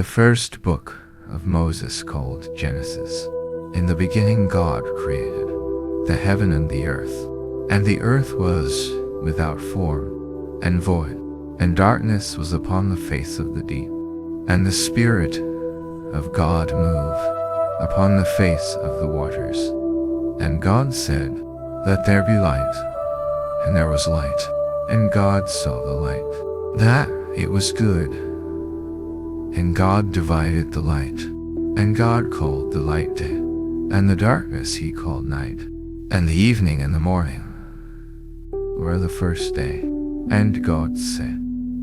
The first book of Moses called Genesis. In the beginning God created the heaven and the earth was without form and void, and darkness was upon the face of the deep, and the Spirit of God moved upon the face of the waters. And God said, "Let there be light," and there was light. And God saw the light, that it was good. And God divided the light, and God called the light day, and the darkness he called night. And the evening and the morning were the first day. And God said,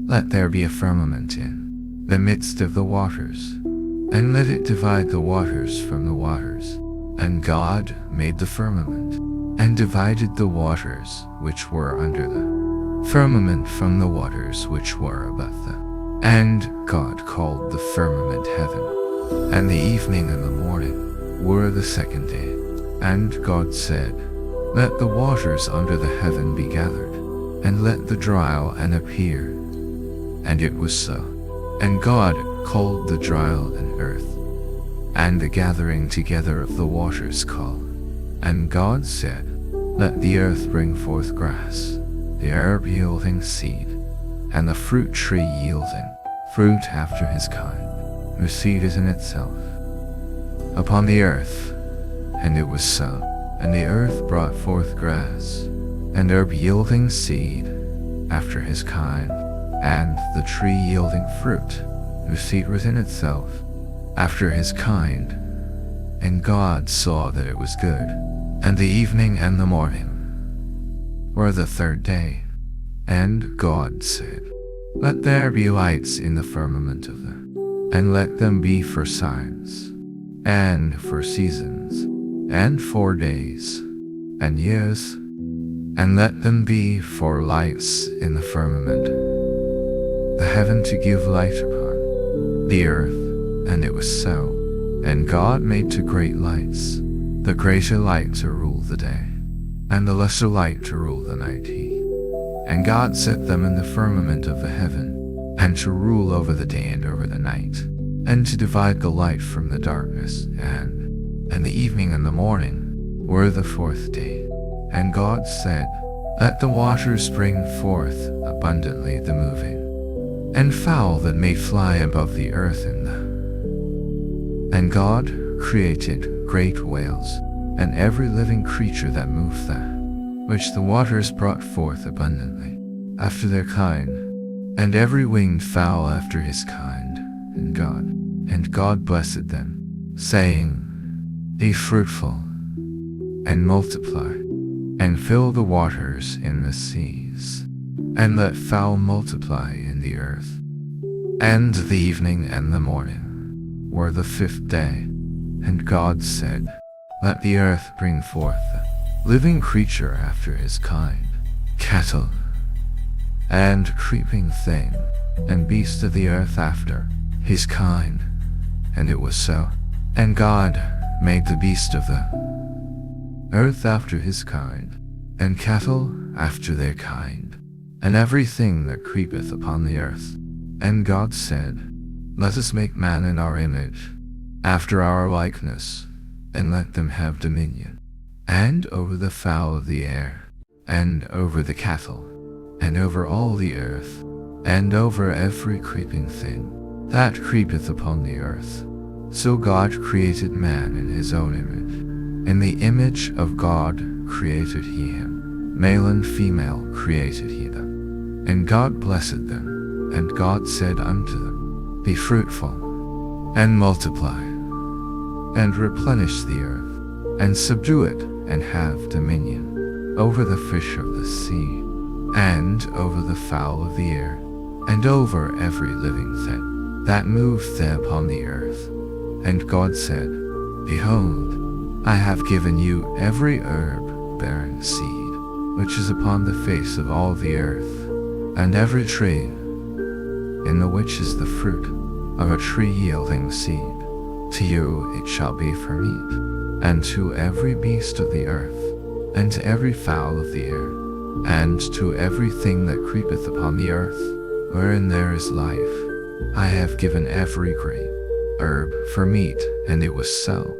"Let there be a firmament in the midst of the waters, and let it divide the waters from the waters." And God made the firmament, and divided the waters which were under the firmament from the waters which were above them. And God called the firmament heaven. And the evening and the morning were the second day. And God said, "Let the waters under the heaven be gathered, and let the dry land appear." And it was so. And God called the dry land earth, and the gathering together of the waters called. And God said, "Let the earth bring forth grass, the herb yielding seed, and the fruit tree yielding fruit after his kind, whose seed is in itself, upon the earth." And it was so. And the earth brought forth grass, and herb yielding seed after his kind, and the tree yielding fruit, whose seed was in itself, after his kind. And God saw that it was good. And the evening and the morning were the third day. And God said, "Let there be lights in the firmament of the, and let them be for signs, and for seasons, and for days, and years, and let them be for lights in the firmament, the heaven to give light upon the earth." And it was so. And God made two great lights, the greater light to rule the day, and the lesser light to rule the night. And God set them in the firmament of the heaven, and to rule over the day and over the night, and to divide the light from the darkness. And the evening and the morning were the fourth day. And God said, "Let the waters bring forth abundantly the moving, and fowl that may fly above the earth in the." And God created great whales, and every living creature that moved there, which the waters brought forth abundantly, after their kind, and every winged fowl after his kind. And God blessed them, saying, "Be fruitful, and multiply, and fill the waters in the seas, and let fowl multiply in the earth." And the evening and the morning were the fifth day. And God said, "Let the earth bring forth a living creature after his kind, cattle, and creeping thing, and beast of the earth after his kind." And it was so. And God made the beast of the earth after his kind, and cattle after their kind, and everything that creepeth upon the earth. And God said, "Let us make man in our image, after our likeness, and let them have dominion, and over the fowl of the air, and over the cattle, and over all the earth, and over every creeping thing that creepeth upon the earth." So God created man in his own image. In the image of God created he him. Male and female created he them. And God blessed them. And God said unto them, "Be fruitful, and multiply, and replenish the earth, and subdue it, and have dominion over the fish of the sea, and over the fowl of the air, and over every living thing that moveth upon the earth." And God said, "Behold, I have given you every herb bearing seed, which is upon the face of all the earth, and every tree, in the which is the fruit of a tree yielding seed. To you it shall be for meat, and to every beast of the earth, and to every fowl of the air, and to everything that creepeth upon the earth, wherein there is life, I have given every green herb for meat, and it was so.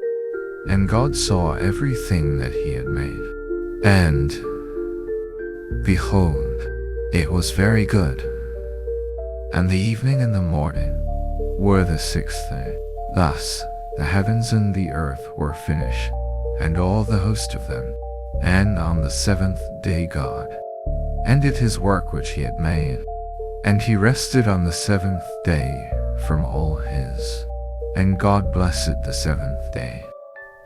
And God saw everything that he had made, and behold, it was very good. And the evening and the morning were the sixth day. Thus the heavens and the earth were finished, and all the host of them. And on the seventh day God ended his work which he had made, and he rested on the seventh day from all his. And God blessed the seventh day,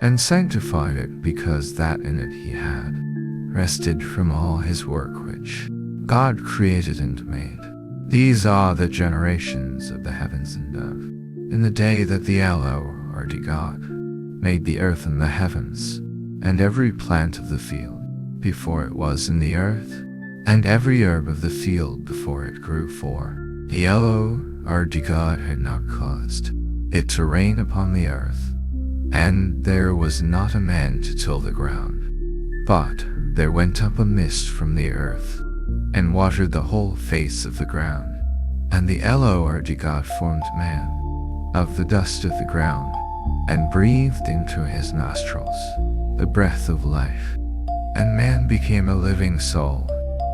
and sanctified it, because that in it he had rested from all his work which God created and made. These are the generations of the heavens and earth, in the day that the Lord God made the earth and the heavens, and every plant of the field before it was in the earth, and every herb of the field before it grew, for the Lord God had not caused it to rain upon the earth, and there was not a man to till the ground. But there went up a mist from the earth, and watered the whole face of the ground. And the Lord God formed man of the dust of the ground, and breathed into his nostrils the breath of life, and man became a living soul.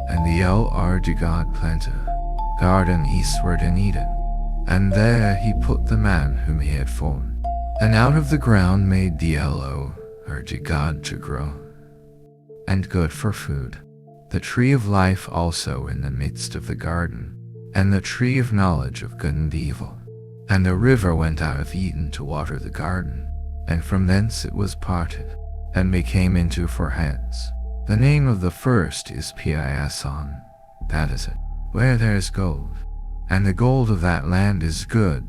And the Lord God planted a garden eastward in Eden, and there he put the man whom he had formed. And out of the ground made the Lord God to grow, and good for food, the tree of life also in the midst of the garden, and the tree of knowledge of good and evil. And a river went out of Eden to water the garden, and from thence it was parted, and became into four heads. The name of the first is Pison, that is it, where there is gold, and the gold of that land is good,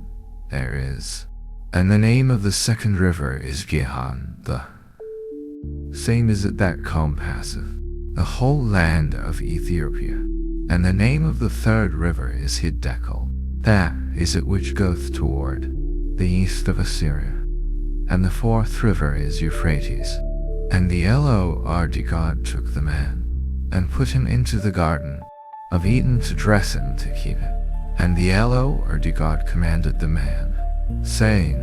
there is. And the name of the second river is Gihon, the same is it that compasseth the whole land of Ethiopia. And the name of the third river is Hiddekel, that is it which goeth toward the east of Assyria. And the fourth river is Euphrates. And the Lord God took the man, and put him into the garden of Eden to dress him to keep it. And the Lord God commanded the man, saying,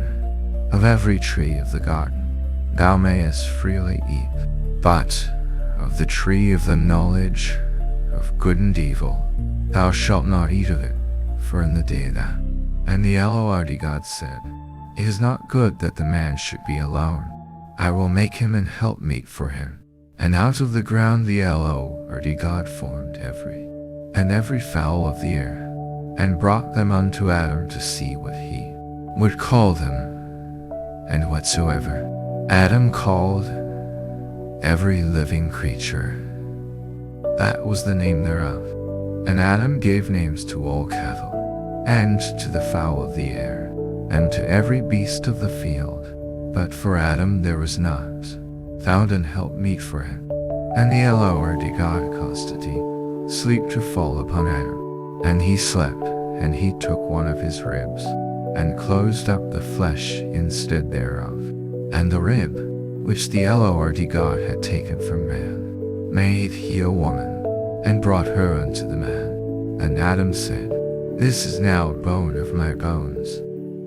Of every tree of the garden thou mayest freely eat, but of the tree of the knowledge of good and evil thou shalt not eat of it, for in the day that. And the Lord God said, It is not good that the man should be alone. I will make him an helpmeet for him. And out of the ground the Lord God formed every fowl of the air, and brought them unto Adam to see what he would call them. And whatsoever Adam called every living creature, that was the name thereof. And Adam gave names to all cattle, and to the fowl of the air, and to every beast of the field. But for Adam there was not found an helpmeet for him. And the Lord God caused a deep sleep to fall upon Adam, and he slept, and he took one of his ribs, and closed up the flesh instead thereof. And the rib, which the Lord God had taken from man, made he a woman, and brought her unto the man. And Adam said, This is now bone of my bones,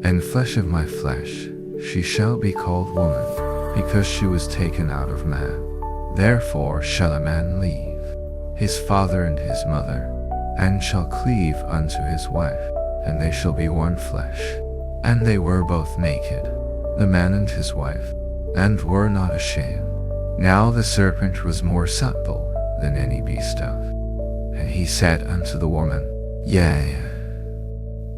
and flesh of my flesh. She shall be called woman, because she was taken out of man. Therefore shall a man leave his father and his mother, and shall cleave unto his wife, and they shall be one flesh. And they were both naked, the man and his wife, and were not ashamed. Now the serpent was more subtle than any beast of. And he said unto the woman, Yea,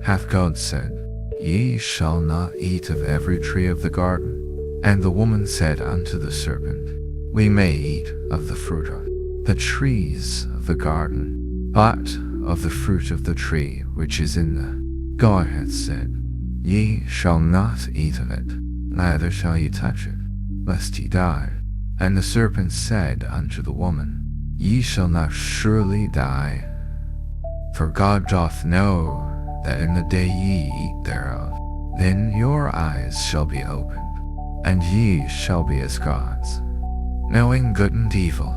hath God said, Ye shall not eat of every tree of the garden? And the woman said unto the serpent, We may eat of the fruit of the trees of the garden, but of the fruit of the tree which is in the God hath said, Ye shall not eat of it, neither shall ye touch it, lest ye die. And the serpent said unto the woman, Ye shall not surely die, for God doth know that in the day ye eat thereof, then your eyes shall be opened, and ye shall be as gods, knowing good and evil.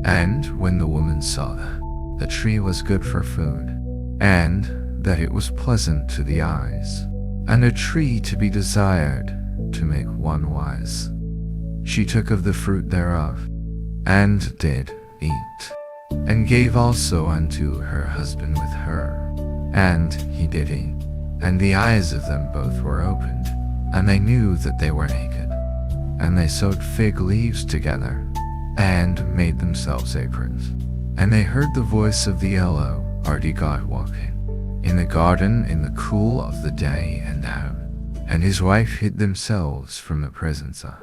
And when the woman saw that the tree was good for food, and that it was pleasant to the eyes, and a tree to be desired to make one wise. She took of the fruit thereof, and did eat, and gave also unto her husband with her, and he did eat. And the eyes of them both were opened, and they knew that they were naked. And they sewed fig leaves together, and made themselves aprons. And they heard the voice of the Lord God walking in the garden in the cool of the day, and Adam and his wife hid themselves from the presence of.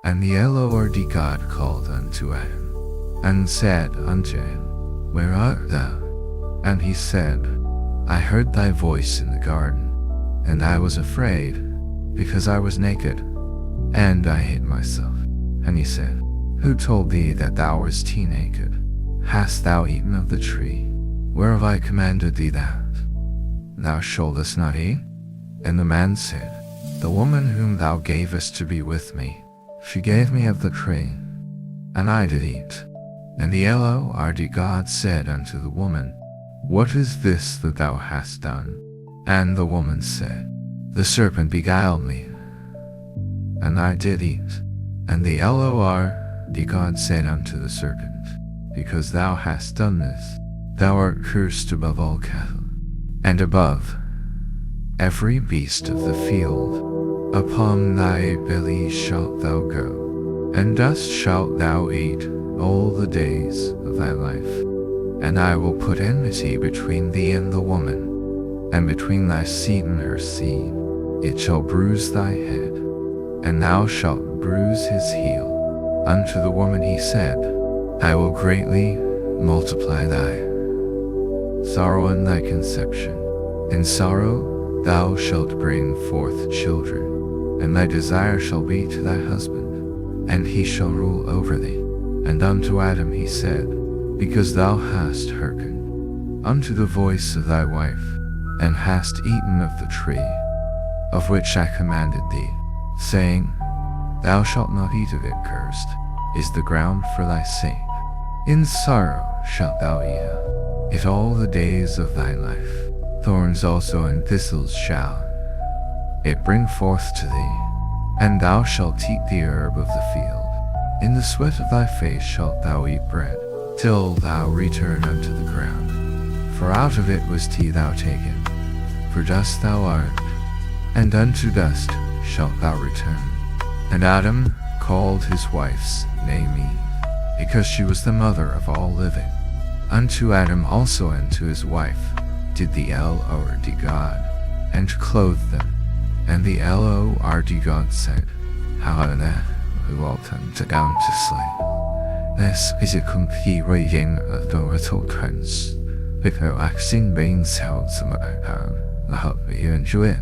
And the Lord God called unto Adam, and said unto him, Where art thou? And he said, I heard thy voice in the garden, and I was afraid, because I was naked, and I hid myself. And he said, Who told thee that thou wast naked? Hast thou eaten of the tree, whereof I commanded thee that thou shouldest not eat? And the man said, The woman whom thou gavest to be with me, she gave me of the tree, and I did eat. And the Lord God said unto the woman, What is this that thou hast done? And the woman said, The serpent beguiled me, and I did eat. And the Lord God said unto the serpent, Because thou hast done this, thou art cursed above all cattle, and above every beast of the field. Upon thy belly shalt thou go, and dust shalt thou eat all the days of thy life. And I will put enmity between thee and the woman, and between thy seed and her seed. It shall bruise thy head, and thou shalt bruise his heel. Unto the woman he said, I will greatly multiply thy sorrow and thy conception. In sorrow thou shalt bring forth children, and thy desire shall be to thy husband, and he shall rule over thee. And unto Adam he said, Because thou hast hearkened unto the voice of thy wife, and hast eaten of the tree, of which I commanded thee, saying, Thou shalt not eat of it, cursed is the ground for thy sake. In sorrow shalt thou eat it all the days of thy life. Thorns also and thistles shall it bring forth to thee, and thou shalt eat the herb of the field. In the sweat of thy face shalt thou eat bread, till thou return unto the ground. For out of it was thou taken, for dust thou art, and unto dust shalt thou return. And Adam called his wife's name Eve, because she was the mother of all living. Unto Adam also and to his wife did the Lord God, and clothed them. And the Lord God said, How are they who all turned down to sleep? This is a complete reading of the little trends, with relaxing being sounds in my pound. I hope you enjoy it.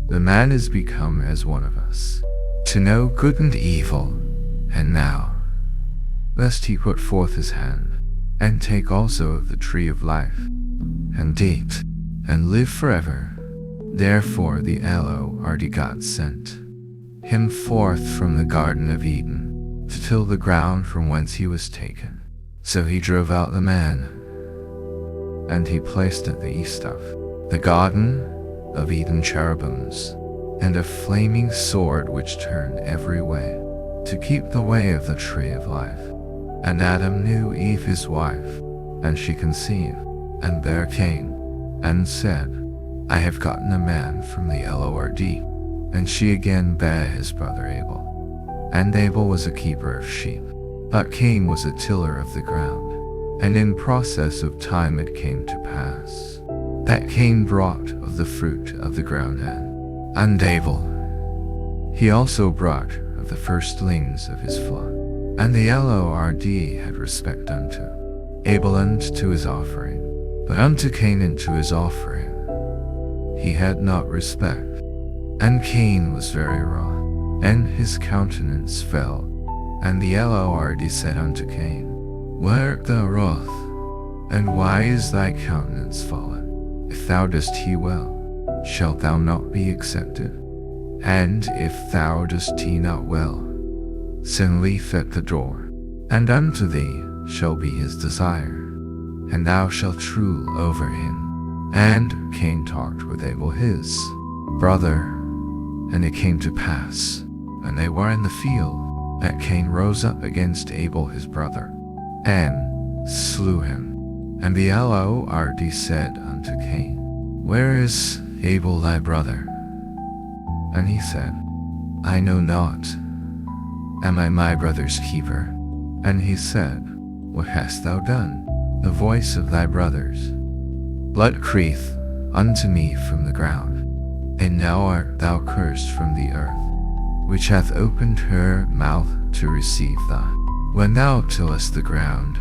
The man is become as one of us, to know good and evil, and now, lest he put forth his hand, and take also of the tree of life, and eat, and live forever. Therefore the Lord God sent him forth from the Garden of Eden, to till the ground from whence he was taken. So he drove out the man, and he placed at the east of the Garden of Eden cherubims, and a flaming sword which turned every way, to keep the way of the tree of life. And Adam knew Eve his wife, and she conceived, and bare Cain, and said, I have gotten a man from the Lord. And she again bare his brother Abel. And Abel was a keeper of sheep, but Cain was a tiller of the ground. And in process of time it came to pass that Cain brought of the fruit of the ground, and Abel he also brought of the firstlings of his flock. And the Lord had respect unto Abel and to his offering, but unto Cain and to his offering he had not respect. And Cain was very wroth, and his countenance fell. And the Lord said unto Cain, Why art thou wroth, and why is thy countenance fallen? If thou dost he well, shalt thou not be accepted? And if thou dost he not well, sin lieth at the door, and unto thee shall be his desire, and thou shalt rule over him. And Cain talked with Abel his brother. And it came to pass, when they were in the field, that Cain rose up against Abel his brother, and slew him. And the Lord said unto Cain, Where is Abel thy brother? And he said, I know not. Am I my brother's keeper? And he said, What hast thou done? The voice of thy brothers. Blood crieth unto me from the ground. And now art thou cursed from the earth, which hath opened her mouth to receive thee. When thou tillest the ground,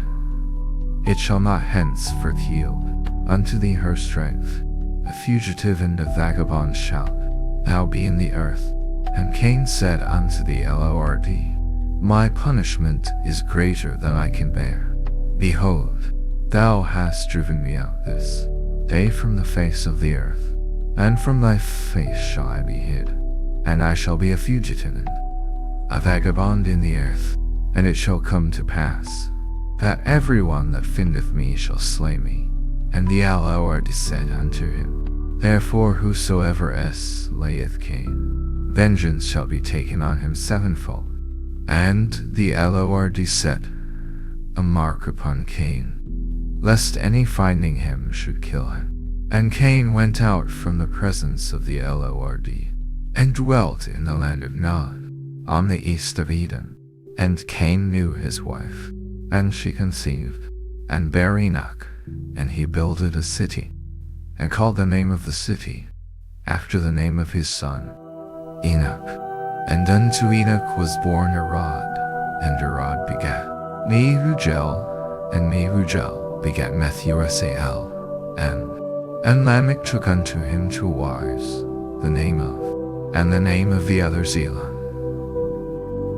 it shall not henceforth yield unto thee her strength. A fugitive and a vagabond shalt thou be in the earth. And Cain said unto the Lord, My punishment is greater than I can bear. Behold, thou hast driven me out this day from the face of the earth, and from thy face shall I be hid, and I shall be a fugitive and a vagabond in the earth. And it shall come to pass, that every one that findeth me shall slay me. And the Lord said unto him, Therefore whosoever slayeth Cain, vengeance shall be taken on him sevenfold. And the Lord set a mark upon Cain, lest any finding him should kill him. And Cain went out from the presence of the Lord, and dwelt in the land of Nod, on the east of Eden. And Cain knew his wife, and she conceived, and bare Enoch, and he builded a city, and called the name of the city after the name of his son, Enoch. And unto Enoch was born Arad, and Arad begat Mehujael, and Mehujael begat Methusael, and Lamech took unto him two wives, the name of the other Zillah.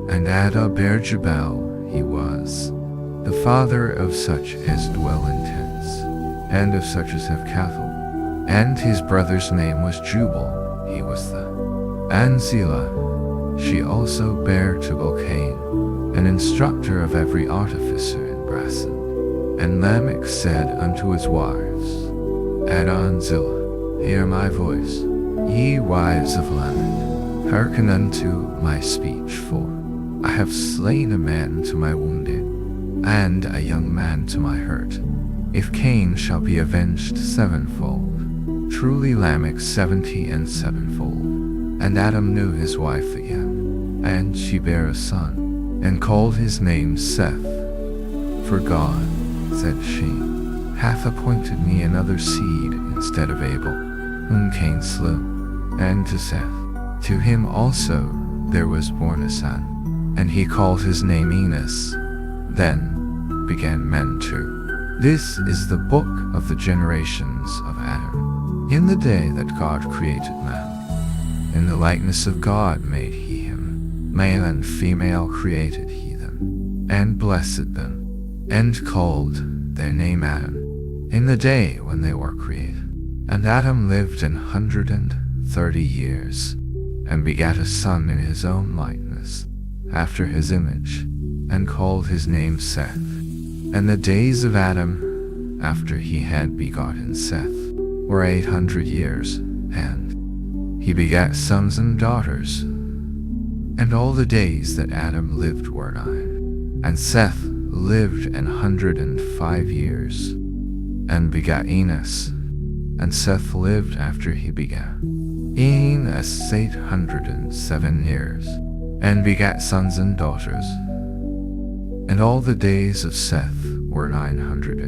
And Ada bare Jabal, he was the father of such as dwell in tents, and of such as have cattle. And his brother's name was Jubal, he was and Zillah, she also bare Tubal-Cain, an instructor of every artificer in brassen. And Lamech said unto his wives, Ada and Zillah, hear my voice, ye wives of Lamech, hearken unto my speech, for I have slain a man to my wounded, and a young man to my hurt. If Cain shall be avenged sevenfold, truly Lamech 70 and sevenfold. And Adam knew his wife again, and she bare a son, and called his name Seth. For God, said she, hath appointed me another seed instead of Abel, whom Cain slew. And to Seth, to him also there was born a son, and he called his name Enos. Then began men too. This is the book of the generations of Adam. In the day that God created man, in the likeness of God made he him, male and female created he them, and blessed them, and called their name Adam, in the day when they were created. And Adam lived 130 years, and begat a son in his own likeness, after his image, and called his name Seth. And the days of Adam, after he had begotten Seth, were 800 years, and he begat sons and daughters. And all the days that Adam lived were 9. And Seth lived 105 years, and begat Enos. And Seth lived after he begat Enos 807 years, and begat sons and daughters. And all the days of Seth were 900,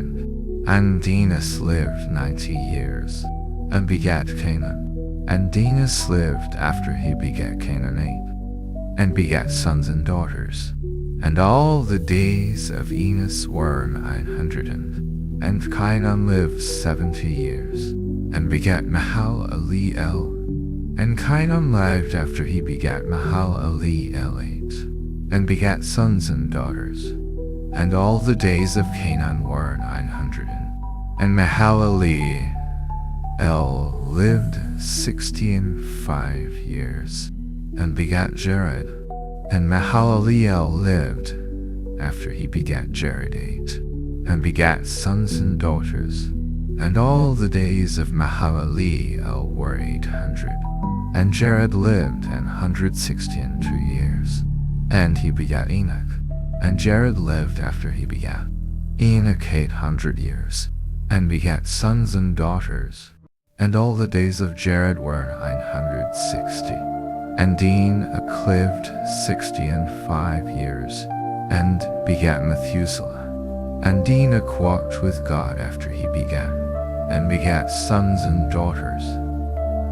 and Enos lived 90 years, and begat Canaan. And Enos lived after he begat Canaanite, and begat sons and daughters. And all the days of Enos were 900, and Canaan lived 70 years, and begat Mahalaleel. And Canaan lived after he begat Mahalaleel 8, and begat sons and daughters. And all the days of Canaan were 900, and Mahalaleel lived 65 years, and begat Jared. And Mahalaleel lived after he begat Jared 8, and begat sons and daughters. And all the days of Mahalaleel were 800. And Jared lived 162 years. And he begat Enoch. And Jared lived after he begat Enoch 800 years, and begat sons and daughters. And all the days of Jared were 960. And Enoch lived 65 years, and begat Methuselah. And Enoch walked with God after he begat, and begat sons and daughters.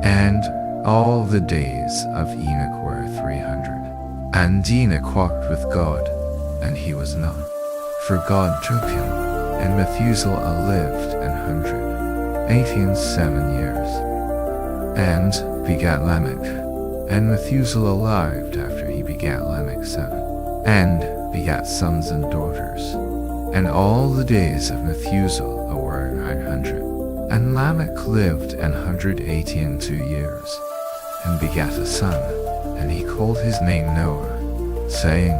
And all the days of Enoch were 300. And Enoch walked with God, and he was not, for God took him. And Methuselah lived 187 years, and begat Lamech. And Methuselah lived after he begat Lamech 7, and begat sons and daughters. And all the days of Methuselah were 900. And Lamech lived 182 years, and begat a son, and he called his name Noah, saying,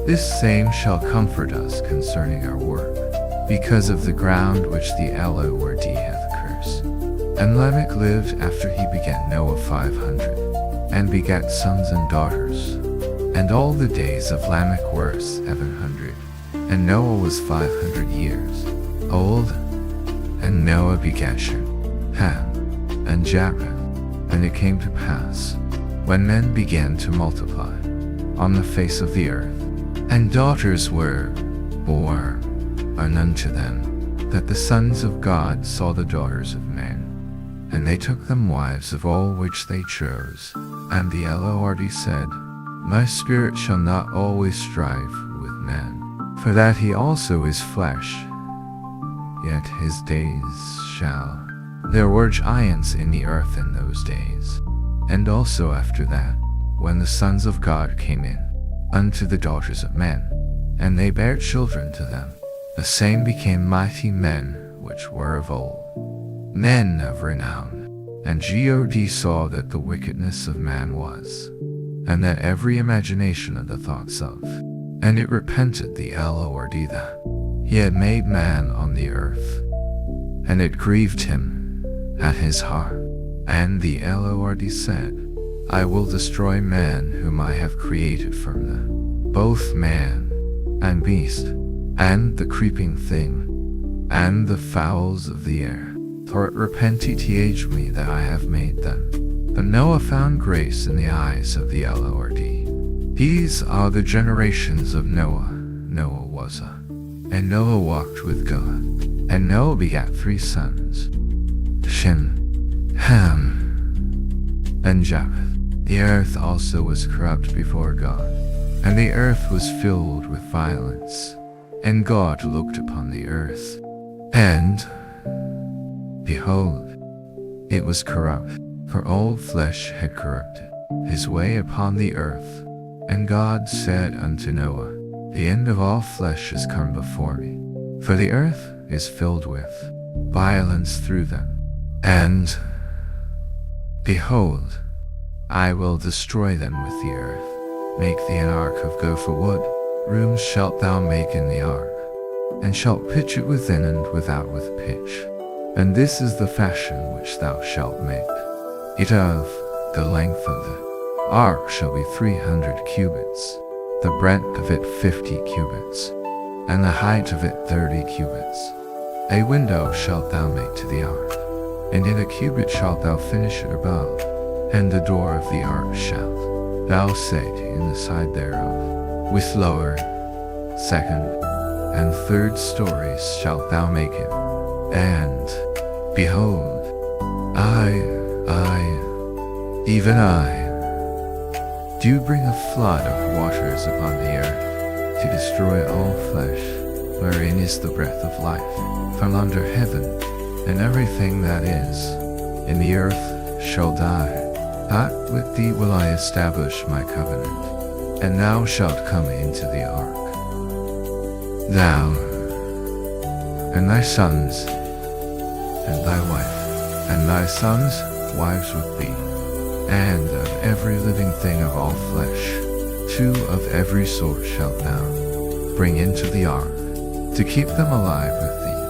This same shall comfort us concerning our work, because of the ground which the Lord hath cursed. And Lamech lived after he begat Noah 500, and begat sons and daughters. And all the days of Lamech were 700, and Noah was 500 years old. And Noah begat Shem, Ham, and Japheth. And it came to pass, when men began to multiply on the face of the earth, and daughters were born unto them, that the sons of God saw the daughters of men, and they took them wives of all which they chose. And the Lord said, My spirit shall not always strive with man, for that he also is flesh, yet his days shall. There were giants in the earth in those days, and also after that, when the sons of God came in unto the daughters of men, and they bare children to them. The same became mighty men which were of old, men of renown. And God saw that the wickedness of man was, and that every imagination of the thoughts of, and it repented the Lord that he had made man on the earth, and it grieved him at his heart. And the Lord said, I will destroy man whom I have created from them, both man and beast, and the creeping thing, and the fowls of the air. For it repented me that I have made them. But Noah found grace in the eyes of the Lord. These are the generations of Noah. Noah was and Noah walked with God. And Noah begat 3 sons, Shem, Ham, and Japheth. The earth also was corrupt before God, and the earth was filled with violence. And God looked upon the earth, and behold, it was corrupt, for all flesh had corrupted his way upon the earth. And God said unto Noah, The end of all flesh is come before me, for the earth is filled with violence through them. And behold, I will destroy them with the earth. Make thee an ark of gopher wood. Rooms shalt thou make in the ark, and shalt pitch it within and without with pitch. And this is the fashion which thou shalt make it of. The length of the ark shall be 300 cubits, the breadth of it 50 cubits, and the height of it 30 cubits. A window shalt thou make to the ark, and in a cubit shalt thou finish it above. And the door of the ark shalt thou set in the side thereof, with lower, second, and third stories shalt thou make it. And behold, even I, do bring a flood of waters upon the earth, to destroy all flesh, wherein is the breath of life, from under heaven, and everything that is in the earth shall die. But with thee will I establish my covenant, and thou shalt come into the ark, thou, and thy sons, and thy wife, and thy sons' wives with thee, and of every living thing of all flesh, 2 of every sort shalt thou bring into the ark, to keep them alive with thee.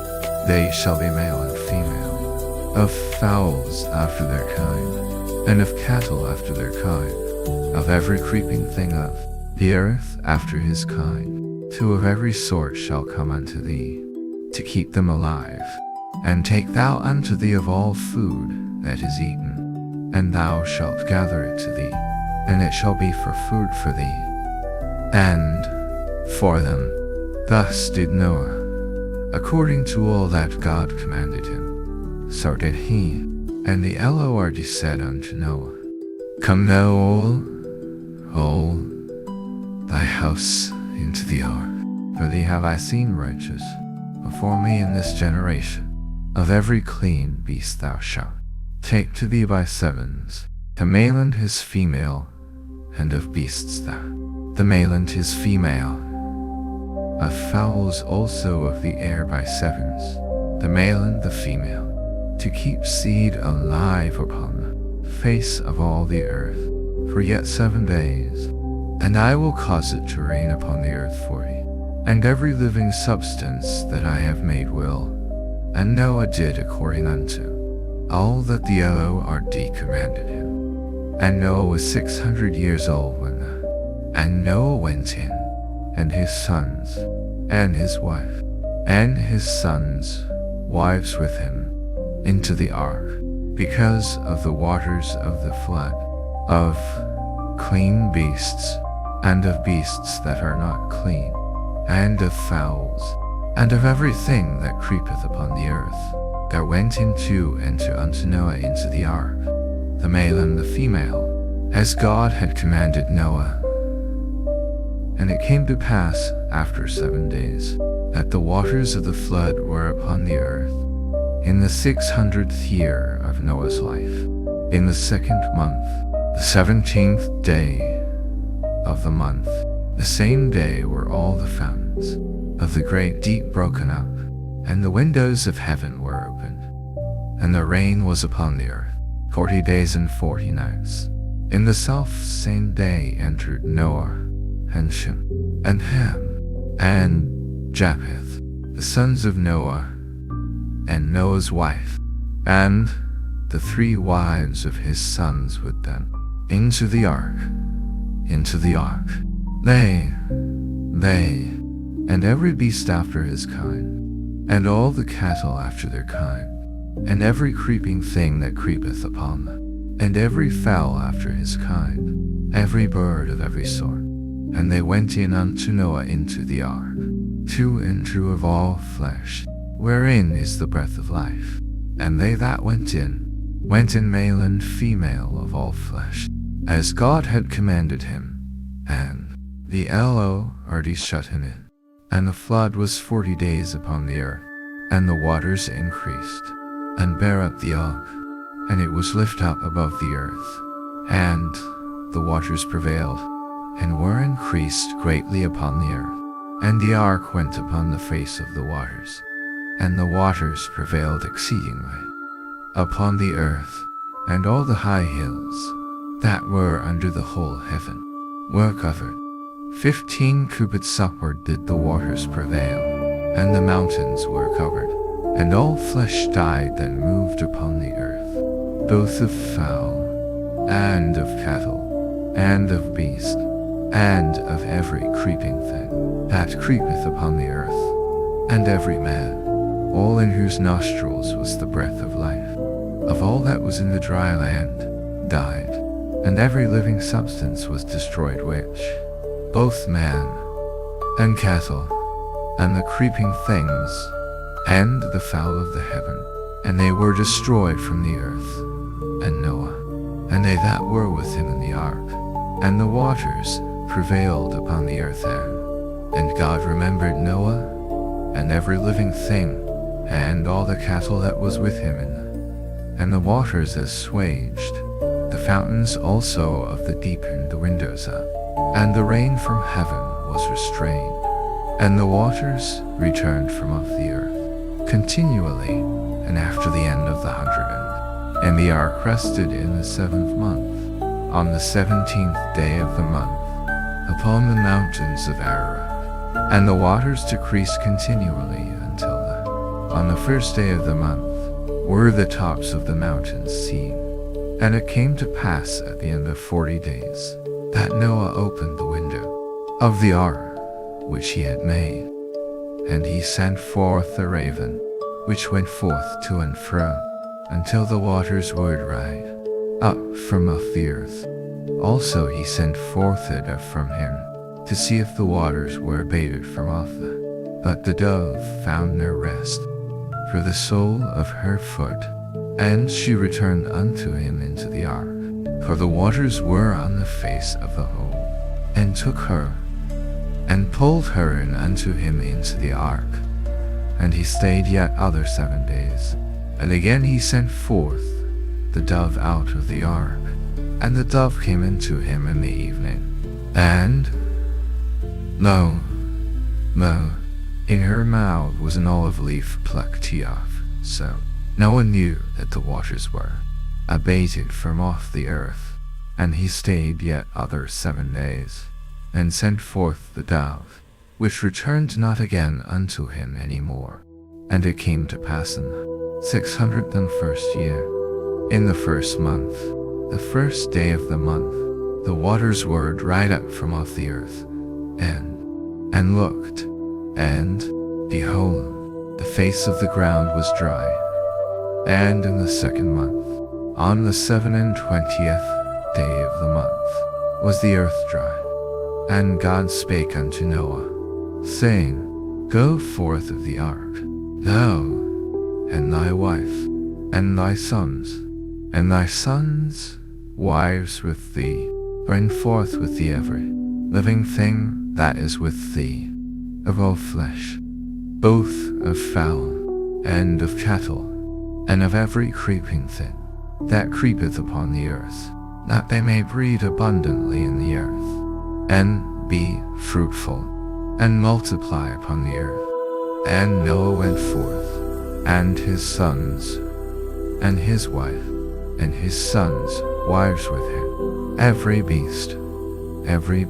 They shall be male and female. female, of fowls after their kind, and of cattle after their kind, of every creeping thing of the earth after his kind. Two of every sort shall come unto thee, to keep them alive. And take thou unto thee of all food that is eaten, and thou shalt gather it to thee, and it shall be for food for thee, and for them. Thus did Noah, according to all that God commanded him, so did he. And the Lord said unto Noah, Come now all thy house into the ark, for thee have I seen righteous before me in this generation. Of every clean beast thou shalt take to thee by sevens, the male and his female, and of beasts the male and his female, of fowls also of the air by sevens, the male and the female, to keep seed alive upon the face of all the earth, for yet 7 days. And I will cause it to rain upon the earth for thee, and every living substance that I have made will. And Noah did according unto all that the Lord commanded him. And Noah was 600 years old and Noah went in, and his sons, and his wife, and his sons' wives with him, into the ark, because of the waters of the flood, of clean beasts, and of beasts that are not clean, and of fowls, and of everything that creepeth upon the earth. There went into unto Noah into the ark, the male and the female, as God had commanded Noah. And it came to pass, after 7 days, that the waters of the flood were upon the earth, in the 600th year of Noah's life, in the 2nd month, the 17th day of the month. The same day were all the fountains of the great deep broken up, and the windows of heaven were opened, and the rain was upon the earth 40 days and 40 nights. In the self same day entered Noah, and Shem, and Ham, and Japheth, the sons of Noah, and Noah's wife, and the 3 wives of his sons with them, into the ark. They, and every beast after his kind, and all the cattle after their kind, and every creeping thing that creepeth upon them, and every fowl after his kind, every bird of every sort. And they went in unto Noah into the ark, 2 and 2 of all flesh, wherein is the breath of life. And they that went in male and female of all flesh, as God had commanded him. And the Lord shut him in. And the flood was 40 days upon the earth, and the waters increased, and bare up the ark, and it was lift up above the earth, and the waters prevailed, and were increased greatly upon the earth. And the ark went upon the face of the waters, and the waters prevailed exceedingly upon the earth, and all the high hills that were under the whole heaven were covered. 15 cubits upward did the waters prevail, and the mountains were covered, and all flesh died that moved upon the earth, both of fowl, and of cattle, and of beast, and of every creeping thing that creepeth upon the earth, and every man, all in whose nostrils was the breath of life, of all that was in the dry land, died, and every living substance was destroyed, which both man and cattle, and the creeping things, and the fowl of the heaven, and they were destroyed from the earth. And Noah, and they that were with him in the ark, and the waters prevailed upon the earth. And God remembered Noah, and every living thing, and all the cattle that was with him and the waters assuaged, the fountains also of the deep and the windows up, and the rain from heaven was restrained, and the waters returned from off the earth continually, and after the end of the 100. And the ark rested in the 7th month, on the 17th day of the month, upon the mountains of Ararat. And the waters decreased continually until on the 1st day of the month, were the tops of the mountains seen. And it came to pass at the end of 40 days, that Noah opened the window of the ark which he had made, and he sent forth a raven, which went forth to and fro, until the waters were dried up from off the earth. Also he sent forth a dove from him, to see if the waters were abated from off the. But the dove found no rest for the sole of her foot, and she returned unto him into the ark, for the waters were on the face of the whole, and took her, and pulled her in unto him into the ark. And he stayed yet other 7 days. And again he sent forth the dove out of the ark, and the dove came into him in the evening. And lo, in her mouth was an olive leaf plucked off. So no one knew that the waters were abated from off the earth. And he stayed yet other 7 days, and sent forth the dove, which returned not again unto him any more. And it came to pass in the 601st year, in the 1st month, the 1st day of the month, the waters were dried up from off the earth. And looked, and behold, the face of the ground was dry. And in the 2nd month, on the 27th day of the month, was the earth dry. And God spake unto Noah, saying, Go forth of the ark, thou, and thy wife, and thy sons' wives with thee. Bring forth with thee every living thing that is with thee, of all flesh, both of fowl, and of cattle, and of every creeping thing that creepeth upon the earth, that they may breed abundantly in the earth, and be fruitful, and multiply upon the earth. And Noah went forth, and his sons, and his wife, and his sons' wives with him, every beast, every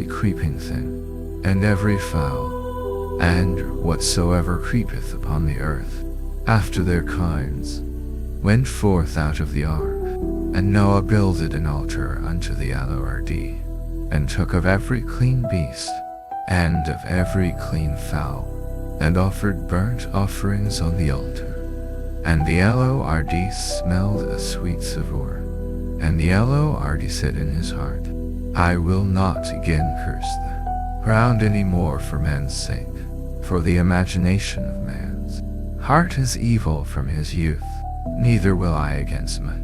creeping thing, and every fowl, and whatsoever creepeth upon the earth, after their kinds, went forth out of the ark. And Noah builded an altar unto the Lord, and took of every clean beast, and of every clean fowl, and offered burnt offerings on the altar. And the Lord smelled a sweet savour. And the Lord said in his heart, I will not again curse the ground any more for man's sake, for the imagination of man's heart is evil from his youth, neither will I against man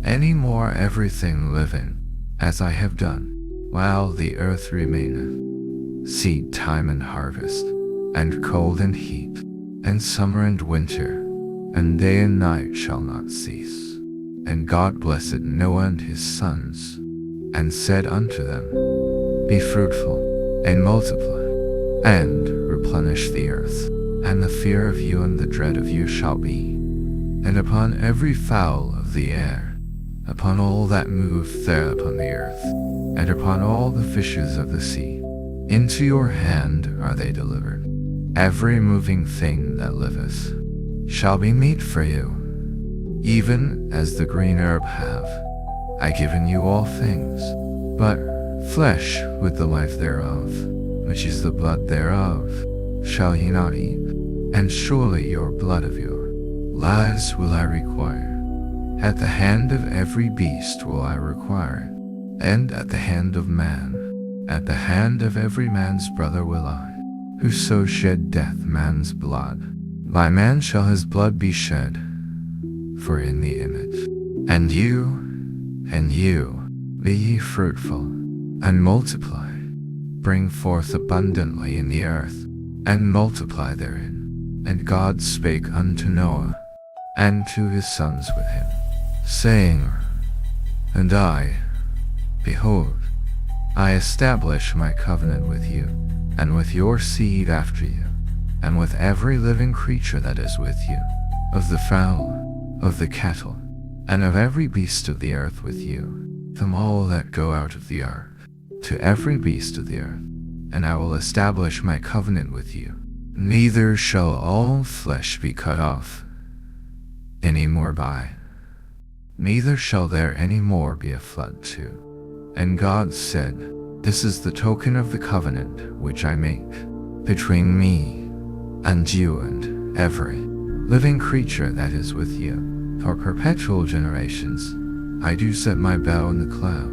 any more everything living, as I have done, while the earth remaineth, seed time and harvest, and cold and heat, and summer and winter, and day and night shall not cease. And God blessed Noah and his sons, and said unto them, Be fruitful, and multiply, and replenish the earth, and the fear of you and the dread of you shall be, and upon every fowl of the air, upon all that moveth there upon the earth, and upon all the fishes of the sea. Into your hand are they delivered. Every moving thing that liveth shall be meat for you, even as the green herb have I given you all things. But flesh with the life thereof, which is the blood thereof, shall ye not eat, and surely your blood of your lives will I require. At the hand of every beast will I require it, and at the hand of man, at the hand of every man's brother will I. Whoso shed death man's blood, by man shall his blood be shed, for in the image. And you, be ye fruitful, and multiply, bring forth abundantly in the earth, and multiply therein. And God spake unto Noah, and to his sons with him, saying, And I, behold, I establish my covenant with you, and with your seed after you, and with every living creature that is with you, of the fowl, of the cattle, and of every beast of the earth with you, them all that go out of the ark, to every beast of the earth. And I will establish my covenant with you. Neither shall all flesh be cut off, any more by. Neither shall there any more be a flood too. And God said, This is the token of the covenant which I make between me and you and every living creature that is with you. For perpetual generations I do set my bow in the cloud,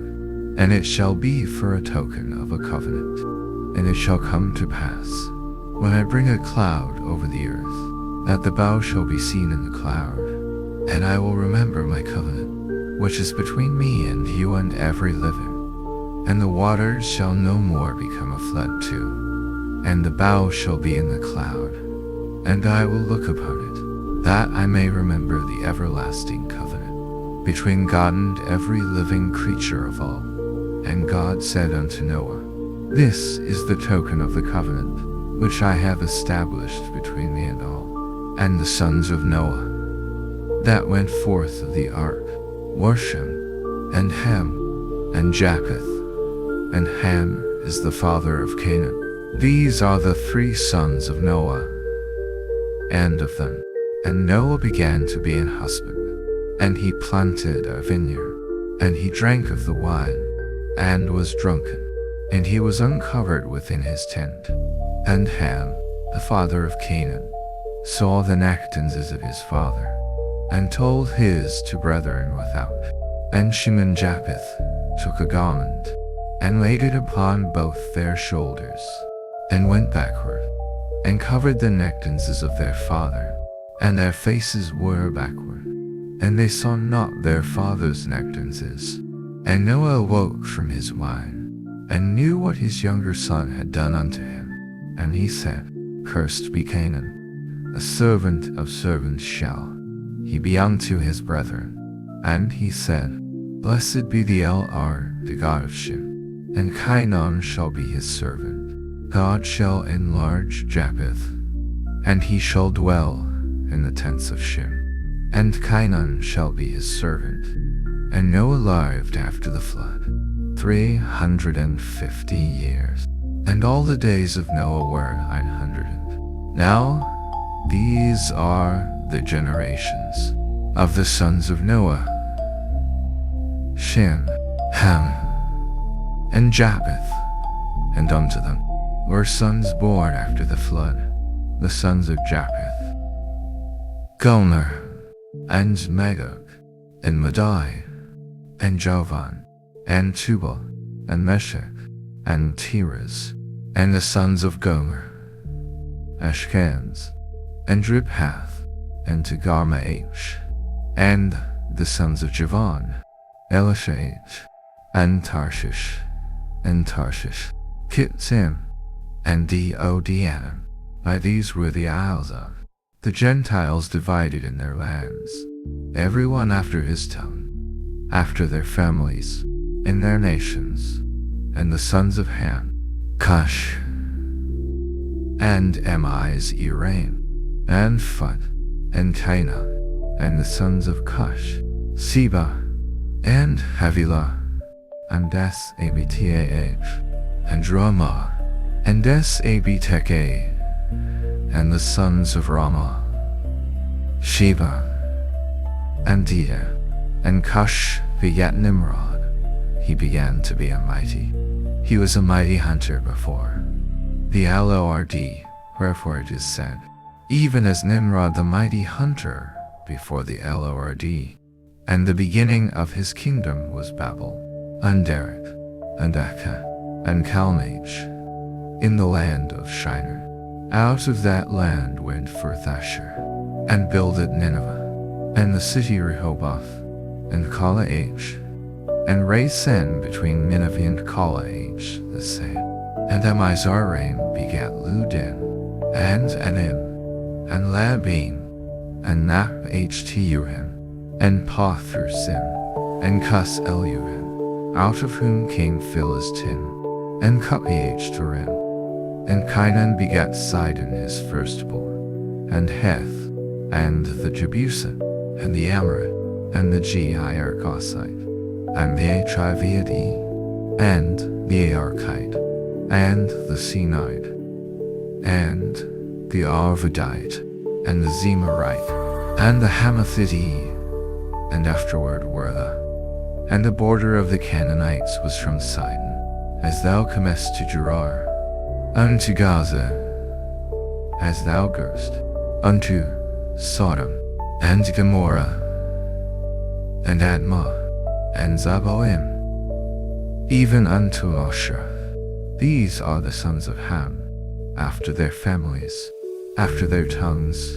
and it shall be for a token of a covenant. And it shall come to pass, when I bring a cloud over the earth, that the bow shall be seen in the cloud, and I will remember my covenant, which is between me and you and every living. And the waters shall no more become a flood too, and the bow shall be in the cloud, and I will look upon it, that I may remember the everlasting covenant between God and every living creature of all. And God said unto Noah, This is the token of the covenant which I have established between me and all. And the sons of Noah that went forth of the ark were Shem, and Ham, and Japheth. And Ham is the father of Canaan. These are the 3 sons of Noah. And of them. And Noah began to be an husbandman, and he planted a vineyard, and he drank of the wine, and was drunken, and he was uncovered within his tent. And Ham, the father of Canaan, saw the nackdances of his father, and told his 2 brethren without. And Shem and Japheth took a garment, and laid it upon both their shoulders, and went backward, and covered the nackdances of their father, and their faces were backward, and they saw not their father's nackdances. And Noah awoke from his wine, and knew what his younger son had done unto him. And he said, Cursed be Canaan, a servant of servants shall he be unto his brethren. And he said, Blessed be the Lord, the God of Shem, and Canaan shall be his servant. God shall enlarge Japheth, and he shall dwell in the tents of Shem, and Canaan shall be his servant. And Noah lived after the flood 350 years, and all the days of Noah were 900. Now these are the generations of the sons of Noah: Shem, Ham, and Japheth. And unto them were sons born after the flood, the sons of Japheth: Gomer, and Magog, and Madai, and Jovan, and Tubal, and Meshach, and Tiras. And the sons of Gomer: Ashkenaz, and Ribhath, and Togarmah. And the sons of Javan: Elishah, and Tarshish, Kittim, and Dodianim. By these were the isles of the Gentiles divided in their lands, every one after his tongue, after their families, in their nations. And the sons of Ham: Cush, and Emiz, Eram, and Phut, and Canaan. And the sons of Cush: Seba, and Havilah, and Abtah, and Ramah, and Abtekeh. And the sons of Ramah: Sheba, and Dia, and Cush begat Nimrod. He began to be a mighty. He was a mighty hunter before the Lord, wherefore it is said, even as Nimrod the mighty hunter before the Lord. And the beginning of his kingdom was Babel, and Erech, and Akkad, and Calmage, in the land of Shinar. Out of that land went forth Asher, and builded Nineveh, and the city Rehoboth, and Calach, and Resen between Nineveh and Calach the same. And Amizraim begat Ludin, and Anim, and Labim, and Naphtuhim, and Pathrusim, and Cus Eluim, out of whom came Philistin, and Cuphturim. And Canaan begat Sidon his firstborn, and Heth, and the Jebusite, and the Amorite, and the Girgasite, and the Atriviade, and the Archite, and the Sinite, and the Arvadite, and the Zemarite, and the Hamathite, and afterward Wertha. And the border of the Canaanites was from Sidon, as thou comest to Gerar, unto Gaza, as thou goest unto Sodom, and Gomorrah, and Admah, and Zeboim, even unto Asher. These are the sons of Ham, after their families, after their tongues,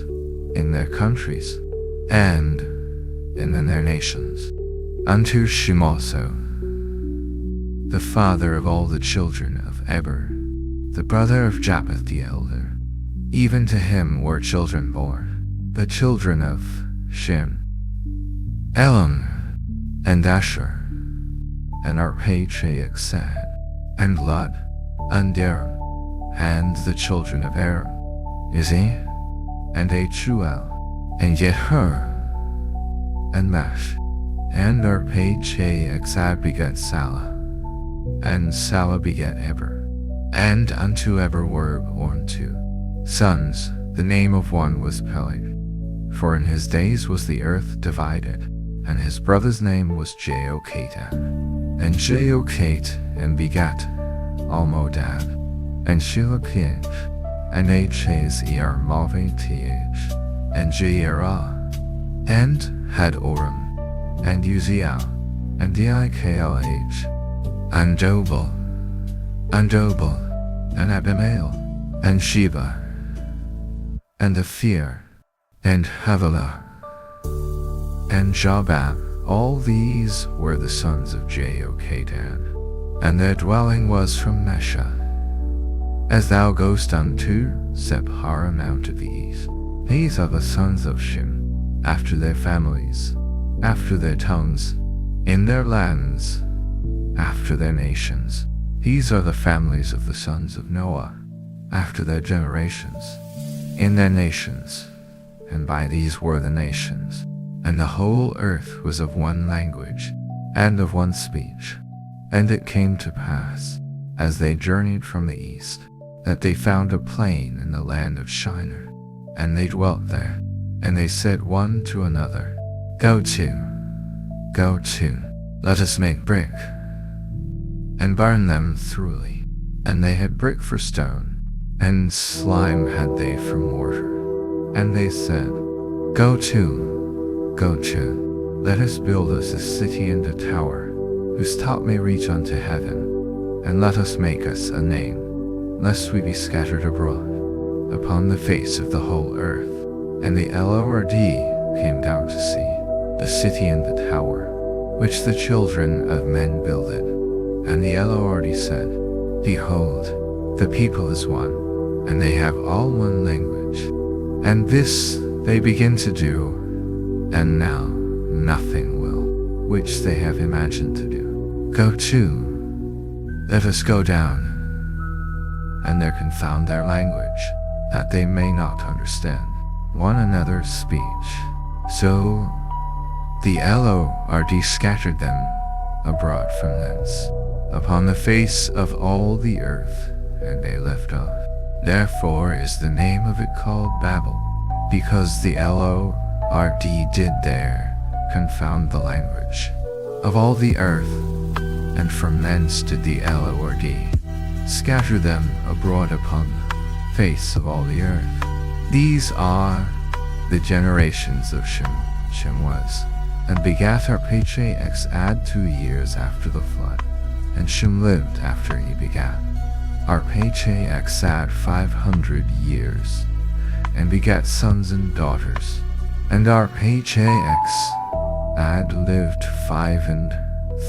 in their countries, and in their nations. Unto Shem also, the father of all the children of Eber, the brother of Japheth the elder. Even to him were children born, the children of Shem, Elam, and Asher, and Arpachshad, and Lud, and Aram, and the children of Aram, Izzy, and Achuel, and Jeher, and Mash, and Arpachshad begat Salah, and Salah begat Eber, and unto Eber were born 2 sons. The name of one was Peleg, for in his days was the earth divided, and his brother's name was Jehochatam. And Jehochatam begat Almodad, and Shilachith, and Hazer Malvath, and Jairah, and Hadoram, and Uziel, and Diklh, and Dobal, and Abimael, and Sheba, and Aphir, and Havilah, and Jabab. All these were the sons of Jehochatam, and their dwelling was from Mesha, as thou goest unto Sephara mount of the east. These are the sons of Shem, after their families, after their tongues, in their lands, after their nations. These are the families of the sons of Noah, after their generations, in their nations, and by these were the nations. And the whole earth was of one language, and of one speech. And it came to pass, as they journeyed from the east, that they found a plain in the land of Shinar, and they dwelt there. And they said one to another, Go to, let us make brick, and burn them thoroughly. And they had brick for stone, and slime had they for mortar. And they said, Go to, let us build us a city and a tower, whose top may reach unto heaven, and let us make us a name, lest we be scattered abroad upon the face of the whole earth. And the Lord came down to see the city and the tower, which the children of men builded. And the Lord said, Behold, the people is one, and they have all one language. And this they begin to do, and now nothing will, which they have imagined to do. Go to, let us go down, and there confound their language, that they may not understand one another's speech. So the Lord scattered them abroad from thence, upon the face of all the earth, and they left off. Therefore is the name of it called Babel, because the Lord did there confound the language of all the earth, and from thence did the Lord scatter them abroad upon the face of all the earth. These are the generations of Shem. Shem was, and begat Arpachshad 2 years after the flood. And Shem lived after he begat Arpachshad 500 years, and begat sons and daughters. And Arpachshad lived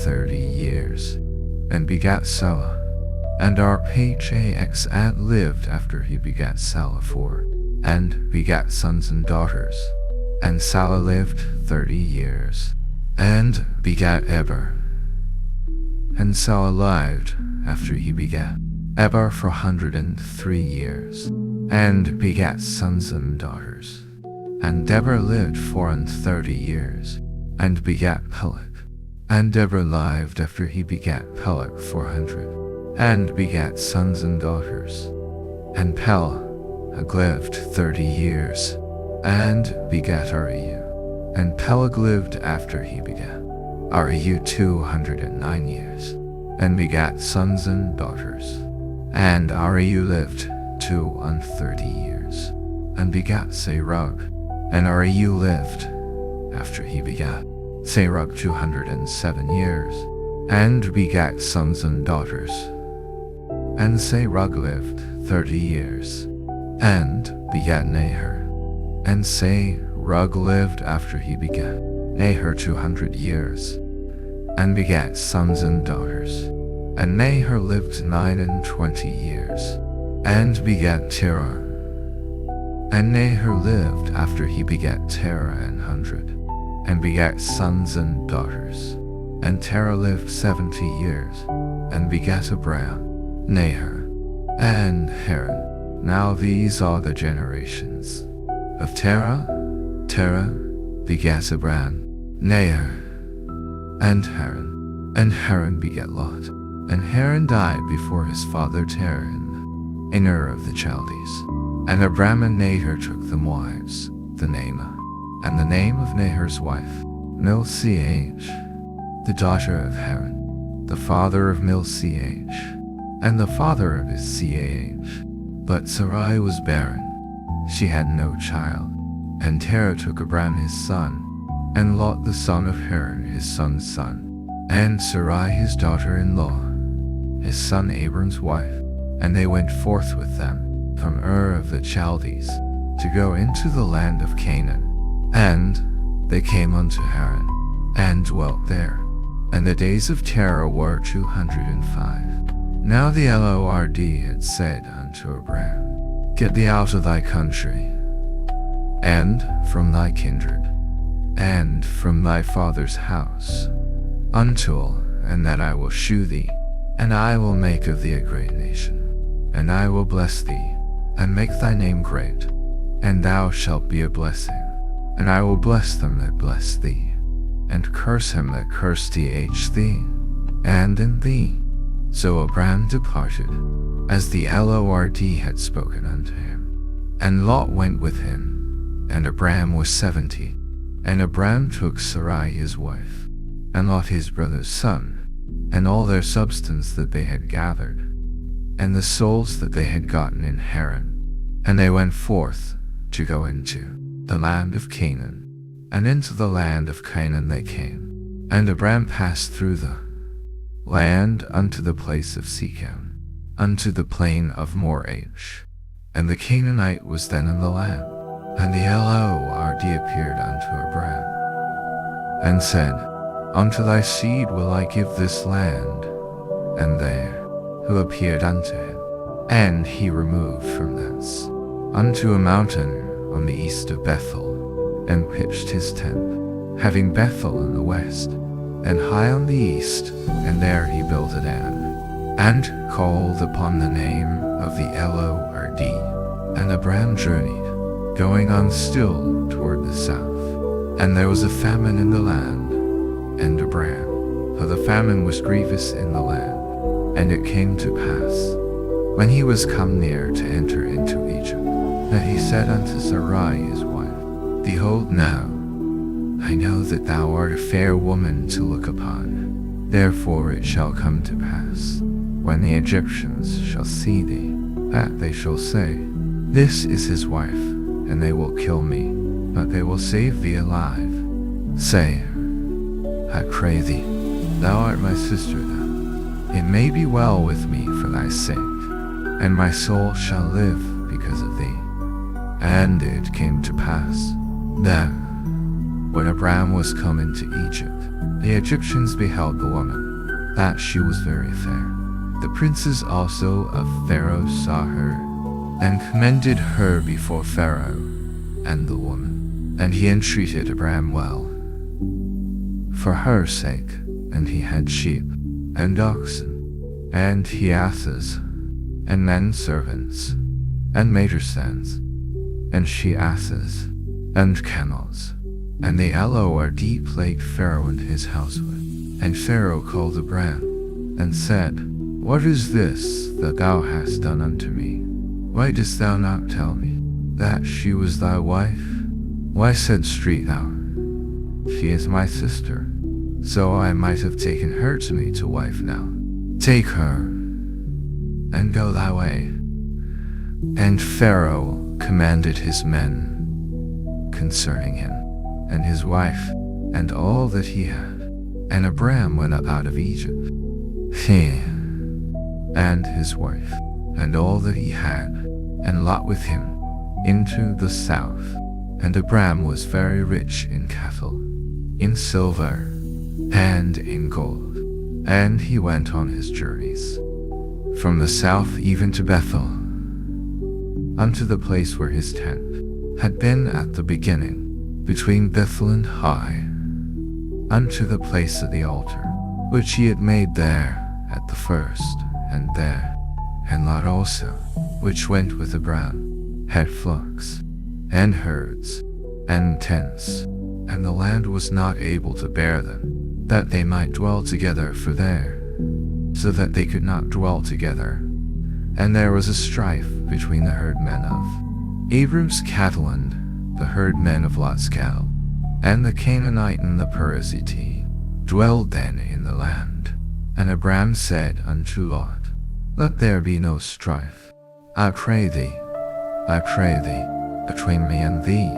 35 years, and begat Salah. And Arpachshad lived after he begat Salah 4, and begat sons and daughters. And Salah lived 30 years, and begat Eber. And Salah lived after he begat Eber 403 years, and begat sons and daughters. And Eber lived 34 years, and begat Peleg. And Eber lived after he begat Peleg 400, and begat sons and daughters. And Peleg lived 30 years, and begat Reu. And Peleg lived after he begat Reu 209 years, and begat sons and daughters. And Reu lived 230 years, and begat Serug. And Reu lived after he begat Serug 207 years, and begat sons and daughters. And Serug lived 30 years, and begat Nahor. And Serug lived after he begat Nahor 200 years, and begat sons and daughters. And Nahor lived 29 years, and begat Terah. And Nahor lived after he begat Terah 100, and begat sons and daughters. And Terah lived 70 years, and begat Abram, Nahor, and Haran. Now these are the generations of Terah. Terah begat Abram, Nahor, and Haran. And Haran begat Lot. And Haran died before his father Terah in Ur of the Chaldees. And Abram and Nahor took them wives, the Naamah. And the name of Nahor's wife, Milcah, the daughter of Haran, the father of Milcah, and the father of his Cah. But Sarai was barren, she had no child. And Terah took Abram his son, and Lot the son of Haran his son's son, and Sarai his daughter-in-law, his son Abram's wife. And they went forth with them from Ur of the Chaldees to go into the land of Canaan. And they came unto Haran, and dwelt there. And the days of Terah were 205. Now the Lord had said unto Abram, Get thee out of thy country, and from thy kindred, and from thy father's house, unto, and that I will shew thee, and I will make of thee a great nation, and I will bless thee, and make thy name great, and thou shalt be a blessing. And I will bless them that bless thee, and curse him that curse thee, and in thee. So Abram departed, as the Lord had spoken unto him. And Lot went with him, and Abram was 70. And Abram took Sarai his wife, and Lot his brother's son, and all their substance that they had gathered, and the souls that they had gotten in Haran. And they went forth to go into the land of Canaan, and into the land of Canaan they came. And Abram passed through the land unto the place of Shechem, unto the plain of Moreh. And the Canaanite was then in the land. And the Lord appeared unto Abram, and said, Unto thy seed will I give this land. And there who appeared unto him, and he removed from thence unto a mountain on the east of Bethel, and pitched his tent, having Bethel in the west, and high on the east, and there he built a dam, and called upon the name of the Lord. And Abram journeyed, going on still toward the south. And there was a famine in the land, and Abram, for the famine was grievous in the land. And it came to pass, when he was come near to enter into Egypt, that he said unto Sarai his wife, Behold now, I know that thou art a fair woman to look upon. Therefore it shall come to pass, when the Egyptians shall see thee, that they shall say, This is his wife, and they will kill me, but they will save thee alive. Say, I pray thee, thou art my sister then. It may be well with me for thy sake, and my soul shall live because of thee. And it came to pass, that, when Abram was come into Egypt, the Egyptians beheld the woman, that she was very fair. The princes also of Pharaoh saw her, and commended her before Pharaoh and the woman. And he entreated Abram well for her sake, and he had sheep, and oxen, and he asses, and men servants, and maidservants, and she asses, and camels. And the Lord plagued Pharaoh and his household. And Pharaoh called Abram, and said, What is this that thou hast done unto me? Why dost thou not tell me that she was thy wife? Why saidst thou, she is my sister? So I might have taken her to me to wife now. Take her, and go thy way. And Pharaoh commanded his men concerning him, and his wife, and all that he had. And Abram went up out of Egypt, he, and his wife, and all that he had, and Lot with him, into the south. And Abram was very rich in cattle, in silver, and in gold. And he went on his journeys, from the south even to Bethel, unto the place where his tent had been at the beginning, between Bethel and Hai, unto the place of the altar, which he had made there at the first, and there. And Lot also, which went with Abram, had flocks, and herds, and tents, and the land was not able to bear them, that they might dwell together for there, so that they could not dwell together. And there was a strife between the herdmen of Abram's cattle and the herdmen of Lot's cattle. And the Canaanite and the Perizzite dwelled then in the land. And Abram said unto Lot, Let there be no strife, I pray thee, between me and thee,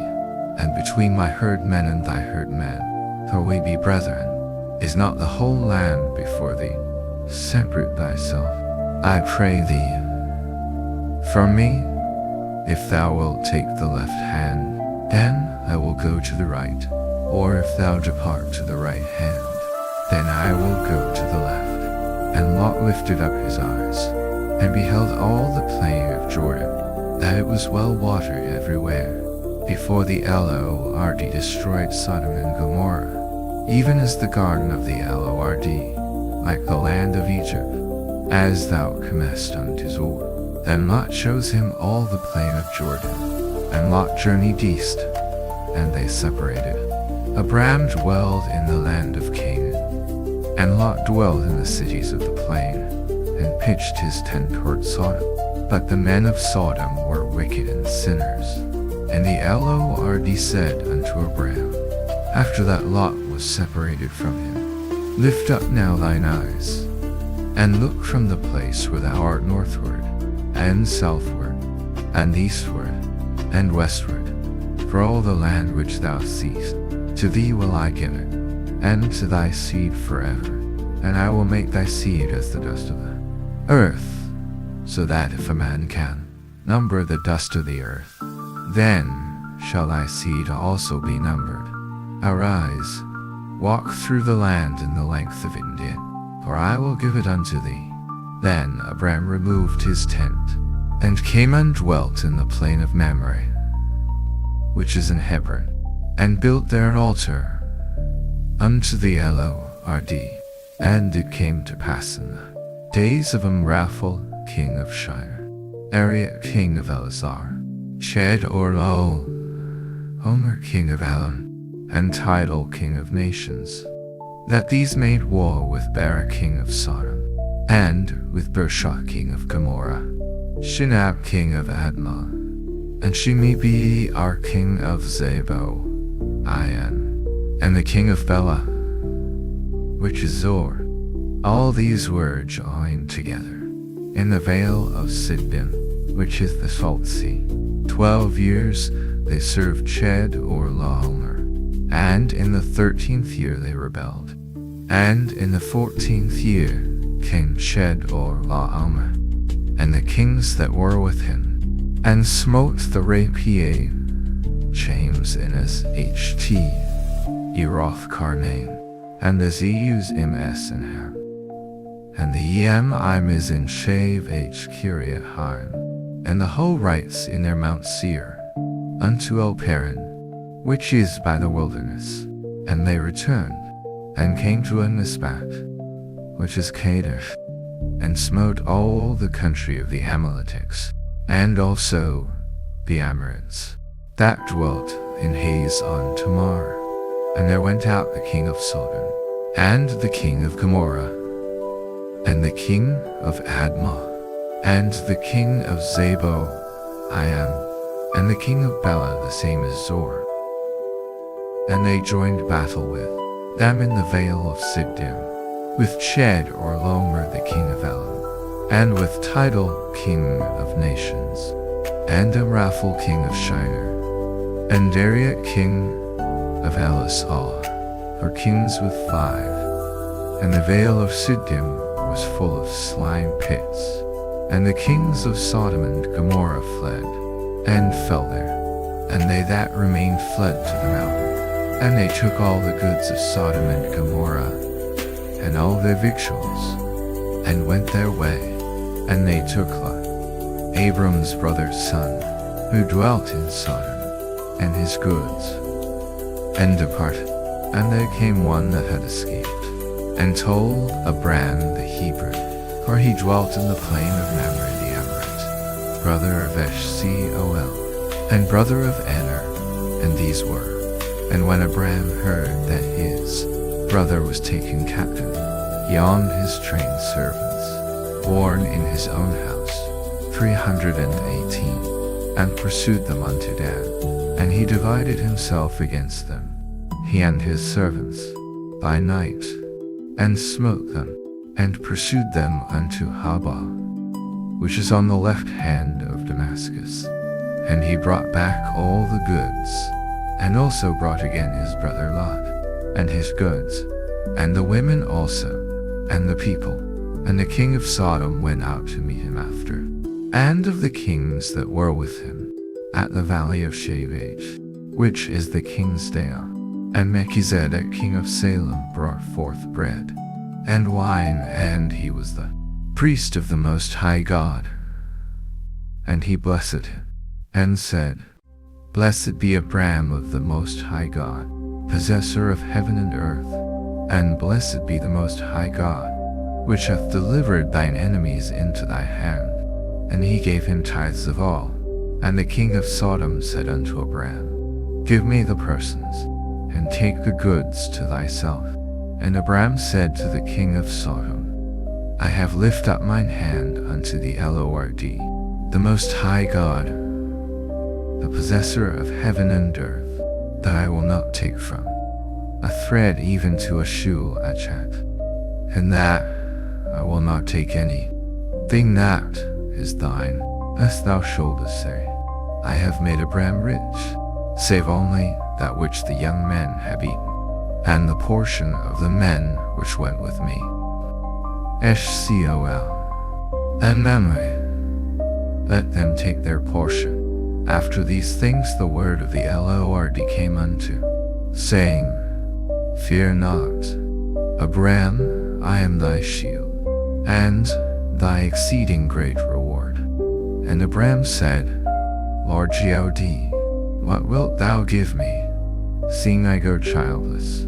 and between my herdmen and thy herdmen, for we be brethren. Is not the whole land before thee? Separate thyself, I pray thee, from me. If thou wilt take the left hand, then I will go to the right, or if thou depart to the right hand, then I will go to the left. And Lot lifted up his eyes, and beheld all the plain of Jordan, that it was well watered everywhere, before the Lord destroyed Sodom and Gomorrah, even as the garden of the Lord, like the land of Egypt, as thou comest unto Zoar. Then Lot shows him all the plain of Jordan. And Lot journeyed east, and they separated. Abram dwelled in the land of Canaan, and Lot dwelled in the cities of the plain, and pitched his tent toward Sodom. But the men of Sodom were wicked and sinners. And the Lord said unto Abram, after that Lot was separated from him, Lift up now thine eyes, and look from the place where thou art northward, and southward, and eastward, and westward. For all the land which thou seest, to thee will I give it, and to thy seed forever. And I will make thy seed as the dust of the earth, so that if a man can number the dust of the earth, then shall thy seed also be numbered. Arise, walk through the land in the length of it indeed, for I will give it unto thee. Then Abram removed his tent, and came and dwelt in the plain of Mamre, which is in Hebron, and built there an altar unto the Lord. And it came to pass in the days of Amraphel king of Shire, Ariat king of Elazar, Chedorlaomer Omer king of Elam, and Tidal king of nations, that these made war with Bera king of Sodom, and with Bershah king of Gomorrah, Shinab king of Admah, and Shemibear king of Zeboian, and the king of Bela, which is Zor. All these were joined together in the vale of Siddim, which is the salt sea. 12 years they served Chedorlaomer, and in the 13th year they rebelled. And in the 14th year came Chedorlaomer, and the kings that were with him, and smote the Rapia, James Innes Ht, Eroth Karnaim, and the Zeus Ms in Ham, and the Imis in Shav H Kiriahaim, and the Horites in their Mount Seir, unto El Paran, which is by the wilderness. And they returned, and came to Anisbat, which is Kadesh, and smote all the country of the Amalecites, and also the Amorites, that dwelt in Hazon Tamar. And there went out the king of Sodom, and the king of Gomorrah, and the king of Admah, and the king of Zeboiam, and the king of Bela, the same as Zor. and they joined battle with them in the vale of Siddim, with Ched or Lomer the king of Elam, and with Tidal king of nations, and Amraphel king of Shinar, and Dariat king of Elisah, were kings with 5. And the vale of Siddim was full of slime pits. And the kings of Sodom and Gomorrah fled, and fell there. And they that remained fled to the mountain. And they took all the goods of Sodom and Gomorrah, and all their victuals, and went their way. And they took Lot, Abram's brother's son, who dwelt in Sodom, and his goods, and departed. And there came one that had escaped, and told Abram the Hebrew, for he dwelt in the plain of Mamre the Amorite, brother of Eshcol, and brother of Aner. And these were. And when Abram heard that his brother was taken captive, he armed his trained servants, born in his own house, 318, and pursued them unto Dan. And he divided himself against them, he and his servants, by night, and smote them, and pursued them unto Habah, which is on the left hand of Damascus. And he brought back all the goods, and also brought again his brother Lot, and his goods, and the women also, and the people. And the king of Sodom went out to meet him after, and of the kings that were with him, at the valley of Shaveh, which is the king's dale. And Melchizedek king of Salem brought forth bread and wine, and he was the priest of the Most High God. And he blessed him, and said, Blessed be Abram of the Most High God, possessor of heaven and earth, and blessed be the Most High God, which hath delivered thine enemies into thy hand. And he gave him tithes of all. And the king of Sodom said unto Abram, Give me the persons, and take the goods to thyself. And Abram said to the king of Sodom, I have lifted up mine hand unto the Lord, the Most High God, the possessor of heaven and earth, that I will not take from a thread even to a shoe achat, and that I will not take any thing that is thine, lest thou shouldest say, I have made Abram rich, save only that which the young men have eaten, and the portion of the men which went with me. Eshcol and Mamre, let them take their portion. After these things the word of the Lord came unto, saying, Fear not, Abram, I am thy shield, and thy exceeding great reward. And Abram said, Lord God, what wilt thou give me, seeing I go childless,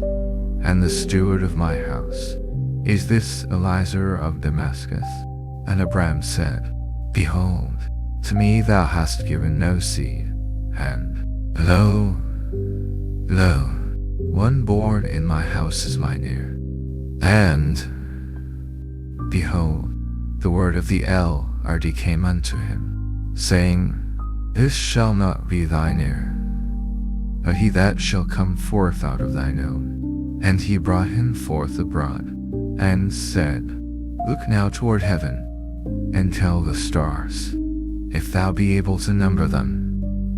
and the steward of my house is this Eliezer of Damascus? And Abram said, Behold, to me thou hast given no seed, and lo, one born in my house is mine heir. And behold, the word of the Lord came unto him, saying, This shall not be thine heir, but he that shall come forth out of thine own. And he brought him forth abroad, and said, Look now toward heaven, and tell the stars, if thou be able to number them.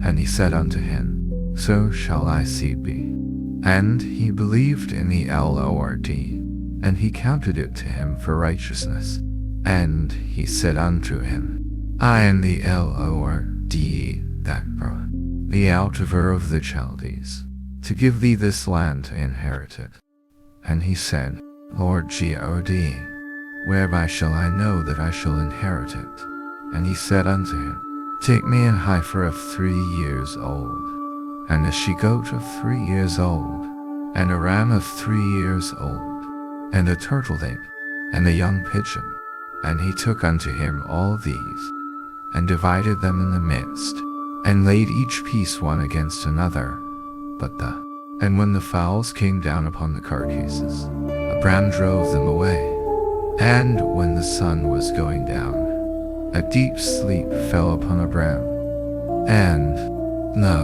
And he said unto him, So shall thy seed be. And he believed in the Lord, and he counted it to him for righteousness. And he said unto him, I am the Lord that brought thee out of Ur of the Chaldees, to give thee this land to inherit it. And he said, Lord God, whereby shall I know that I shall inherit it? And he said unto him, Take me an heifer of 3 years old, and a she-goat of 3 years old, and a ram of 3 years old, and a turtle-dove, and a young pigeon. And he took unto him all these, and divided them in the midst, and laid each piece one against another. And when the fowls came down upon the carcasses, Abram drove them away. And when the sun was going down, a deep sleep fell upon Abram. And lo,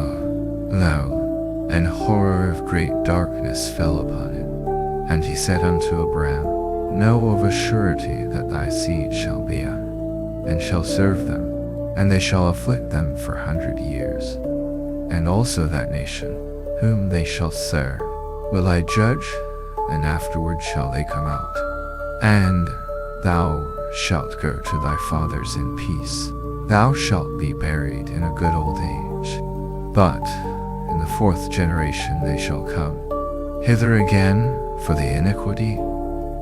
and horror of great darkness fell upon him. And he said unto Abram, Know of a surety that thy seed shall be and shall serve them, and they shall afflict them for 100 years. And also that nation, whom they shall serve, will I judge, and afterward shall they come out. And thou shalt go to thy fathers in peace. Thou shalt be buried in a good old age. But in the 4th generation they shall come hither again for the iniquity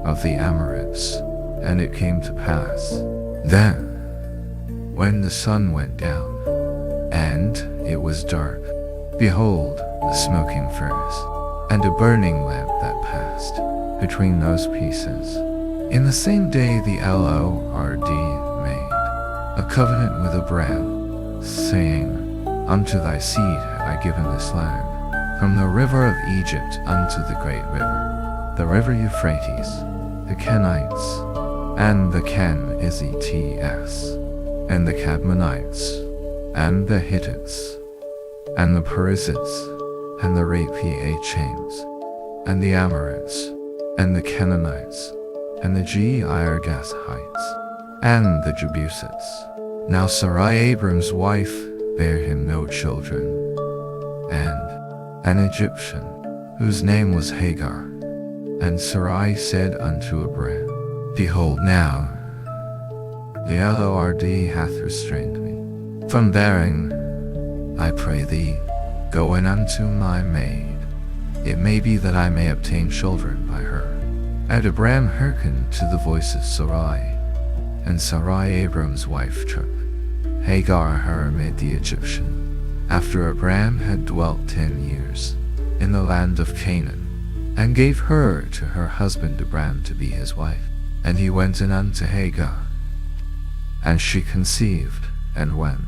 of the Amorites. And it came to pass, then, when the sun went down, and it was dark, behold, a smoking furnace, and a burning lamp that passed between those pieces. In the same day the Lord made a covenant with Abram, saying, Unto thy seed have I given this land, from the river of Egypt unto the great river, the river Euphrates, the Kenites, and the Kenizits, and the Cadmonites, and the Hittites, and the Perizzites, and the Rephaims, and the Amorites, and the Canaanites, and the Girgashites, and the Jebusites. Now Sarai Abram's wife bare him no children, and an Egyptian, whose name was Hagar. And Sarai said unto Abram, Behold now, the Lord hath restrained me from bearing. I pray thee, go in unto my maid. It may be that I may obtain children by her. And Abram hearkened to the voice of Sarai. And Sarai Abram's wife took Hagar her maid the Egyptian, after Abram had dwelt 10 years in the land of Canaan, and gave her to her husband Abram to be his wife. And he went in unto Hagar, and she conceived, and when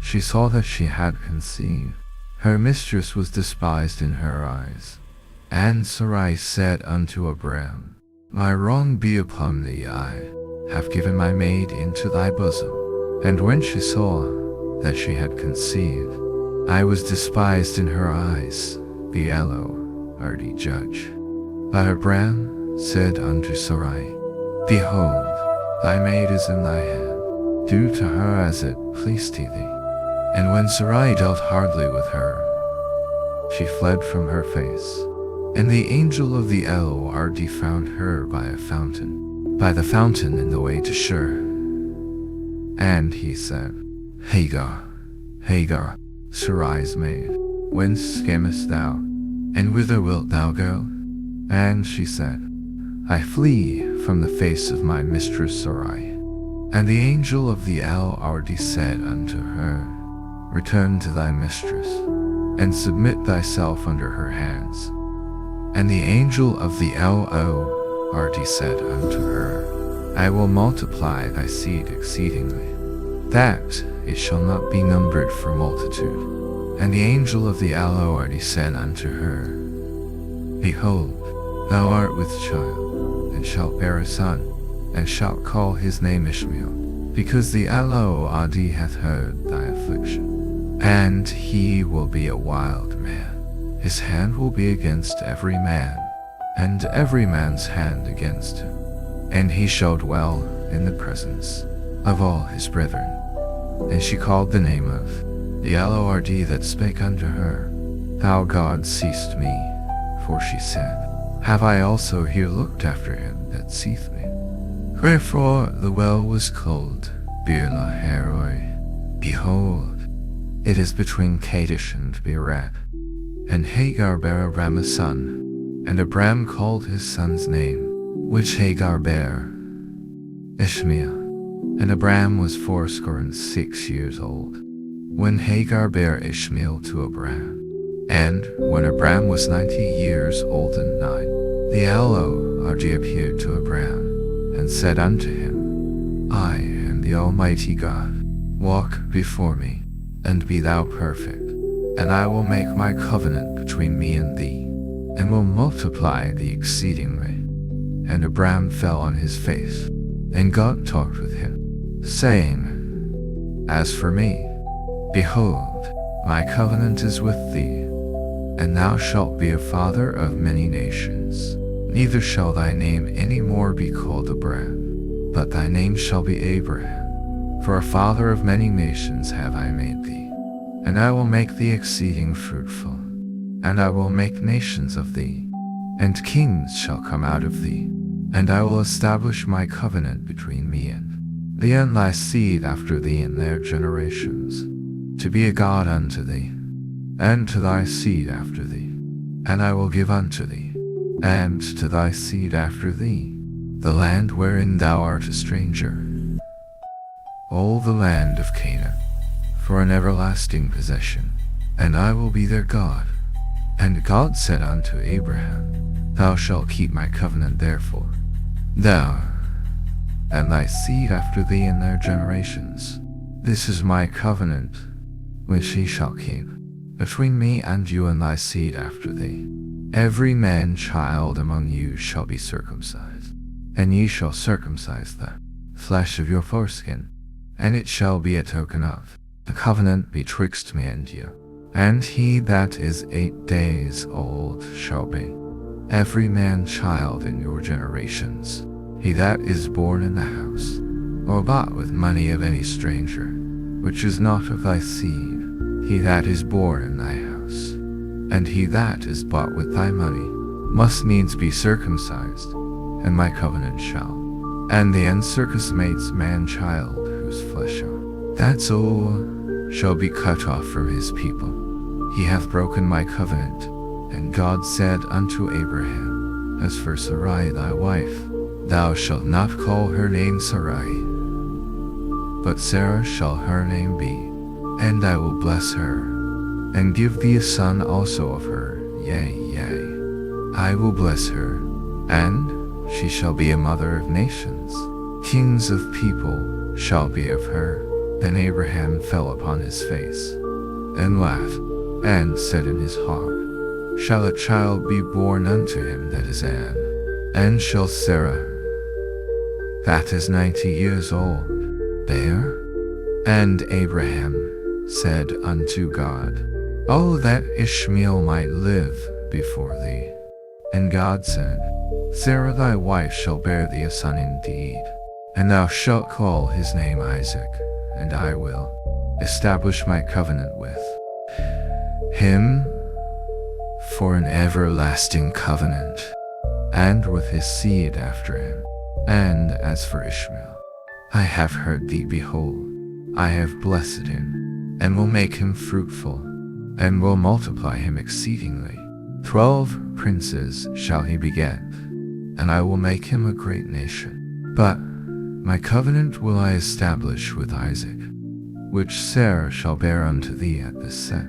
she saw that she had conceived, her mistress was despised in her eyes. And Sarai said unto Abram, My wrong be upon thee, I have given my maid into thy bosom. And when she saw that she had conceived, I was despised in her eyes, be Lord judge. But Abram said unto Sarai, Behold, thy maid is in thy hand. Do to her as it pleased thee. And when Sarai dealt hardly with her, she fled from her face. And the angel of the Lord found her by the fountain in the way to Shur. And he said, Hagar, Hagar, Sarai's maid, whence camest thou, and whither wilt thou go? And she said, I flee from the face of my mistress Sarai. And the angel of the Lord said unto her, Return to thy mistress, and submit thyself under her hands. And the angel of the Lord said unto her, I will multiply thy seed exceedingly, that it shall not be numbered for multitude. And the angel of the Lord said unto her, Behold, thou art with child, and shalt bear a son, and shalt call his name Ishmael, because the Lord hath heard thy affliction. And he will be a wild man. His hand will be against every man, and every man's hand against him. And he shall dwell in the presence of all his brethren. And she called the name of the Lord that spake unto her, Thou God seest me. For she said, Have I also here looked after him that seeth me? Wherefore the well was called Beer-lahai-roi. Behold, it is between Kadesh and Bered. And Hagar bare Abram a son, and Abram called his son's name, which Hagar bare, Ishmael. And Abram was 86 years old when Hagar bare Ishmael to Abram. And when Abram was 90 years old and 9, the Lord appeared to Abram, and said unto him, I am the Almighty God. Walk before me, and be thou perfect, and I will make my covenant between me and thee, and will multiply thee exceedingly. And Abram fell on his face, and God talked with him, saying, As for me, behold, my covenant is with thee, and thou shalt be a father of many nations. Neither shall thy name any more be called Abraham, but thy name shall be Abraham. For a father of many nations have I made thee. And I will make thee exceeding fruitful, and I will make nations of thee, and kings shall come out of thee. And I will establish my covenant between me and thee and thy seed after thee in their generations, to be a God unto thee, and to thy seed after thee. And I will give unto thee, and to thy seed after thee, the land wherein thou art a stranger, all the land of Canaan, for an everlasting possession, and I will be their God. And God said unto Abraham, Thou shalt keep my covenant therefore, thou and thy seed after thee in their generations. This is my covenant, which he shall keep, between me and you and thy seed after thee. Every man child among you shall be circumcised, and ye shall circumcise the flesh of your foreskin, and it shall be a token of the covenant betwixt me and you. And he that is 8 days old shall be every man child in your generations. He that is born in the house, or bought with money of any stranger, which is not of thy seed, he that is born in thy house, and he that is bought with thy money, must needs be circumcised, and my covenant shall. And the uncircumcised man-child, whose flesh that soul shall be cut off from his people. He hath broken my covenant. And God said unto Abraham, As for Sarai thy wife, thou shalt not call her name Sarai, but Sarah shall her name be. And I will bless her, and give thee a son also of her. Yea, I will bless her, and she shall be a mother of nations. Kings of people shall be of her. Then Abraham fell upon his face, and laughed, and said in his heart, Shall a child be born unto him that is an? And shall Sarah, that is 90 years old, bear? And Abraham said unto God, Oh, that Ishmael might live before thee. And God said, Sarah thy wife shall bear thee a son indeed, and thou shalt call his name Isaac, and I will establish my covenant with him for an everlasting covenant, and with his seed after him. And as for Ishmael, I have heard thee, behold, I have blessed him, and will make him fruitful, and will multiply him exceedingly. 12 princes shall he beget, and I will make him a great nation. But my covenant will I establish with Isaac, which Sarah shall bear unto thee at this set.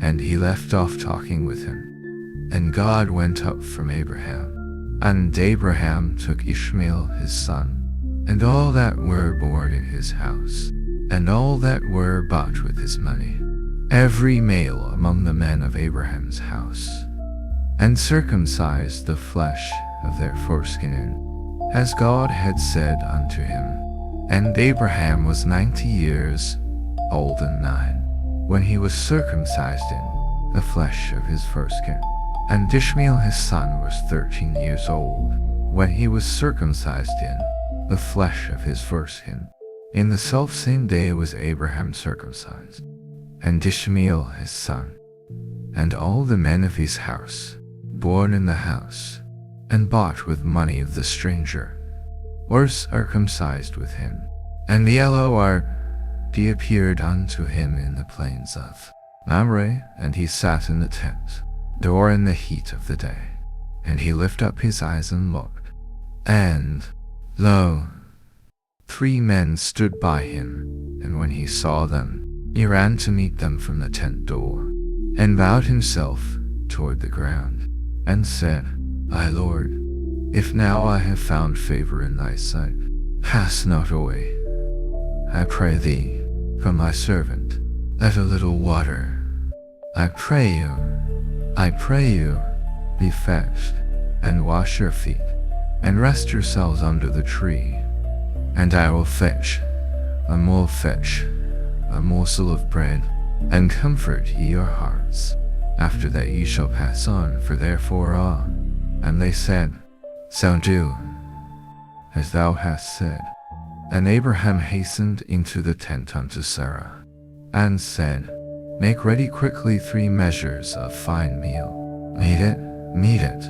And he left off talking with him. And God went up from Abraham, and Abraham took Ishmael his son, and all that were born in his house, and all that were bought with his money, every male among the men of Abraham's house, and circumcised the flesh of their foreskin, as God had said unto him. And Abraham was 90 years old and 9, when he was circumcised in the flesh of his foreskin. And Ishmael his son was 13 years old, when he was circumcised in the flesh of his foreskin. In the selfsame day was Abraham circumcised, and Ishmael his son, and all the men of his house, born in the house, and bought with money of the stranger, were circumcised with him. And the Elohim appeared unto him in the plains of Mamre, and he sat in the tent door in the heat of the day. And he lifted up his eyes and looked, and lo, 3 men stood by him, and when he saw them, he ran to meet them from the tent door, and bowed himself toward the ground, and said, My Lord, if now I have found favor in thy sight, pass not away, I pray thee, from thy servant. Let a little water, I pray you, be fetched, and wash your feet, and rest yourselves under the tree. And I will fetch a morsel of bread, and comfort ye your hearts. After that ye shall pass on, for therefore on. And they said, So do as thou hast said. And Abraham hastened into the tent unto Sarah, and said, Make ready quickly 3 measures of fine meal, knead it,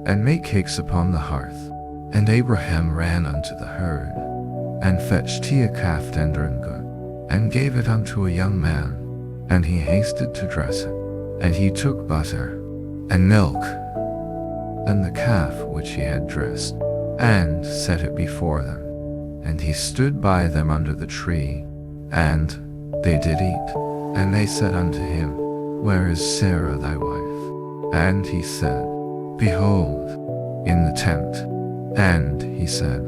and make cakes upon the hearth. And Abraham ran unto the herd, and fetched he a calf tender and good, and gave it unto a young man, and he hasted to dress it. And he took butter, and milk, and the calf which he had dressed, and set it before them. And he stood by them under the tree, and they did eat. And they said unto him, Where is Sarah thy wife? And he said, Behold, in the tent. And he said,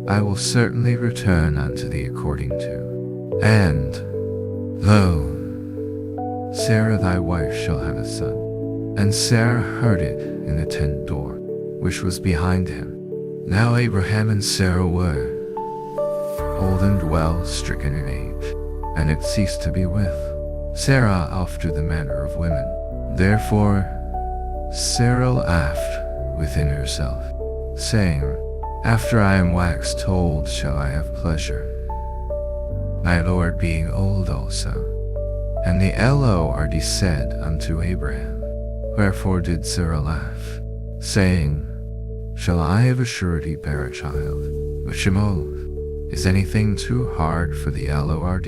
I will certainly return unto thee according to. And, lo, Sarah thy wife shall have a son. And Sarah heard it in the tent door, which was behind him. Now Abraham and Sarah were old and well stricken in age, and it ceased to be with Sarah after the manner of women. Therefore Sarah laughed within herself, saying, After I am waxed old shall I have pleasure, my Lord being old also. And the Lord said unto Abraham, Wherefore did Sarah laugh, saying, Shall I of a surety bear a child, which am old? Is anything too hard for the Lord?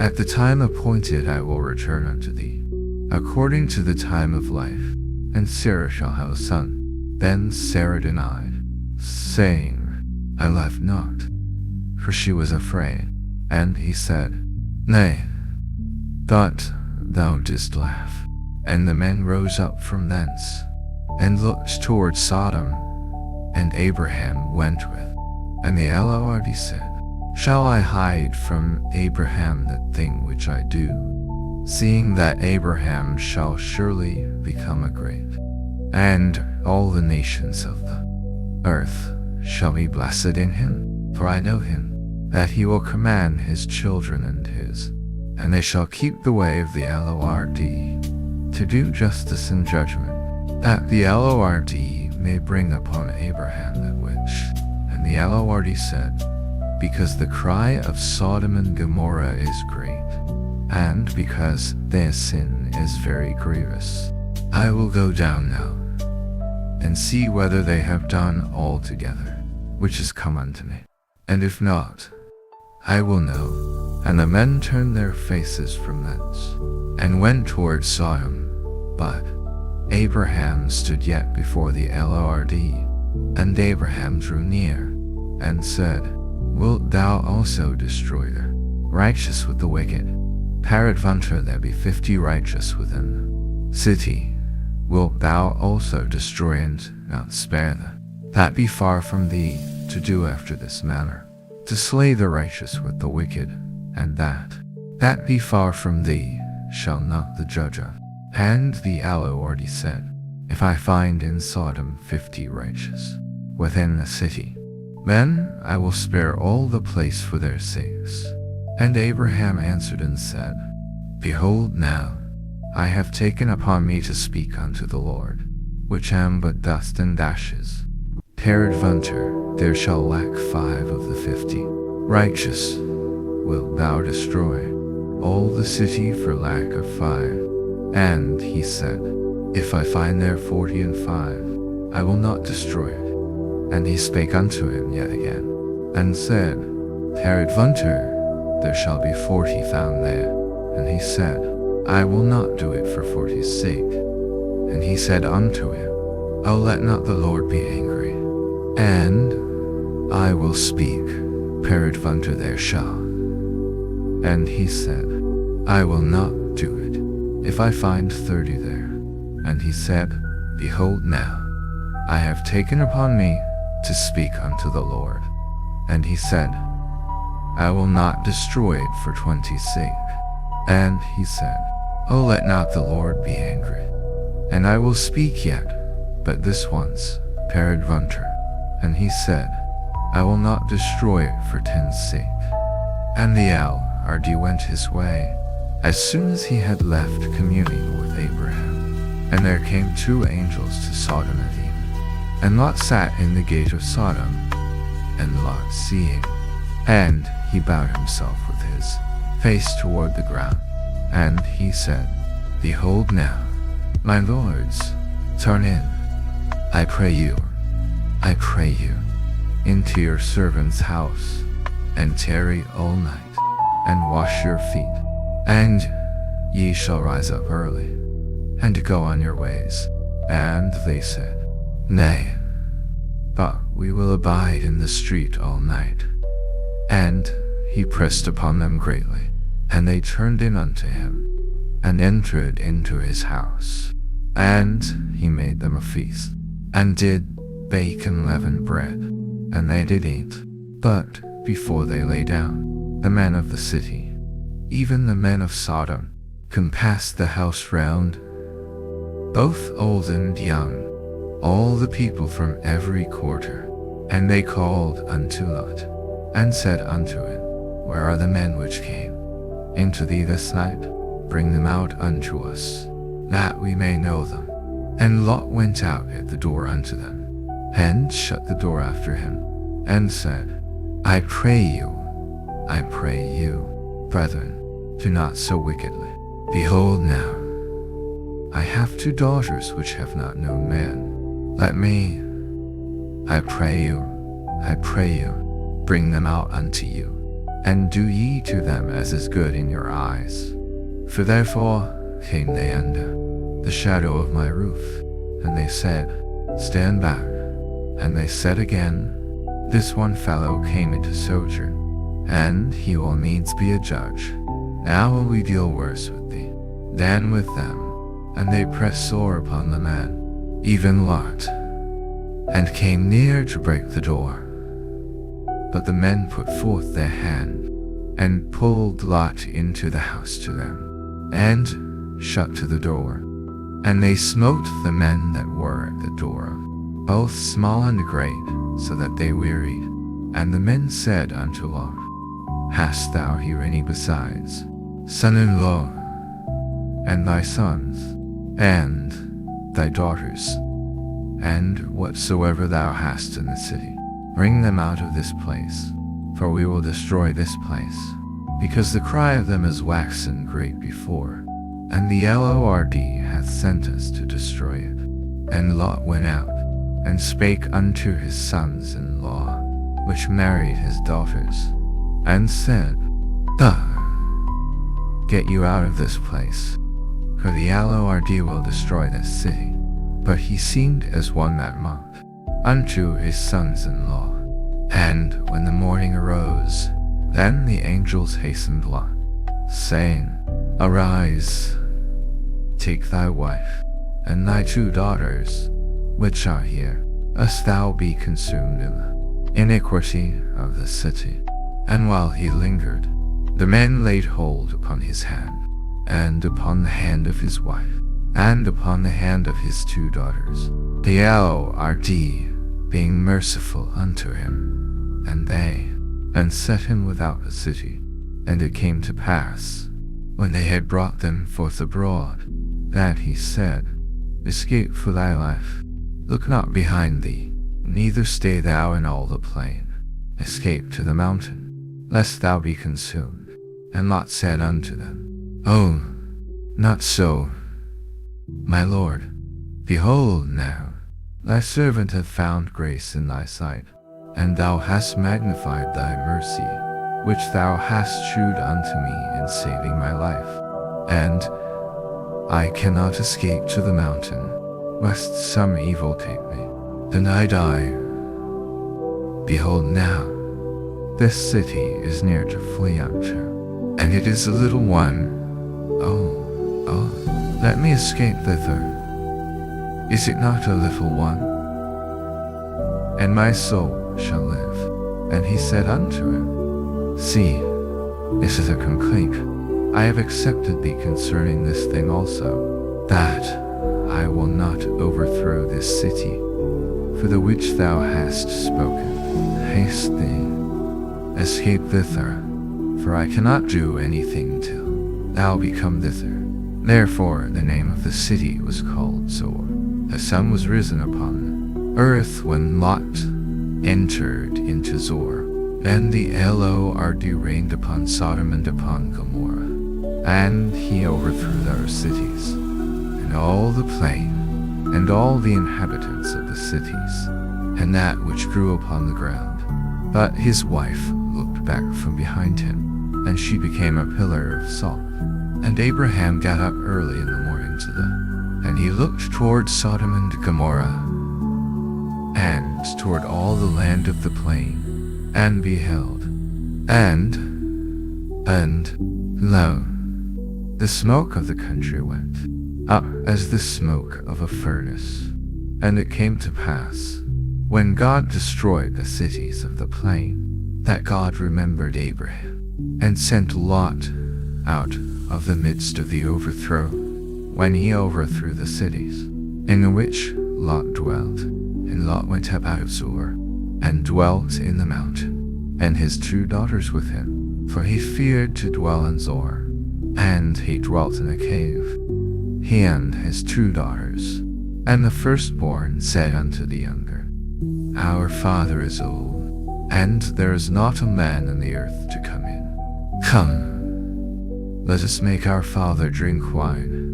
At the time appointed I will return unto thee, according to the time of life, and Sarah shall have a son. Then Sarah denied, saying, I laughed not, for she was afraid. And he said, Nay, thought thou didst laugh. And the men rose up from thence, and looked toward Sodom, and Abraham went with. And the Lord said, Shall I hide from Abraham that thing which I do, seeing that Abraham shall surely become a great, and all the nations of the earth shall be blessed in him? For I know him, that he will command his children and his, and they shall keep the way of the Lord, to do justice and judgment, that the Lord may bring upon Abraham that which. And the Lord said, Because the cry of Sodom and Gomorrah is great, and because their sin is very grievous, I will go down now, and see whether they have done altogether, which is come unto me. And if not, I will know. And the men turned their faces from thence, and went toward Sodom. But Abraham stood yet before the Lord, and Abraham drew near, and said, Wilt thou also destroy the righteous with the wicked? Peradventure there be 50 righteous within the city. Wilt thou also destroy and not spare them? That be far from thee to do after this manner, to slay the righteous with the wicked, and that be far from thee shall not the judge of. And the Lord said, If I find in Sodom 50 righteous within the city, then I will spare all the place for their sakes. And Abraham answered and said, Behold now, I have taken upon me to speak unto the Lord, which am but dust and ashes. Peradventure there shall lack 5 of the 50 righteous. Wilt thou destroy all the city for lack of 5? And he said, If I find there 40 and 5, I will not destroy it. And he spake unto him yet again, and said, Peradventure there shall be 40 found there. And he said, I will not do it for 40's sake. And he said unto him, O let not the Lord be angry, and I will speak, peradventure there shall. And he said, I will not do it, if I find 30 there. And he said, Behold now, I have taken upon me to speak unto the Lord. And he said, I will not destroy it for 20's sake. And he said, O let not the Lord be angry, and I will speak yet, but this once, peradventure. And he said, I will not destroy it for 10's sake. And the Lord went his way, as soon as he had left communing with Abraham. And there came two angels to Sodom at even. And Lot sat in the gate of Sodom. And Lot seeing, and he bowed himself with his face toward the ground. And he said, Behold now, my lords, turn in, I pray you, into your servant's house, and tarry all night, and wash your feet, and ye shall rise up early, and go on your ways. And they said, Nay, but we will abide in the street all night. And he pressed upon them greatly, and they turned in unto him, and entered into his house. And he made them a feast, and did bake unleavened bread, and they did eat. But before they lay down, the men of the city, even the men of Sodom, compassed the house round, both old and young, all the people from every quarter. And they called unto Lot, and said unto him, Where are the men which came into thee this night? Bring them out unto us, that we may know them. And Lot went out at the door unto them, and shut the door after him, and said, I pray you, brethren, do not so wickedly. Behold now, I have two daughters which have not known man. Let me, I pray you, bring them out unto you, and do ye to them as is good in your eyes. For therefore came they under the shadow of my roof, and they said, Stand back. And they said again, This one fellow came into sojourn, and he will needs be a judge. Now will we deal worse with thee than with them. And they pressed sore upon the man, even Lot, and came near to break the door. But the men put forth their hand, and pulled Lot into the house to them, and shut to the door. And they smote the men that were at the door, both small and great, so that they wearied. And the men said unto Lot, Hast thou here any besides, son-in-law, and thy sons, and thy daughters, and whatsoever thou hast in the city? Bring them out of this place, for we will destroy this place, because the cry of them is waxen great before, and the Lord hath sent us to destroy it. And Lot went out, and spake unto his sons-in-law, which married his daughters, and said, Get you out of this place, for the Lord will destroy this city. But he seemed as one that mocked unto his sons-in-law. And when the morning arose, then the angels hastened Lot, saying, Arise, take thy wife, and thy two daughters, which are here, lest thou be consumed in the iniquity of the city. And while he lingered, the men laid hold upon his hand, and upon the hand of his wife, and upon the hand of his two daughters, the Lord being merciful unto him, and set him without the city. And it came to pass, when they had brought them forth abroad, that he said, Escape for thy life, look not behind thee, neither stay thou in all the plain. Escape to the mountain, lest thou be consumed. And Lot said unto them, Oh, not so, my lord. Behold now, thy servant hath found grace in thy sight, and thou hast magnified thy mercy, which thou hast shewed unto me in saving my life. And I cannot escape to the mountain, lest some evil take me, and I die. Behold now, this city is near to flee unto, and it is a little one. Oh, let me escape thither. Is it not a little one? And my soul shall live. And he said unto him, See, this is a complaint. I have accepted thee concerning this thing also, that I will not overthrow this city, for the which thou hast spoken. Haste thee, escape thither, for I cannot do anything till thou be come thither. Therefore the name of the city was called Zoar. The sun was risen upon earth when Lot entered into Zoar. Then the Lord rained upon Sodom and upon Gomorrah, and he overthrew their cities, and all the plain, and all the inhabitants of the cities, and that which grew upon the ground. But his wife looked back from behind him, and she became a pillar of salt. And Abraham got up early in the morning and he looked toward Sodom and Gomorrah, and toward all the land of the plain, and beheld, and lo, the smoke of the country went up as the smoke of a furnace. And it came to pass, when God destroyed the cities of the plain, that God remembered Abraham, and sent Lot out of the midst of the overthrow, when he overthrew the cities, in which Lot dwelt. And Lot went up out of Zoar, and dwelt in the mountain, and his 2 daughters with him, for he feared to dwell in Zoar. And he dwelt in a cave, he and his 2 daughters. And the firstborn said unto the younger, Our father is old, and there is not a man in the earth to come in. Come, let us make our father drink wine,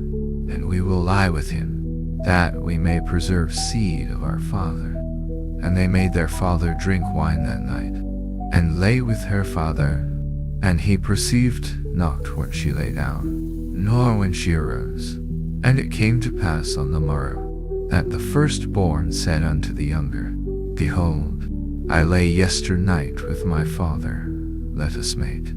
and we will lie with him, that we may preserve seed of our father. And they made their father drink wine that night, and lay with her father. And he perceived not when she lay down, nor when she arose. And it came to pass on the morrow, that the firstborn said unto the younger, Behold, I lay yesternight with my father, let us mate,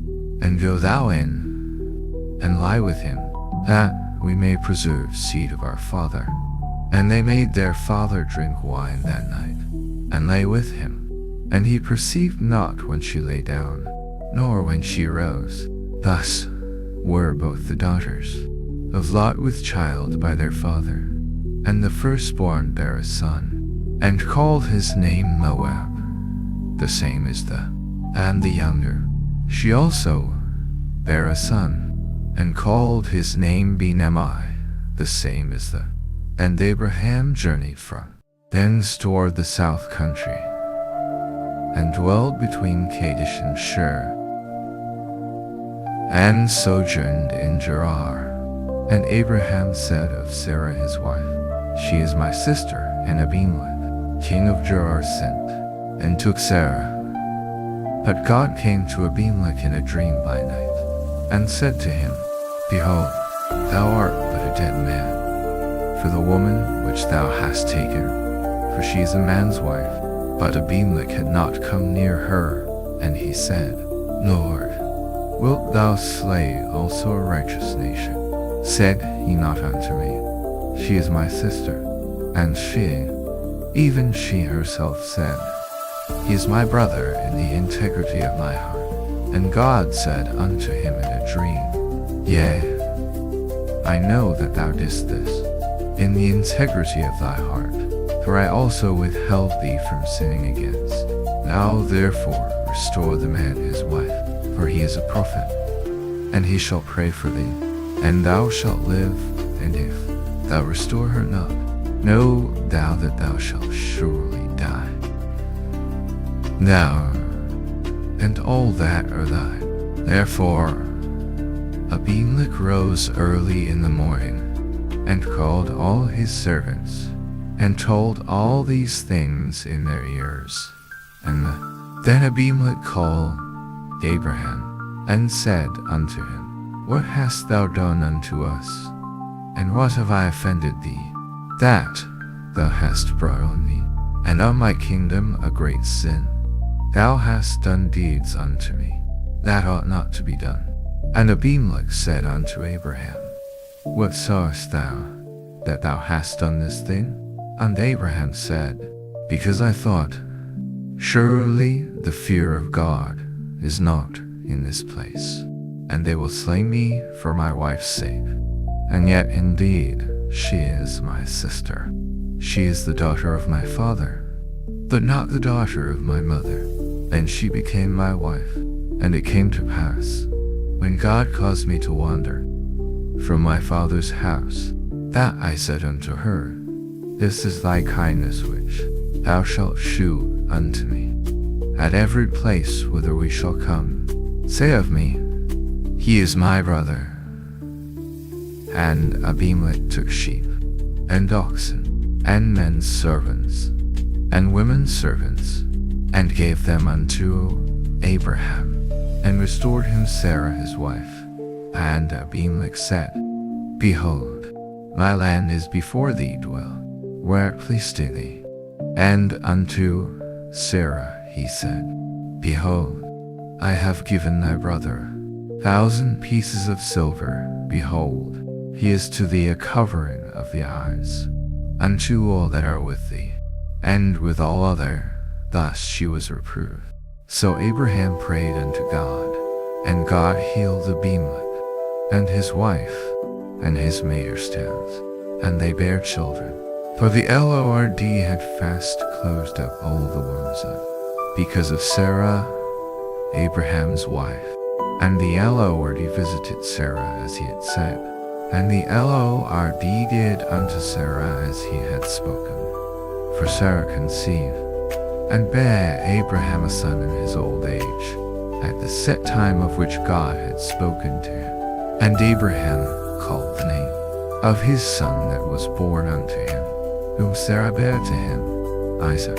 and go thou in, and lie with him, that we may preserve seed of our father. And they made their father drink wine that night, and lay with him. And he perceived not when she lay down, nor when she arose. Thus were both the daughters of Lot with child by their father. And the firstborn bare a son, and called his name Moab, the same is the. And the younger, she also bare a son, and called his name Benami, the same is the. And Abraham journeyed from thence toward the south country, and dwelled between Kadesh and Shur, and sojourned in Gerar. And Abraham said of Sarah his wife, She is my sister. And Abimelech, king of Gerar, sent, and took Sarah. But God came to Abimelech in a dream by night, and said to him, Behold, thou art but a dead man, for the woman which thou hast taken, for she is a man's wife. But Abimelech had not come near her, and he said, Lord, wilt thou slay also a righteous nation? Said he not unto me, She is my sister. And she, even she herself said, He is my brother in the integrity of my heart. And God said unto him in a dream, Yea, I know that thou didst this in the integrity of thy heart, for I also withheld thee from sinning against. Now therefore restore the man his wife, for he is a prophet, and he shall pray for thee, and thou shalt live. And if thou restore her not, know thou that thou shalt surely die. Thou and all that are thine. Therefore Abimelech rose early in the morning, and called all his servants, and told all these things in their ears. And then Abimelech called Abraham, and said unto him, What hast thou done unto us? And what have I offended thee, that thou hast brought on me, and on my kingdom a great sin? Thou hast done deeds unto me that ought not to be done. And Abimelech said unto Abraham, What sawest thou, that thou hast done this thing? And Abraham said, Because I thought, Surely the fear of God is not in this place, and they will slay me for my wife's sake. And yet indeed she is my sister. She is the daughter of my father, but not the daughter of my mother. And she became my wife. And it came to pass, when God caused me to wander from my father's house. That I said unto her, This is thy kindness which thou shalt shew unto me. At every place whither we shall come, say of me, He is my brother. And Abimelech took sheep, and oxen, and men's servants, and women's servants, and gave them unto Abraham, and restored him Sarah his wife. And Abimelech said, Behold, my land is before thee, dwell where it pleased thee. And unto Sarah he said, Behold, I have given thy brother 1,000 pieces of silver. Behold, he is to thee a covering of the eyes, unto all that are with thee. And with all other, thus she was reproved. So Abraham prayed unto God, and God healed Abimelech, and his wife, and his maidservants, and they bare children. For the Lord had fast closed up all the wombs because of Sarah, Abraham's wife. And the Lord visited Sarah as he had said, and the Lord did unto Sarah as he had spoken. For Sarah conceived, and bare Abraham a son in his old age, at the set time of which God had spoken to him. And Abraham called the name of his son that was born unto him, whom Sarah bare to him, Isaac.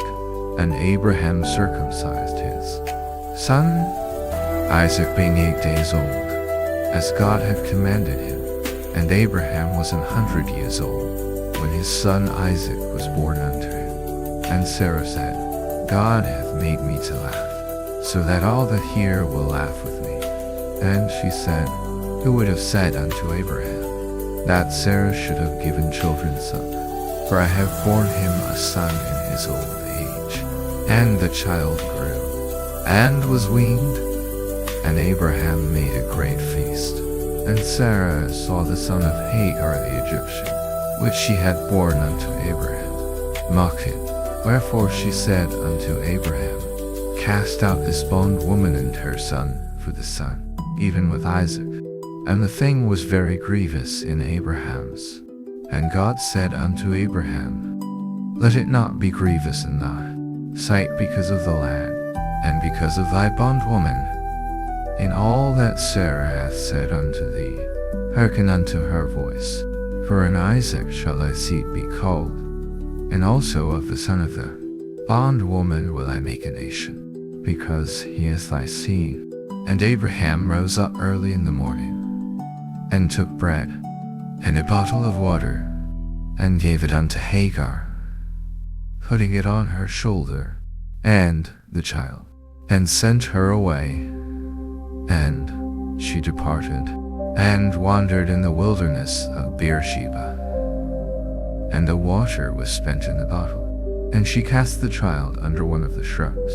And Abraham circumcised his son Isaac, being 8 days old, as God had commanded him. And Abraham was 100 years old, when his son Isaac was born unto him. And Sarah said, God hath made me to laugh, so that all that hear will laugh with me. And she said, Who would have said unto Abraham, that Sarah should have given children suck? For I have borne him a son in his old age. And the child grew, and was weaned, and Abraham made a great feast. And Sarah saw the son of Hagar the Egyptian, which she had borne unto Abraham, mocking. Wherefore she said unto Abraham, Cast out this bondwoman and her son for the son, even with Isaac. And the thing was very grievous in Abraham's. And God said unto Abraham, Let it not be grievous in thy sight because of the lad, and because of thy bondwoman. In all that Sarah hath said unto thee, hearken unto her voice. For in Isaac shall thy seed be called, and also of the son of the bondwoman will I make a nation, because he is thy seed. And Abraham rose up early in the morning, and took bread, and a bottle of water, and gave it unto Hagar, putting it on her shoulder, and the child, and sent her away. And she departed, and wandered in the wilderness of Beersheba. And the water was spent in the bottle, and she cast the child under one of the shrubs.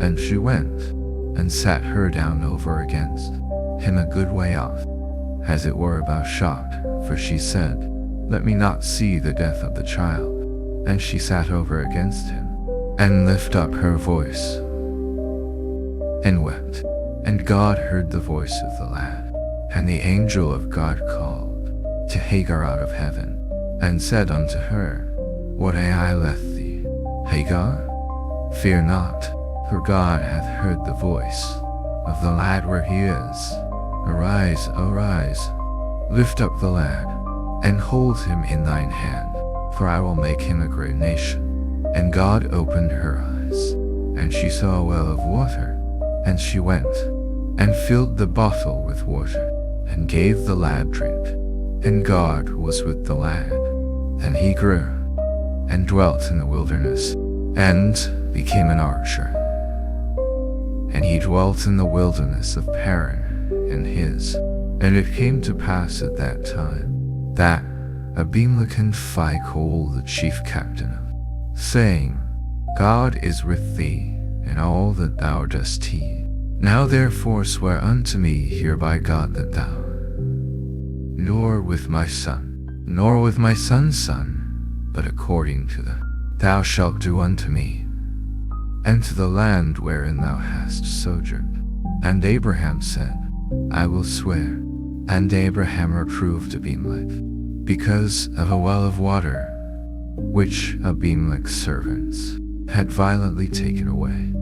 And she went, and sat her down over against him a good way off, as it were about shot, for she said, Let me not see the death of the child. And she sat over against him, and lifted up her voice, and wept. And God heard the voice of the lad. And the angel of God called to Hagar out of heaven, and said unto her, What I left thee, Hagar? Fear not, for God hath heard the voice of the lad where he is. Arise, arise, lift up the lad, and hold him in thine hand, for I will make him a great nation. And God opened her eyes, and she saw a well of water. And she went, and filled the bottle with water, and gave the lad drink. And God was with the lad. And he grew, and dwelt in the wilderness, and became an archer. And he dwelt in the wilderness of Paran, and his. And it came to pass at that time, that Abimelech and Phicol the chief captain of, saying, God is with thee in all that thou dost heed. Now therefore swear unto me here by God that thou, nor with my son, nor with my son's son, but according to thou shalt do unto me, and to the land wherein thou hast sojourned. And Abraham said, I will swear. And Abraham reproved Abimelech because of a well of water which Abimelech's servants had violently taken away.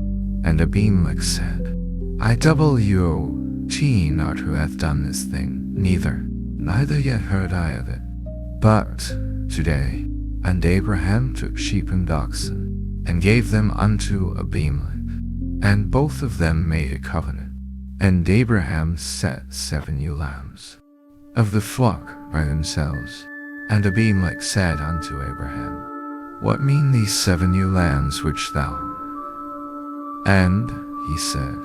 And Abimelech said, IWT not who hath done this thing, neither yet heard I of it, but today. And Abraham took sheep and oxen, and gave them unto Abimelech, and both of them made a covenant. And Abraham set 7 ewe lambs of the flock by themselves. And Abimelech said unto Abraham, What mean these 7 ewe lambs which thou? And he said,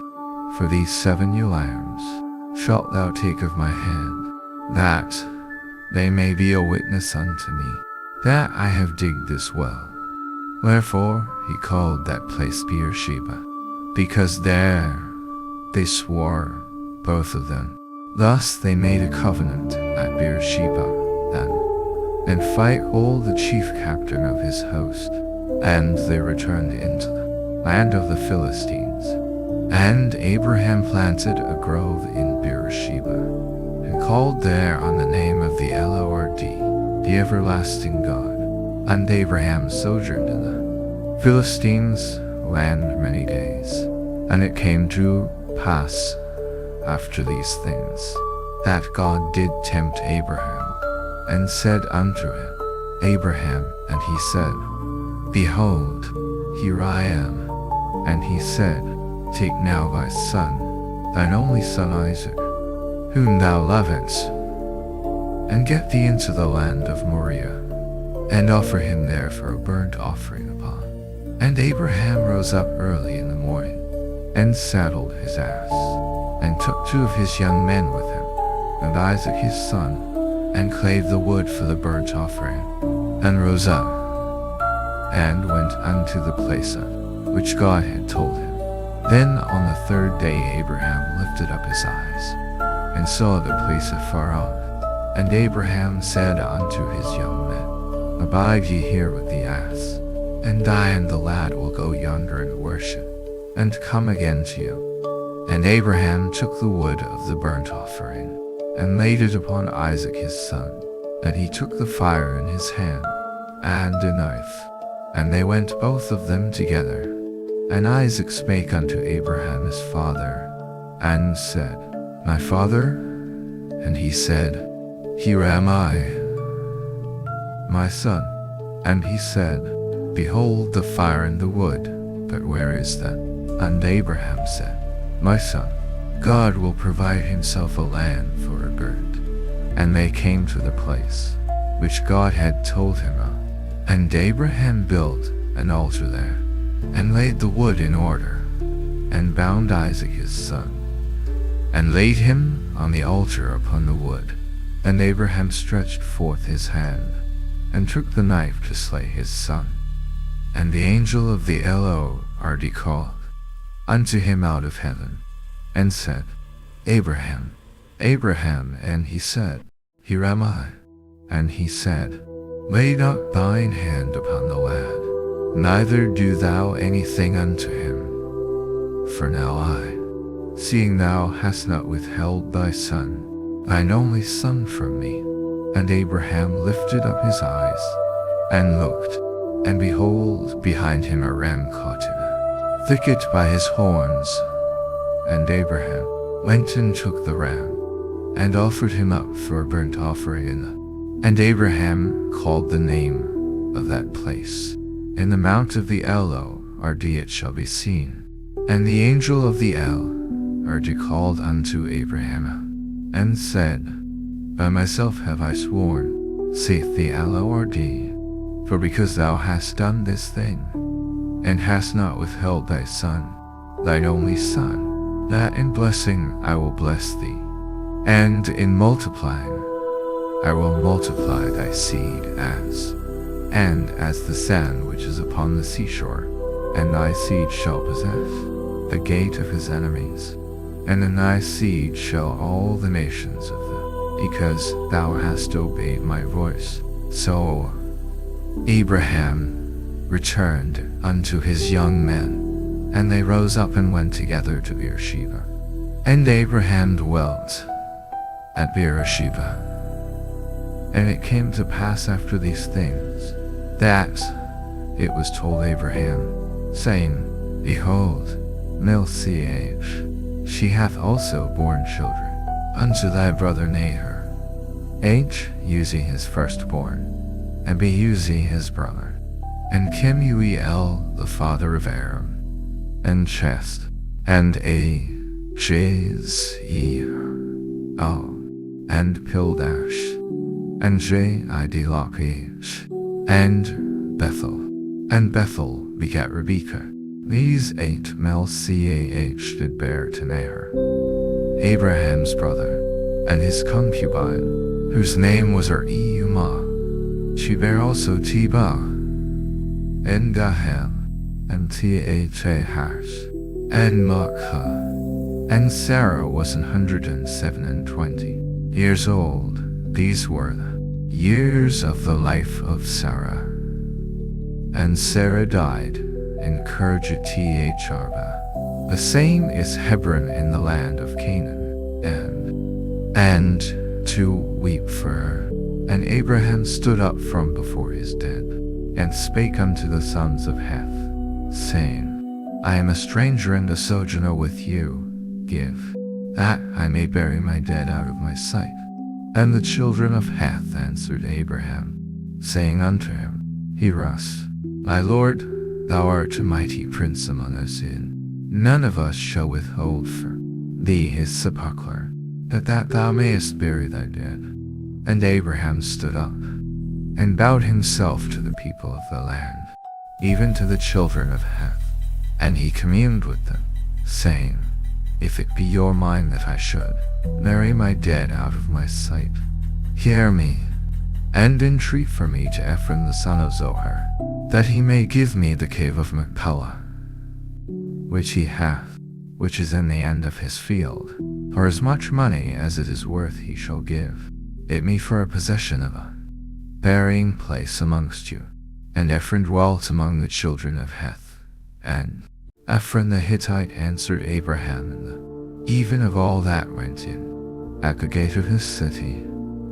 For these 7 ewe lambs shalt thou take of my hand, that they may be a witness unto me, that I have digged this well. Wherefore he called that place Beersheba, because there they swore, both of them. Thus they made a covenant at Beersheba then, and fight all the chief captain of his host. And they returned into the land of the Philistines. And Abraham planted a grove in Beersheba, and called there on the name of the Lord, the everlasting God. And Abraham sojourned in the Philistines' land many days. And it came to pass after these things, that God did tempt Abraham, and said unto him, Abraham, and he said, Behold, here I am. And he said, Take now thy son, thine only son Isaac, whom thou lovest, and get thee into the land of Moriah, and offer him there for a burnt offering upon. And Abraham rose up early in the morning, and saddled his ass, and took 2 of his young men with him, and Isaac his son, and clave the wood for the burnt offering, and rose up, and went unto the place which God had told him. Then on the 3rd day Abraham lifted up his eyes, and saw the place afar off. And Abraham said unto his young men, Abide ye here with the ass, and I and the lad will go yonder and worship, and come again to you. And Abraham took the wood of the burnt offering, and laid it upon Isaac his son. And he took the fire in his hand, and a knife, and they went both of them together. And Isaac spake unto Abraham his father, and said, My father? And he said, Here am I, my son. And he said, Behold the fire and the wood, but where is that? And Abraham said, My son, God will provide himself a lamb for a burnt. And they came to the place which God had told him of. And Abraham built an altar there, and laid the wood in order, and bound Isaac his son, and laid him on the altar upon the wood. And Abraham stretched forth his hand, and took the knife to slay his son. And the angel of the Lord called unto him out of heaven, and said, Abraham, Abraham. And he said, Here am I. And he said, Lay not thine hand upon the lad, neither do thou anything unto him. For now I, seeing thou hast not withheld thy son, thine only son from me. And Abraham lifted up his eyes, and looked, and behold, behind him a ram caught in a thicket by his horns. And Abraham went and took the ram, and offered him up for a burnt offering. And Abraham called the name of that place, In the mount of the Lord it shall be seen. And the angel of the Lord called unto Abraham, and said, By myself have I sworn, saith the Lord, for because thou hast done this thing, and hast not withheld thy son, thine only son, that in blessing I will bless thee, and in multiplying I will multiply thy seed as the sand which is upon the seashore. And thy seed shall possess the gate of his enemies, and in thy seed shall all the nations of them, because thou hast obeyed my voice. So Abraham returned unto his young men, and they rose up and went together to Beersheba. And Abraham dwelt at Beersheba. And it came to pass after these things, that it was told Abraham, saying, Behold, Melchizedek, she hath also borne children unto thy brother Nahor, Uzi his firstborn, and Uzi his brother, and Kemuel the father of Aram, and Chest, and Jezeel, and Pildash, and Lachish, and Bethel begat Rebekah. These 8 Melchizedek did bear to Nahor, Abraham's brother, and his concubine, whose name was Reumah. She bare also Tebah, and Gaham, and Tahash, and Maachah. And Sarah was 127 years old. These were the years of the life of Sarah. And Sarah died in Kirjath Arba. The same is Hebron in the land of Canaan, and to weep for her. And Abraham stood up from before his dead, and spake unto the sons of Heth, saying, I am a stranger and a sojourner with you. Give, that I may bury my dead out of my sight. And the children of Heth answered Abraham, saying unto him, Hear us, my lord, thou art a mighty prince among us, none of us shall withhold for thee his sepulchre, that thou mayest bury thy dead. And Abraham stood up, and bowed himself to the people of the land, even to the children of Heth. And he communed with them, saying, If it be your mind that I should bury my dead out of my sight, hear me, and entreat for me to Ephron the son of Zohar, that he may give me the cave of Machpelah, which he hath, which is in the end of his field. For as much money as it is worth he shall give it me for a possession of a burying place amongst you. And Ephron dwelt among the children of Heth. And Ephron the Hittite answered Abraham in the even of all that went in at the gate of his city,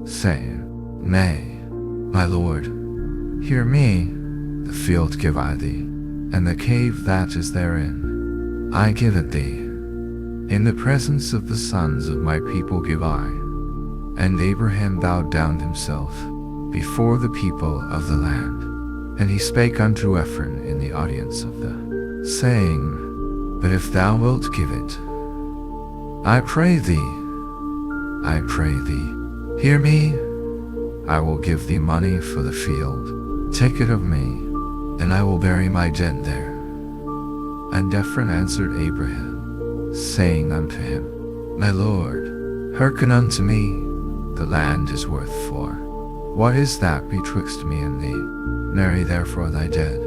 saying, Nay, my lord, hear me, the field give I thee, and the cave that is therein, I give it thee. In the presence of the sons of my people give I. And Abraham bowed down himself before the people of the land. And he spake unto Ephron in the audience of the, saying, But if thou wilt give it, I pray thee, hear me, I will give thee money for the field, take it of me, and I will bury my dead there. And Ephron answered Abraham, saying unto him, My lord, hearken unto me, the land is worth 4. What is that betwixt me and thee? Marry therefore thy dead.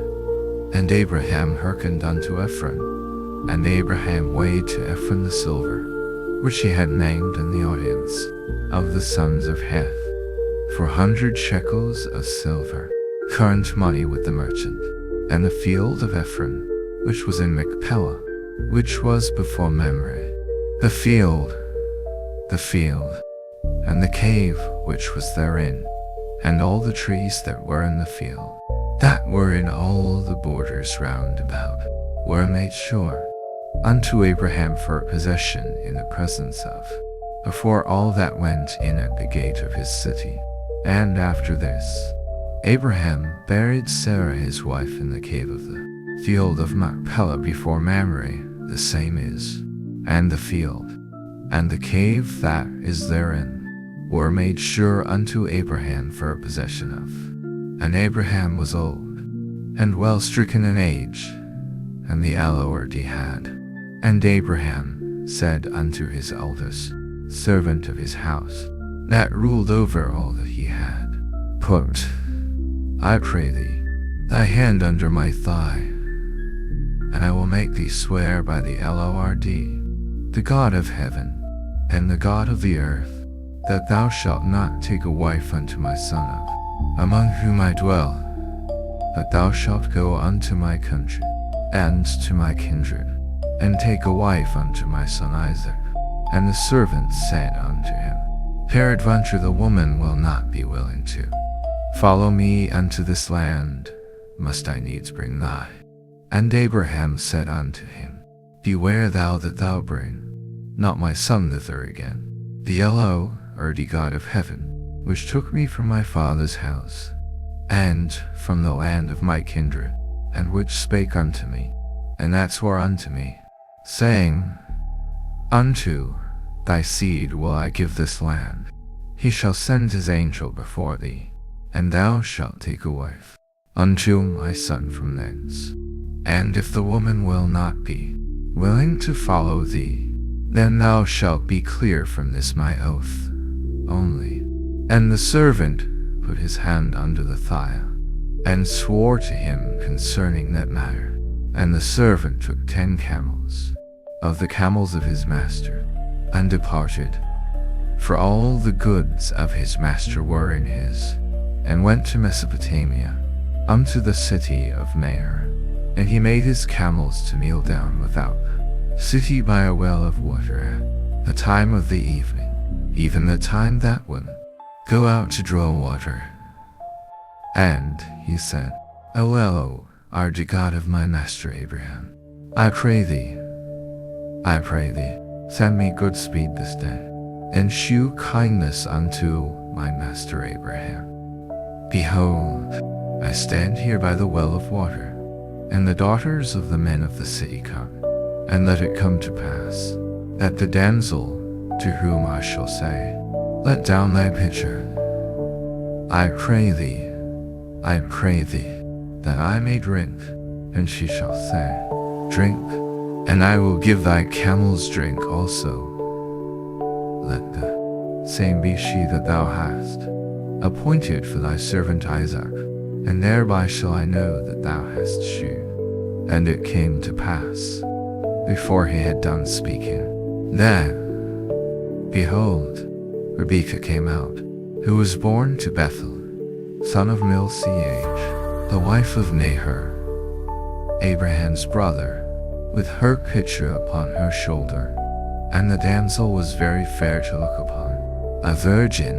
And Abraham hearkened unto Ephron, and Abraham weighed to Ephron the silver, which he had named in the audience of the sons of Heth, 400 shekels of silver, current money with the merchant. And the field of Ephron, which was in Machpelah, which was before Mamre, the field, and the cave which was therein, and all the trees that were in the field, that were in all the borders round about, were made sure unto Abraham for a possession in the presence of, before all that went in at the gate of his city. And after this, Abraham buried Sarah his wife in the cave of the field of Machpelah before Mamre, the same is, and the field, and the cave that is therein, were made sure unto Abraham for a possession of. And Abraham was old, and well stricken in age, and the Lord he had. And Abraham said unto his eldest servant of his house, that ruled over all that he had, Put, I pray thee, thy hand under my thigh, and I will make thee swear by the Lord, the God of heaven, and the God of the earth, that thou shalt not take a wife unto my son of, among whom I dwell, but thou shalt go unto my country, and to my kindred, and take a wife unto my son Isaac. And the servant said unto him, Peradventure the woman will not be willing to follow me unto this land, must I needs bring thee? And Abraham said unto him, Beware thou that thou bring not my son thither again. The Lord God of heaven, which took me from my father's house, and from the land of my kindred, and which spake unto me, and that swore unto me, saying, Unto thy seed will I give this land. He shall send his angel before thee, and thou shalt take a wife unto my son from thence. And if the woman will not be willing to follow thee, then thou shalt be clear from this my oath only. And the servant put his hand under the thigh, and swore to him concerning that matter. And the servant took 10 camels of the camels of his master, and departed, for all the goods of his master were in his, and went to Mesopotamia, unto the city of Maer. And he made his camels to kneel down without the city by a well of water at the time of the evening, even the time that women go out to draw water. And he said, O Lord God of my master Abraham, I pray thee, send me good speed this day, and shew kindness unto my master Abraham. Behold, I stand here by the well of water, and the daughters of the men of the city come. And let it come to pass, that the damsel to whom I shall say, Let down thy pitcher, I pray thee, that I may drink. And she shall say, Drink, and I will give thy camels drink also. Let the same be she that thou hast appointed for thy servant Isaac, and thereby shall I know that thou hast shewed. And it came to pass, before he had done speaking, that, behold, Rebekah came out, who was born to Bethuel, son of Milcah, the wife of Nahor, Abraham's brother, with her pitcher upon her shoulder. And the damsel was very fair to look upon, a virgin,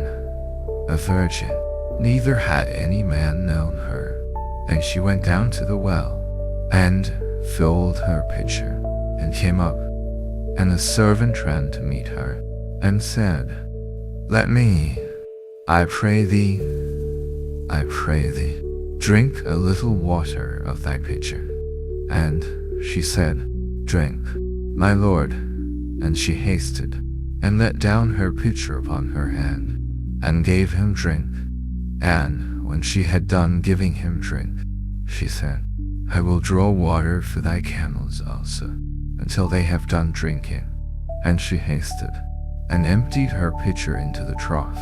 neither had any man known her. And she went down to the well, and filled her pitcher, and came up. And the servant ran to meet her, and said, Let me, I pray thee, drink a little water of thy pitcher. And she said, Drink, my lord. And she hasted, and let down her pitcher upon her hand, and gave him drink. And when she had done giving him drink, she said, I will draw water for thy camels also, until they have done drinking. And she hasted, and emptied her pitcher into the trough,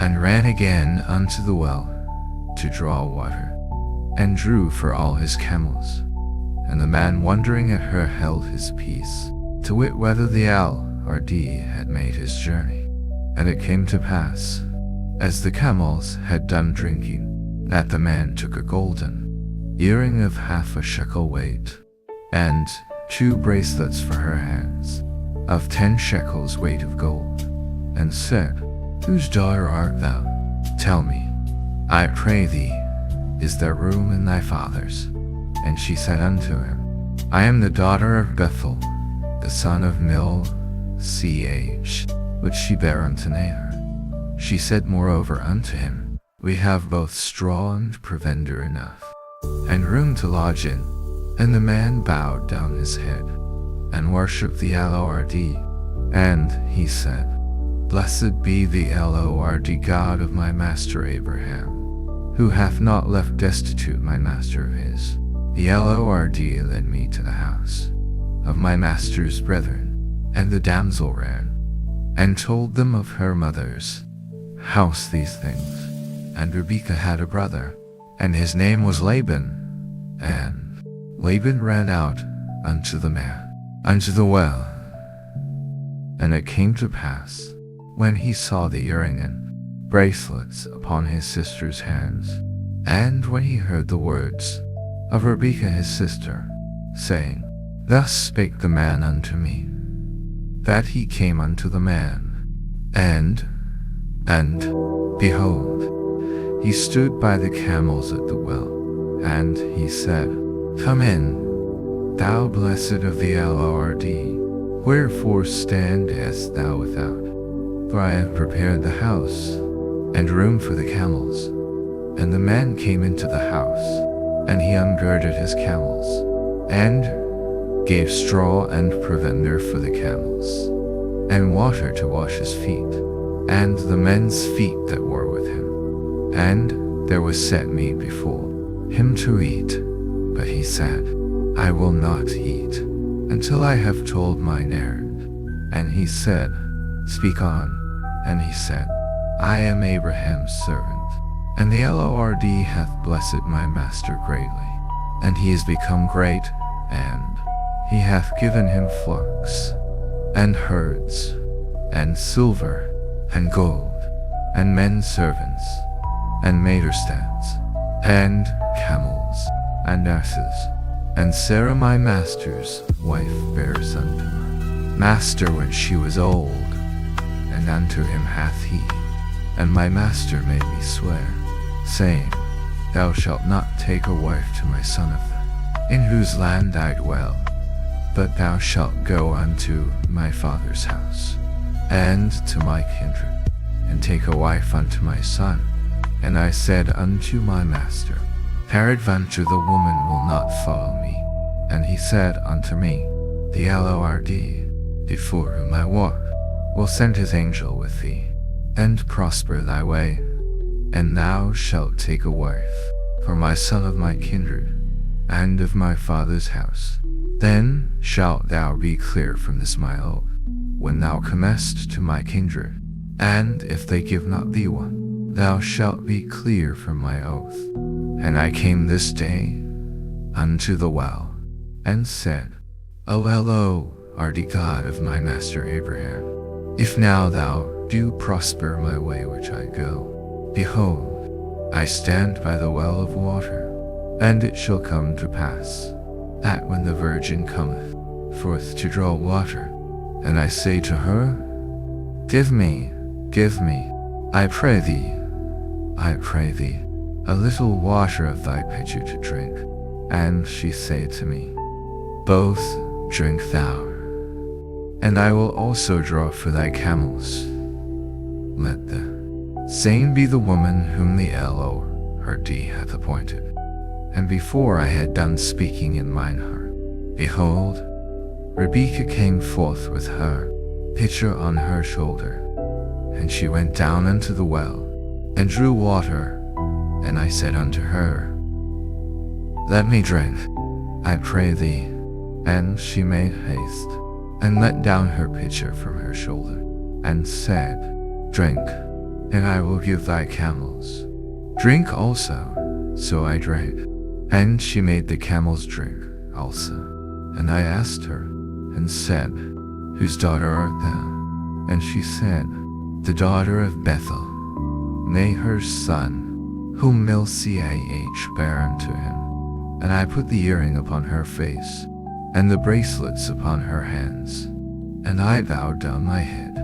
and ran again unto the well to draw water, and drew for all his camels. And the man wondering at her held his peace, to wit whether the Lord had made his journey. And it came to pass, as the camels had done drinking, that the man took a golden earring of half a shekel weight, and 2 bracelets for her hands, of 10 shekels weight of gold, and said, Whose daughter art thou? Tell me, I pray thee, is there room in thy father's? And she said unto him, I am the daughter of Bethuel, the son of Milcah, which she bare unto Nahor. She said moreover unto him, We have both straw and provender enough, and room to lodge in. And the man bowed down his head, and worshipped the Lord. And he said, Blessed be the Lord God of my master Abraham, who hath not left destitute my master of his. The Lord led me to the house of my master's brethren. And the damsel ran, and told them of her mother's house these things. And Rebekah had a brother, and his name was Laban. And Laban ran out unto the man, unto the well. And it came to pass, when he saw the earring and bracelets upon his sister's hands, and when he heard the words of Rebekah his sister, saying, Thus spake the man unto me, that he came unto the man, and And, behold, he stood by the camels at the well, and he said, Come in, thou blessed of the Lord, wherefore standest thou without? For I have prepared the house, and room for the camels. And the man came into the house, and he ungirded his camels, and gave straw and provender for the camels, and water to wash his feet, and the men's feet that were with him. And there was set meat before him to eat, but he said, I will not eat until I have told mine errand. And he said, Speak on. And he said, I am Abraham's servant, and the Lord hath blessed my master greatly, and he is become great, and he hath given him flocks, and herds, and silver, and gold, and men servants, and maidservants, and camels, and asses. And Sarah my master's wife bears unto my master when she was old, and unto him hath he. And my master made me swear, saying, Thou shalt not take a wife to my son of them, in whose land I dwell, but thou shalt go unto my father's house, and to my kindred, and take a wife unto my son. And I said unto my master, Peradventure the woman will not follow me. And he said unto me, The Lord, before whom I walk, will send his angel with thee, and prosper thy way. And thou shalt take a wife for my son of my kindred, and of my father's house. Then shalt thou be clear from this my oath, when thou comest to my kindred. And if they give not thee one, thou shalt be clear from my oath. And I came this day unto the well, and said, O Lord God of my master Abraham, if now thou do prosper my way which I go, behold, I stand by the well of water. And it shall come to pass, that when the virgin cometh forth to draw water, and I say to her, Give me, I pray thee, a little water of thy pitcher to drink. And she say to me, Both drink thou, and I will also draw for thy camels. Let the same be the woman whom the Lord hath appointed. And before I had done speaking in mine heart, behold, Rebekah came forth with her pitcher on her shoulder, and she went down unto the well, and drew water. And I said unto her, Let me drink, I pray thee. And she made haste, and let down her pitcher from her shoulder, and said, Drink, and I will give thy camels drink also. So I drank, and she made the camels drink also. And I asked her, and said, Whose daughter art thou? And she said, The daughter of Bethuel, Nahor's son, whom Milcah bare unto him. And I put the earring upon her face, and the bracelets upon her hands. And I bowed down my head,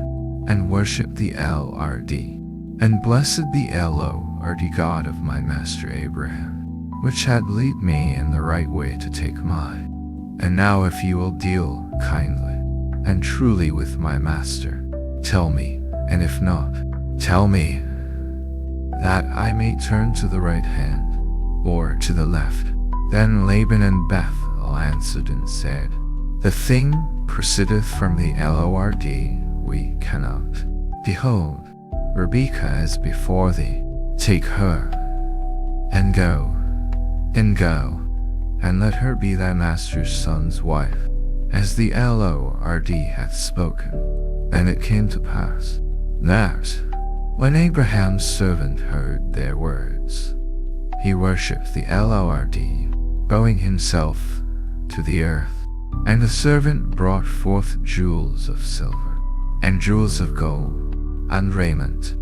and worshipped the Lord, and blessed the Lord God of my master Abraham, which had lead me in the right way to take mine. And now if you will deal kindly and truly with my master, tell me, and if not, tell me, that I may turn to the right hand, or to the left. Then Laban and Bethuel answered and said, The thing proceedeth from the Lord, we cannot. Behold, Rebekah is before thee, take her, and go, and let her be thy master's son's wife, as the Lord hath spoken. And it came to pass, that, when Abraham's servant heard their words, he worshipped the Lord, bowing himself to the earth. And the servant brought forth jewels of silver, and jewels of gold, and raiment,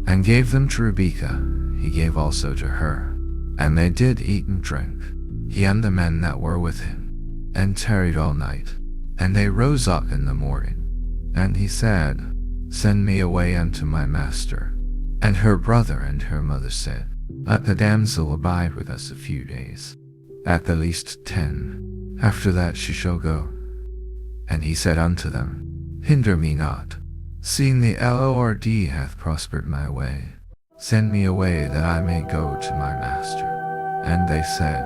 and gave them to Rebekah. He gave also to her. And they did eat and drink, he and the men that were with him, and tarried all night. And they rose up in the morning. And he said, Send me away unto my master, And her brother and her mother said, Let the damsel abide with us a few days, at the least 10. After that she shall go. And he said unto them, Hinder me not, seeing the Lord hath prospered my way. Send me away that I may go to my master. And they said,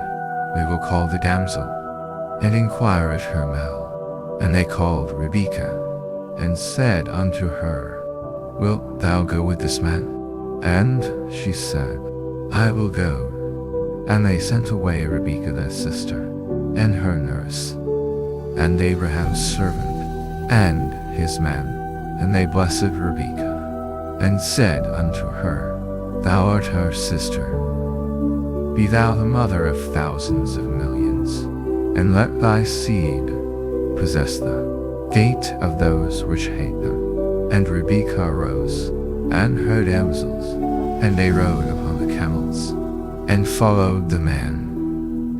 We will call the damsel, and inquire at her mouth. And they called Rebekah, and said unto her, Wilt thou go with this man? And she said, I will go. And they sent away Rebekah their sister, and her nurse, and Abraham's servant, and his man. And they blessed Rebekah, and said unto her, Thou art our sister. Be thou the mother of thousands of millions, and let thy seed possess the gate of those which hate them. And Rebekah arose, and her damsels, and they rode upon the camels, and followed the man.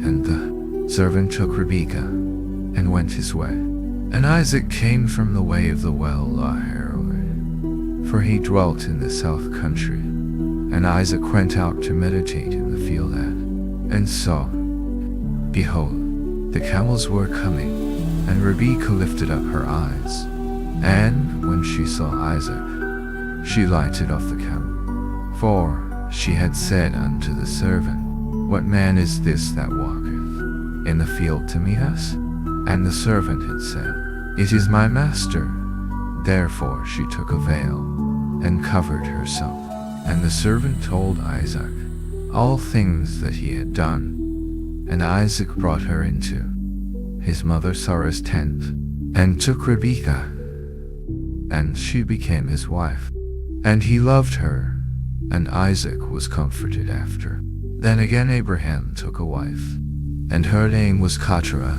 And the servant took Rebekah, and went his way. And Isaac came from the way of the well Lahairoi, for he dwelt in the south country. And Isaac went out to meditate in the field and saw, behold, the camels were coming, and Rebekah lifted up her eyes, and when she saw Isaac, she lighted off the camel. For she had said unto the servant, What man is this that walketh in the field to meet us? And the servant had said, It is my master. Therefore she took a veil, and covered herself. And the servant told Isaac all things that he had done. And Isaac brought her into his mother Sarah's tent, and took Rebekah, and she became his wife. And he loved her, and Isaac was comforted after. Then again Abraham took a wife, and her name was Keturah.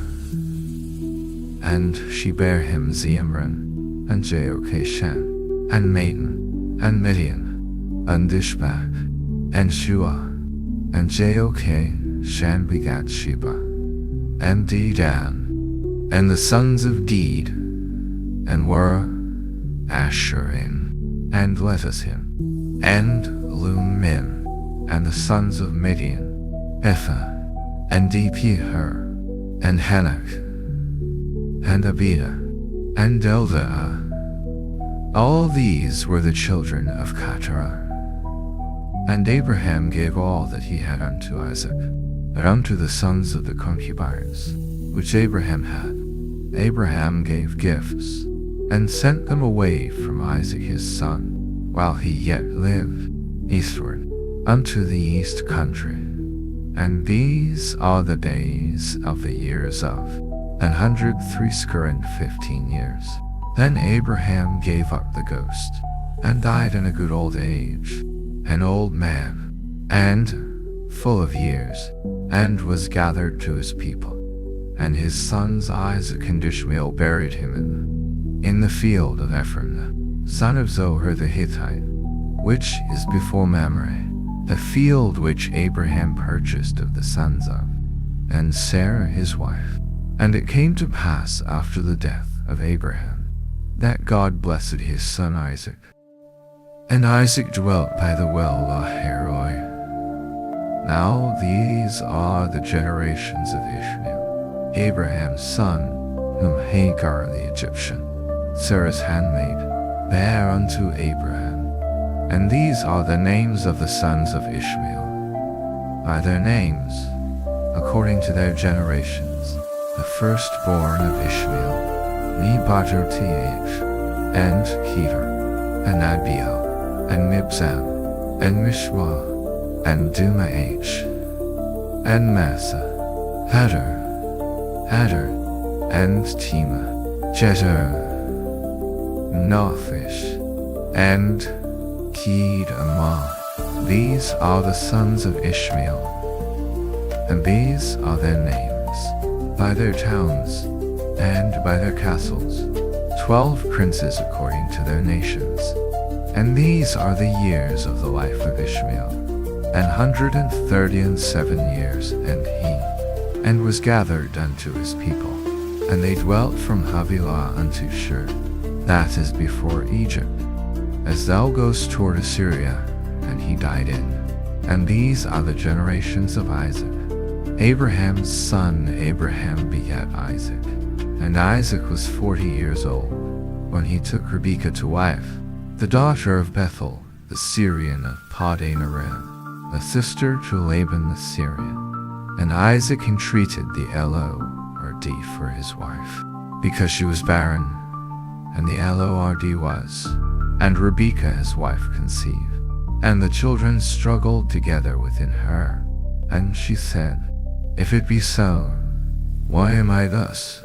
And she bare him Zeamran, and Jeokashan, and Maiden, and Midian, and Dishbak, and Shua. And Jeokashan begat Sheba, and Dedan, and the sons of Ded, and were Asherim, and Letushim, and Lumim, and the sons of Midian, Ephah, and Depher, and Hanok, and Abida, and Eldaah. All these were the children of Keturah. And Abraham gave all that he had unto Isaac, and unto the sons of the concubines, which Abraham had. Abraham gave gifts, and sent them away from Isaac his son, while he yet lived, eastward, unto the east country. And these are the days of the years of 160 years. Then Abraham gave up the ghost, and died in a good old age, an old man, and full of years, and was gathered to his people. And his sons Isaac and Ishmael buried him in the field of Ephron, the son of Zohar the Hittite, which is before Mamre, the field which Abraham purchased of the sons of, and Sarah his wife. And it came to pass after the death of Abraham, that God blessed his son Isaac. And Isaac dwelt by the well Lahairoi. Now these are the generations of Ishmael, Abraham's son, whom Hagar the Egyptian, Sarah's handmaid, bare unto Abraham. And these are the names of the sons of Ishmael, by their names, according to their generations. The firstborn of Ishmael, Nebajoth, and Kedar, and Abiel, and Mibzam, and Mishma, and Dumaach, and Massa, Hadar, and Tema, Jeter, Nothish, and Kedamah. These are the sons of Ishmael, and these are their names, by their towns, and by their castles, 12 princes according to their nations. And these are the years of the life of Ishmael, 137 years, and was gathered unto his people. And they dwelt from Havilah unto Shur, that is before Egypt, as thou goest toward Assyria, he died in. And these are the generations of Isaac. Abraham's son Abraham begat Isaac. And Isaac was 40 years old when he took Rebekah to wife, the daughter of Bethuel, the Syrian of Padan Aram, a sister to Laban the Syrian. And Isaac entreated the Lord for his wife, because she was barren, and the Lord was, and Rebekah his wife conceived. And the children struggled together within her. And she said, If it be so, why am I thus?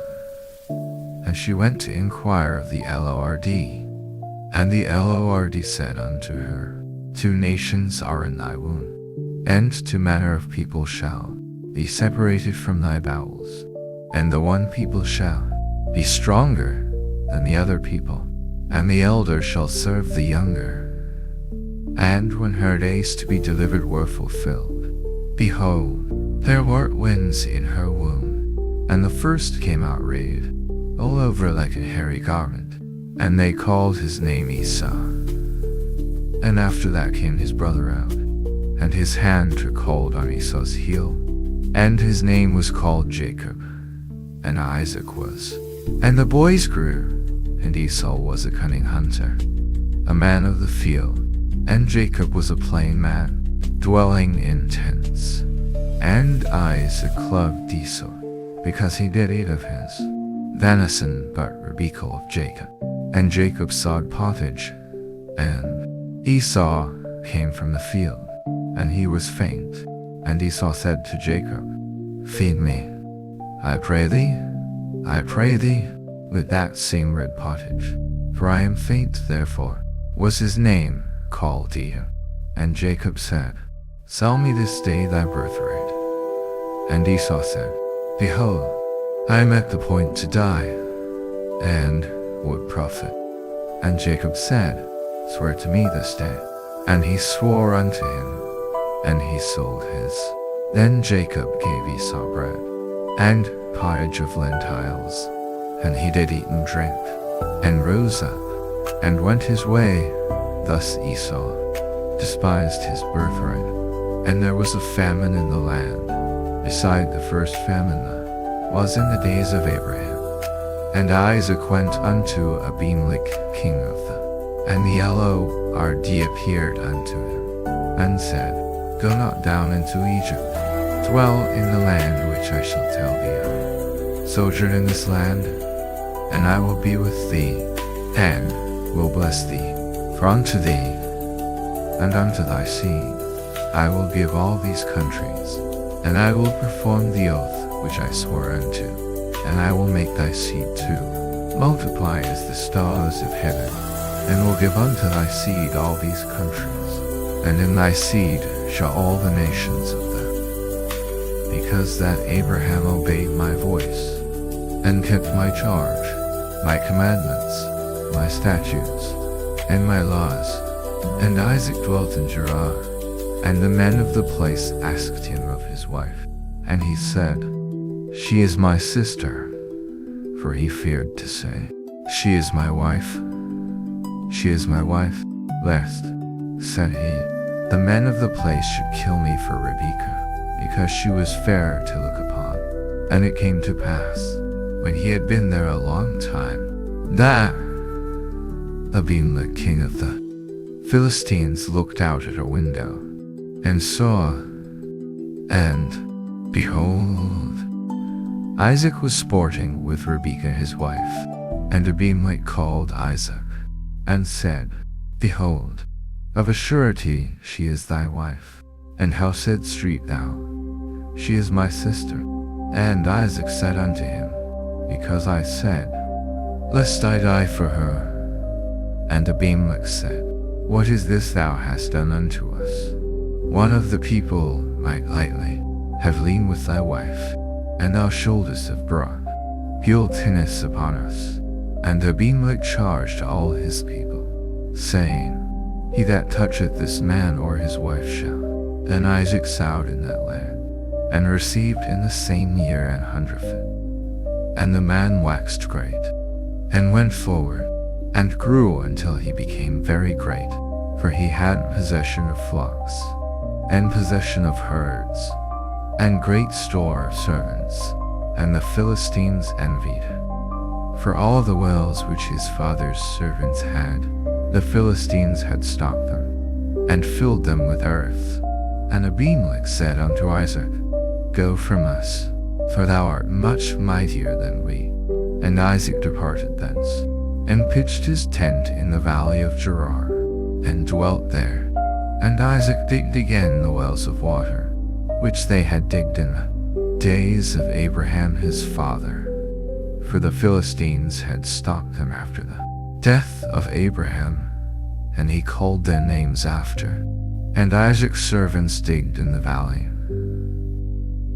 And she went to inquire of the Lord. And the Lord said unto her, 2 nations are in thy womb, and 2 manner of people shall be separated from thy bowels. And the one people shall be stronger than the other people, and the elder shall serve the younger. And when her days to be delivered were fulfilled, behold, there were winds in her womb, and the first came out raved, all over like a hairy garment, and they called his name Esau. And after that came his brother out, and his hand took hold on Esau's heel, and his name was called Jacob, and Isaac was. And the boys grew, and Esau was a cunning hunter, a man of the field, and Jacob was a plain man, dwelling in tents. And Isaac loved Esau, because he did eat of his venison, but Rebekah of Jacob. And Jacob sowed pottage, and Esau came from the field, and he was faint. And Esau said to Jacob, Feed me, I pray thee, with that same red pottage, for I am faint. Therefore was his name called Edom. And Jacob said, Sell me this day thy birthright. And Esau said, Behold, I am at the point to die, and would profit. And Jacob said, Swear to me this day. And he swore unto him, and he sold his. Then Jacob gave Esau bread, and pottage of lentils, and he did eat and drink, and rose up, and went his way. Thus Esau despised his birthright. And there was a famine in the land, beside the first famine that was in the days of Abraham. And Isaac went unto Abimelech king of the, and the Lord appeared unto him, and said, Go not down into Egypt, dwell in the land which I shall tell thee of. Sojourn in this land, and I will be with thee, and will bless thee. For unto thee, and unto thy seed, I will give all these countries, and I will perform the oath which I swore unto, and I will make thy seed to multiply as the stars of heaven, and will give unto thy seed all these countries, and in thy seed shall all the nations of them. Because that Abraham obeyed my voice, and kept my charge, my commandments, my statutes, and my laws. And Isaac dwelt in Gerar. And the men of the place asked him of his wife. And he said, She is my sister. For he feared to say, She is my wife. She is my wife, lest, said he, the men of the place should kill me for Rebekah, because she was fair to look upon. And it came to pass, when he had been there a long time, that Abimelech king of the Philistines looked out at a window, and saw, and, behold, Isaac was sporting with Rebekah his wife. And Abimelech called Isaac, and said, Behold, of a surety she is thy wife. And how saidst thou, She is my sister? And Isaac said unto him, Because I said, Lest I die for her. And Abimelech said, What is this thou hast done unto us? One of the people might lightly have lain with thy wife, and thou shouldest have brought guiltiness upon us. And Abimelech charged all his people, saying, He that toucheth this man or his wife shall. Then Isaac sowed in that land, and received in the same year 100. And the man waxed great, and went forward, and grew until he became very great, for for he had possession of flocks, and possession of herds, and great store of servants. And the Philistines envied. For all the wells which his father's servants had, the Philistines had stocked them, and filled them with earth. And Abimelech said unto Isaac, Go from us, for thou art much mightier than we. And Isaac departed thence, and pitched his tent in the valley of Gerar, and dwelt there. And Isaac digged again the wells of water, which they had digged in the days of Abraham his father, for the Philistines had stocked them after the death of Abraham, and he called their names after. And Isaac's servants digged in the valley,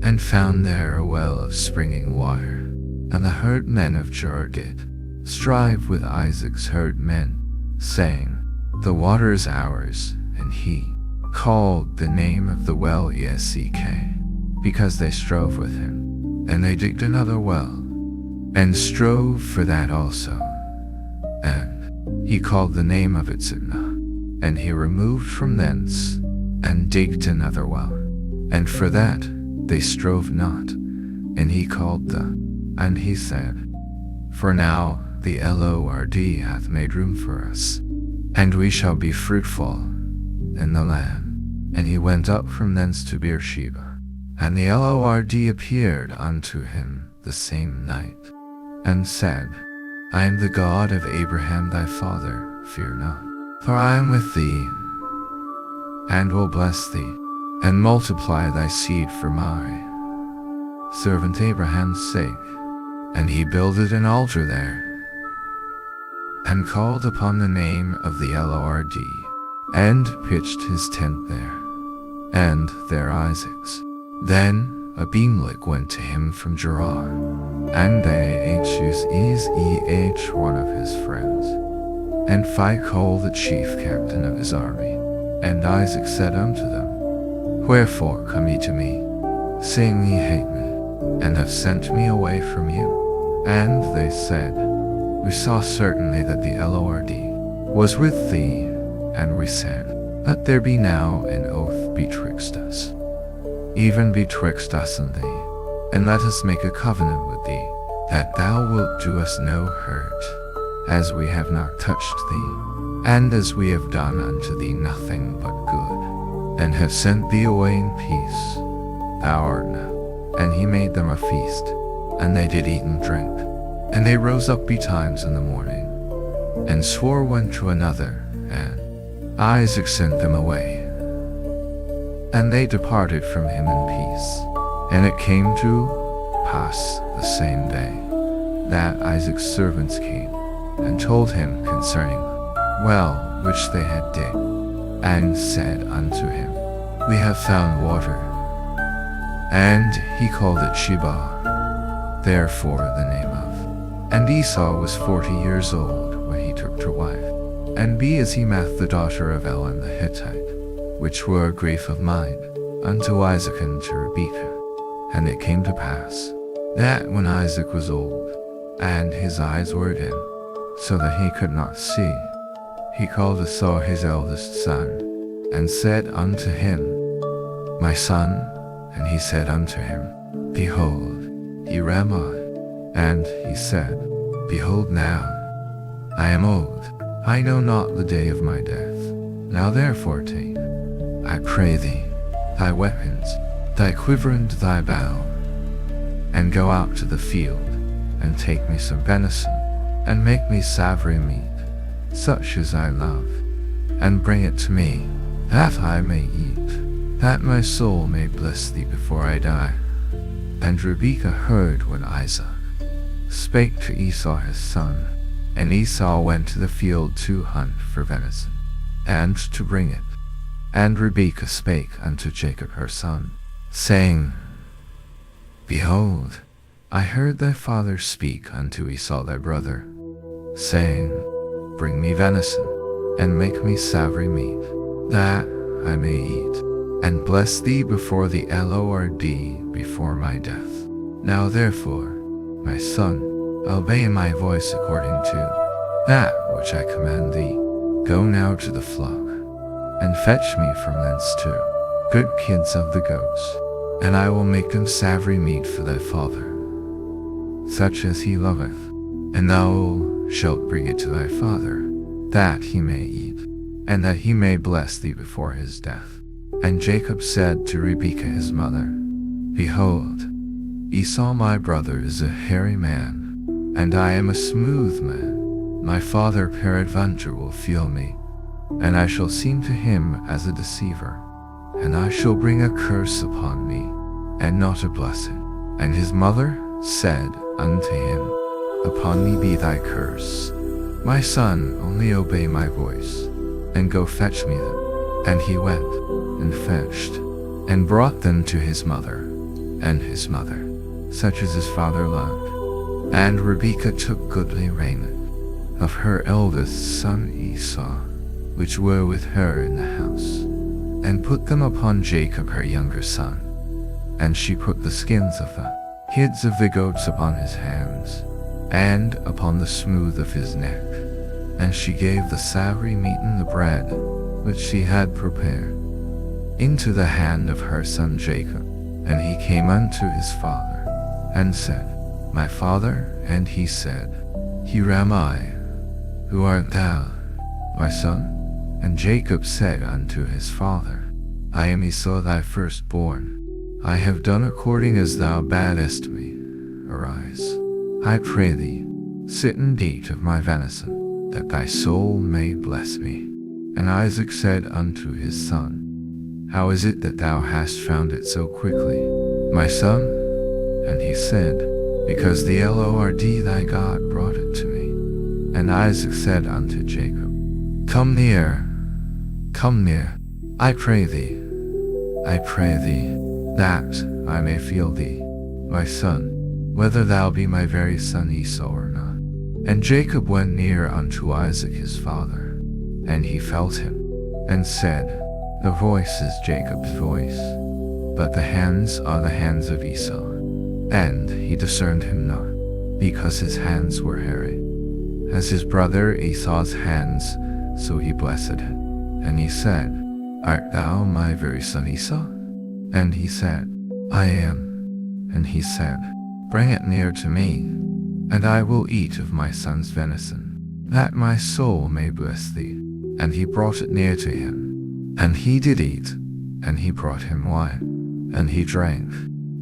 and found there a well of springing water. And the herdmen of Gerar did strive with Isaac's herdmen, saying, The water is ours. And he called the name of the well Esek, because they strove with him. And they digged another well, and strove for that also. And he called the name of it Sitnah. And he removed from thence, and digged another well. And for that they strove not. And he called and he said, For now the Lord hath made room for us, and we shall be fruitful in the land. And he went up from thence to Beersheba. And the Lord appeared unto him the same night, and said, I am the God of Abraham thy father, fear not, for I am with thee, and will bless thee, and multiply thy seed for my servant Abraham's sake. And he builded an altar there, and called upon the name of the Lord, and pitched his tent there, and there Isaac's. Then Abimelech went to him from Gerar, and Ahus is one of his friends, and Phicol the chief captain of his army. And Isaac said unto them, Wherefore come ye to me, seeing ye hate me, and have sent me away from you? And they said, We saw certainly that the Lord was with thee. And we said, Let there be now an oath betwixt us, even betwixt us and thee, and let us make a covenant with thee, that thou wilt do us no hurt, as we have not touched thee, and as we have done unto thee nothing but good, and have sent thee away in peace. Thou art now. And he made them a feast, and they did eat and drink. And they rose up betimes in the morning, and swore one to another, and Isaac sent them away. And they departed from him in peace. And it came to pass the same day, that Isaac's servants came, and told him concerning the well which they had digged, and said unto him, We have found water. And he called it Sheba, therefore the name of. And Esau was 40 years old when he took to wife, and Basemath the daughter of Elon the Hittite, which were a grief of mind unto Isaac and to Rebekah. And it came to pass, that when Isaac was old, and his eyes were dim, so that he could not see, he called Esau his eldest son, and said unto him, My son. And he said unto him, Behold, ye Ramah. And he said, Behold now, I am old, I know not the day of my death. Now therefore take, I pray thee, thy weapons, thy quiver and thy bow, and go out to the field, and take me some venison, and make me savory meat, such as I love, and bring it to me, that I may eat, that my soul may bless thee before I die. And Rebekah heard what Isaac spake to Esau his son. And Esau went to the field to hunt for venison, and to bring it. And Rebekah spake unto Jacob her son, saying, Behold, I heard thy father speak unto Esau thy brother, saying, Bring me venison, and make me savory meat, that I may eat, and bless thee before the Lord before my death. Now therefore, my son, obey my voice according to that which I command thee. Go now to the flock, and fetch me from thence 2 good kids of the goats, and I will make them savory meat for thy father, such as he loveth, and thou shalt bring it to thy father, that he may eat, and that he may bless thee before his death. And Jacob said to Rebekah his mother, Behold, Esau my brother is a hairy man, and I am a smooth man. My father peradventure will feel me, and I shall seem to him as a deceiver, and I shall bring a curse upon me, and not a blessing. And his mother said unto him, Upon me be thy curse. My son, only obey my voice, and go fetch me them. And he went, and fetched, and brought them to his mother, and his mother, such as his father loved. And Rebekah took goodly raiment of her eldest son Esau, which were with her in the house, and put them upon Jacob her younger son. And she put the skins of the kids of the goats upon his hands, and upon the smooth of his neck. And she gave the savory meat and the bread, which she had prepared, into the hand of her son Jacob. And he came unto his father, and said, My father? And he said, Here am I. Who art thou, my son? And Jacob said unto his father, I am Esau thy firstborn. I have done according as thou badest me. Arise, I pray thee, sit and eat of my venison, that thy soul may bless me. And Isaac said unto his son, How is it that thou hast found it so quickly, my son? And he said, Because the Lord thy God brought it to me. And Isaac said unto Jacob, Come near, I pray thee, that I may feel thee, my son, whether thou be my very son Esau or not. And Jacob went near unto Isaac his father, and he felt him, and said, The voice is Jacob's voice, but the hands are the hands of Esau. And he discerned him not, because his hands were hairy, as his brother Esau's hands, so he blessed him. And he said, Art thou my very son Esau? And he said, I am. And he said, Bring it near to me, and I will eat of my son's venison, that my soul may bless thee. And he brought it near to him. And he did eat, and he brought him wine, and he drank.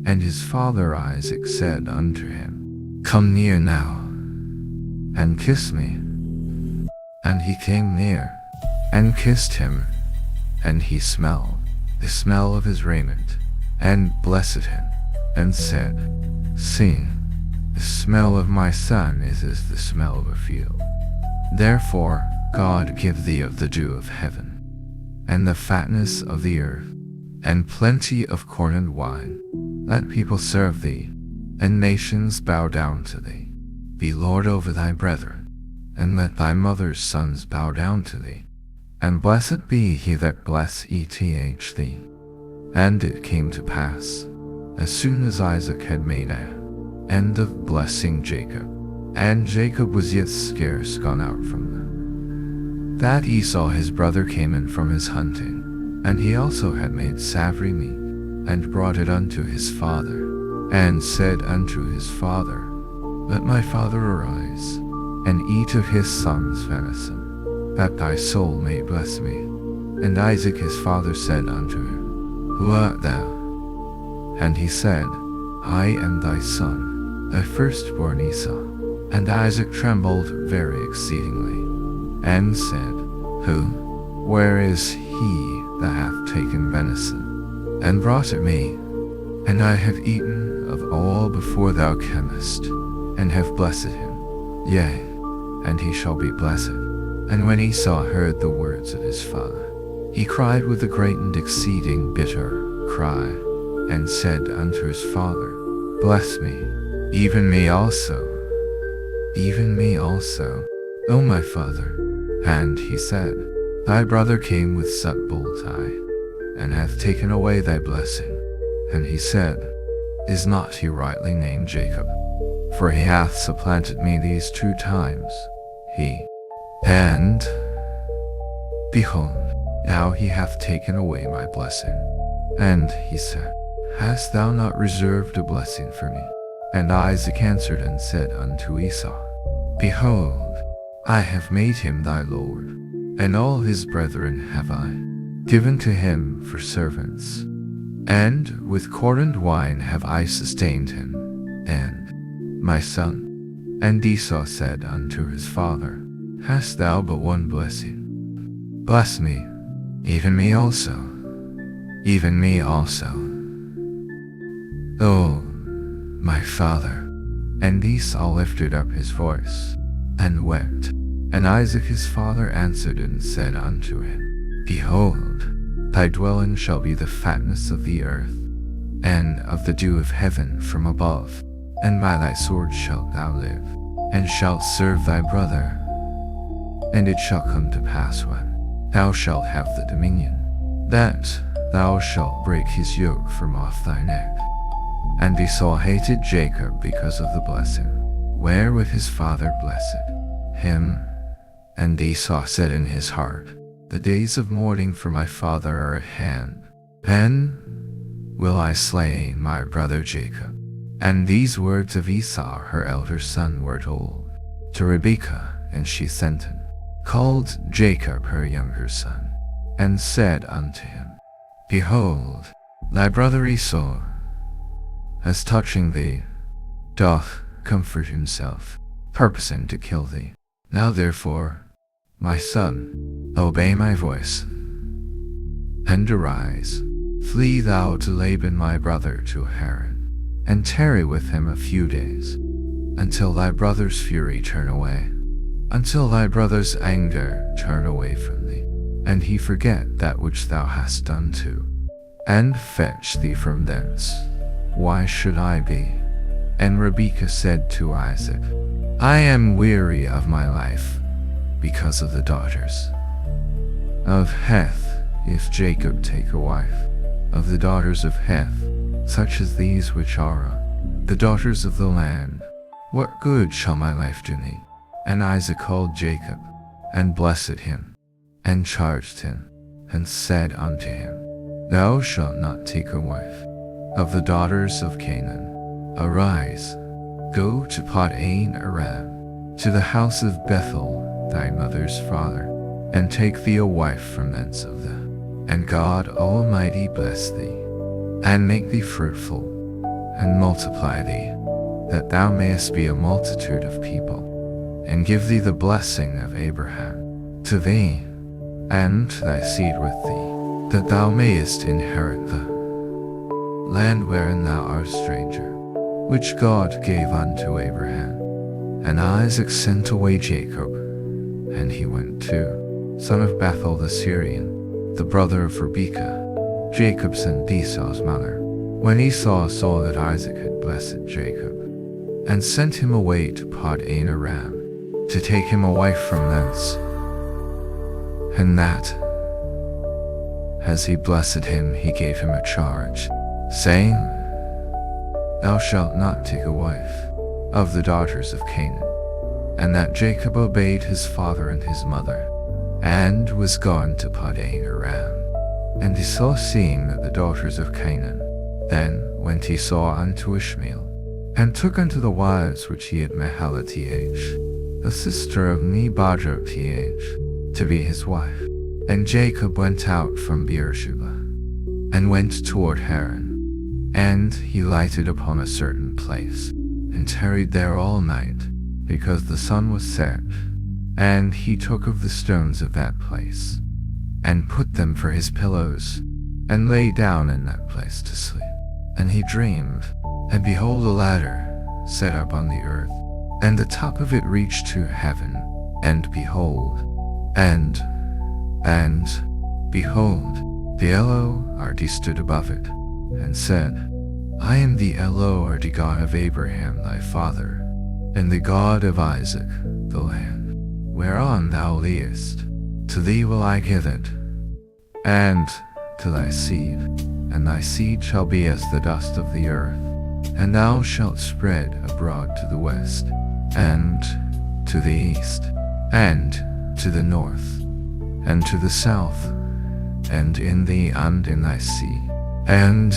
And his father Isaac said unto him, Come near now, and kiss me. And he came near, and kissed him, and he smelled the smell of his raiment, and blessed him, and said, See, the smell of my son is as the smell of a field. Therefore God give thee of the dew of heaven, and the fatness of the earth, and plenty of corn and wine. Let people serve thee, and nations bow down to thee. Be Lord over thy brethren, and let thy mother's sons bow down to thee. And blessed be he that blesseth thee. And it came to pass, as soon as Isaac had made an end of blessing Jacob, and Jacob was yet scarce gone out from them, that Esau his brother came in from his hunting, and he also had made savory meat, and brought it unto his father, and said unto his father, Let my father arise, and eat of his son's venison, that thy soul may bless me. And Isaac his father said unto him, Who art thou? And he said, I am thy son, thy firstborn Esau. And Isaac trembled very exceedingly, and said, Who? Where is he that hath taken venison, and brought it me? And I have eaten of all before thou camest, and have blessed him. Yea, and he shall be blessed. And when Esau heard the words of his father, he cried with a great and exceeding bitter cry, and said unto his father, Bless me, even me also, O my father. And he said, Thy brother came with subtlety, and hath taken away thy blessing. And he said, Is not he rightly named Jacob? For he hath supplanted me these 2 times. And behold, Now he hath taken away my blessing. And he said, Hast thou not reserved a blessing for me? And Isaac answered and said unto Esau, Behold, I have made him thy Lord, and all his brethren have I given to him for servants. And with corn and wine have I sustained him, and my son. And Esau said unto his father, Hast thou but one blessing? Bless me, even me also, even me also. Oh, my father. And Esau lifted up his voice, and wept. And Isaac his father answered and said unto him, Behold, thy dwelling shall be the fatness of the earth, and of the dew of heaven from above, and by thy sword shalt thou live, and shalt serve thy brother. And it shall come to pass when thou shalt have the dominion, that thou shalt break his yoke from off thy neck. And Esau hated Jacob because of the blessing, wherewith his father blessed him. And Esau said in his heart, The days of mourning for my father are at hand. Then will I slay my brother Jacob. And these words of Esau her elder son were told to Rebekah, and she sent him, called Jacob her younger son, and said unto him, Behold, thy brother Esau, as touching thee, doth comfort himself, purposing to kill thee. Now therefore, my son, obey my voice, and arise, flee thou to Laban my brother to Haran, and tarry with him a few days, until thy brother's fury turn away, until thy brother's anger turn away from thee, and he forget that which thou hast done to, and fetch thee from thence. Why should I be? And Rebekah said to Isaac, I am weary of my life, because of the daughters of Heth. If Jacob take a wife of the daughters of Heth, such as these which are the daughters of the land, what good shall my life do me? And Isaac called Jacob, and blessed him, and charged him, and said unto him, Thou shalt not take a wife of the daughters of Canaan. Arise, go to Padan Aram, to the house of Bethel, thy mother's father, and take thee a wife from thence of them. And God Almighty bless thee, and make thee fruitful, and multiply thee, that thou mayest be a multitude of people, and give thee the blessing of Abraham to thee, and thy seed with thee, that thou mayest inherit the land wherein thou art a stranger, which God gave unto Abraham. And Isaac sent away Jacob, and he went to son of Bethuel the Syrian, the brother of Rebekah, Jacob sent Esau's mother. When Esau saw that Isaac had blessed Jacob, and sent him away to Padan Aram, to take him a wife from thence, and that, as he blessed him, he gave him a charge, saying, Thou shalt not take a wife of the daughters of Canaan. And that Jacob obeyed his father and his mother, and was gone to Padan Aram. And Esau, seeing that the daughters of Canaan, then went Esau unto Ishmael, and took unto the wives which he had Mahalath, the sister of Nebajoth, to be his wife. And Jacob went out from Beersheba, and went toward Haran. And he lighted upon a certain place, and tarried there all night, because the sun was set. And he took of the stones of that place, and put them for his pillows, and lay down in that place to sleep. And he dreamed, and behold, a ladder set up on the earth, and the top of it reached to heaven. And behold, the Elohim stood above it, and said, I am the Elohim God of Abraham thy father, and the God of Isaac. The land whereon thou liest, to thee will I give it, and to thy seed, and thy seed shall be as the dust of the earth, and thou shalt spread abroad to the west, and to the east, and to the north, and to the south. and in thee and in thy seed. And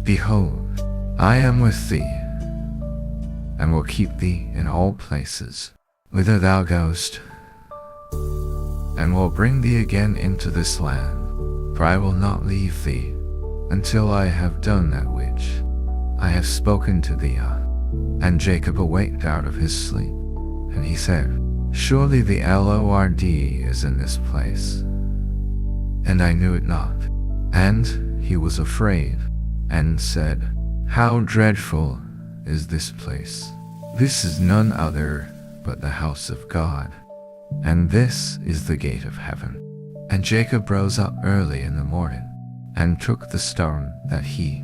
behold, I am with thee, and will keep thee in all places whither thou goest, and will bring thee again into this land, for I will not leave thee until I have done that which I have spoken to thee of. And Jacob awaked out of his sleep, and he said, Surely the Lord is in this place, and I knew it not. And he was afraid, and said, How dreadful is this place! This is none other but the house of God, and this is the gate of heaven. And Jacob rose up early in the morning, and took the stone that he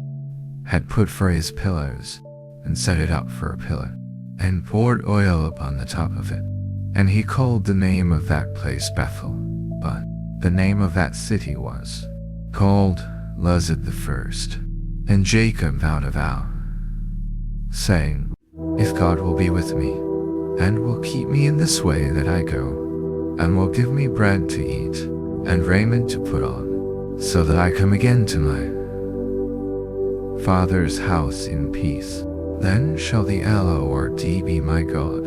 had put for his pillars, and set it up for a pillar, and poured oil upon the top of it. And he called the name of that place Bethel, but the name of that city was called Luz the first. And Jacob vowed a vow, saying, If God will be with me, and will keep me in this way that I go, and will give me bread to eat, and raiment to put on, so that I come again to my father's house in peace, then shall the Lord be my God,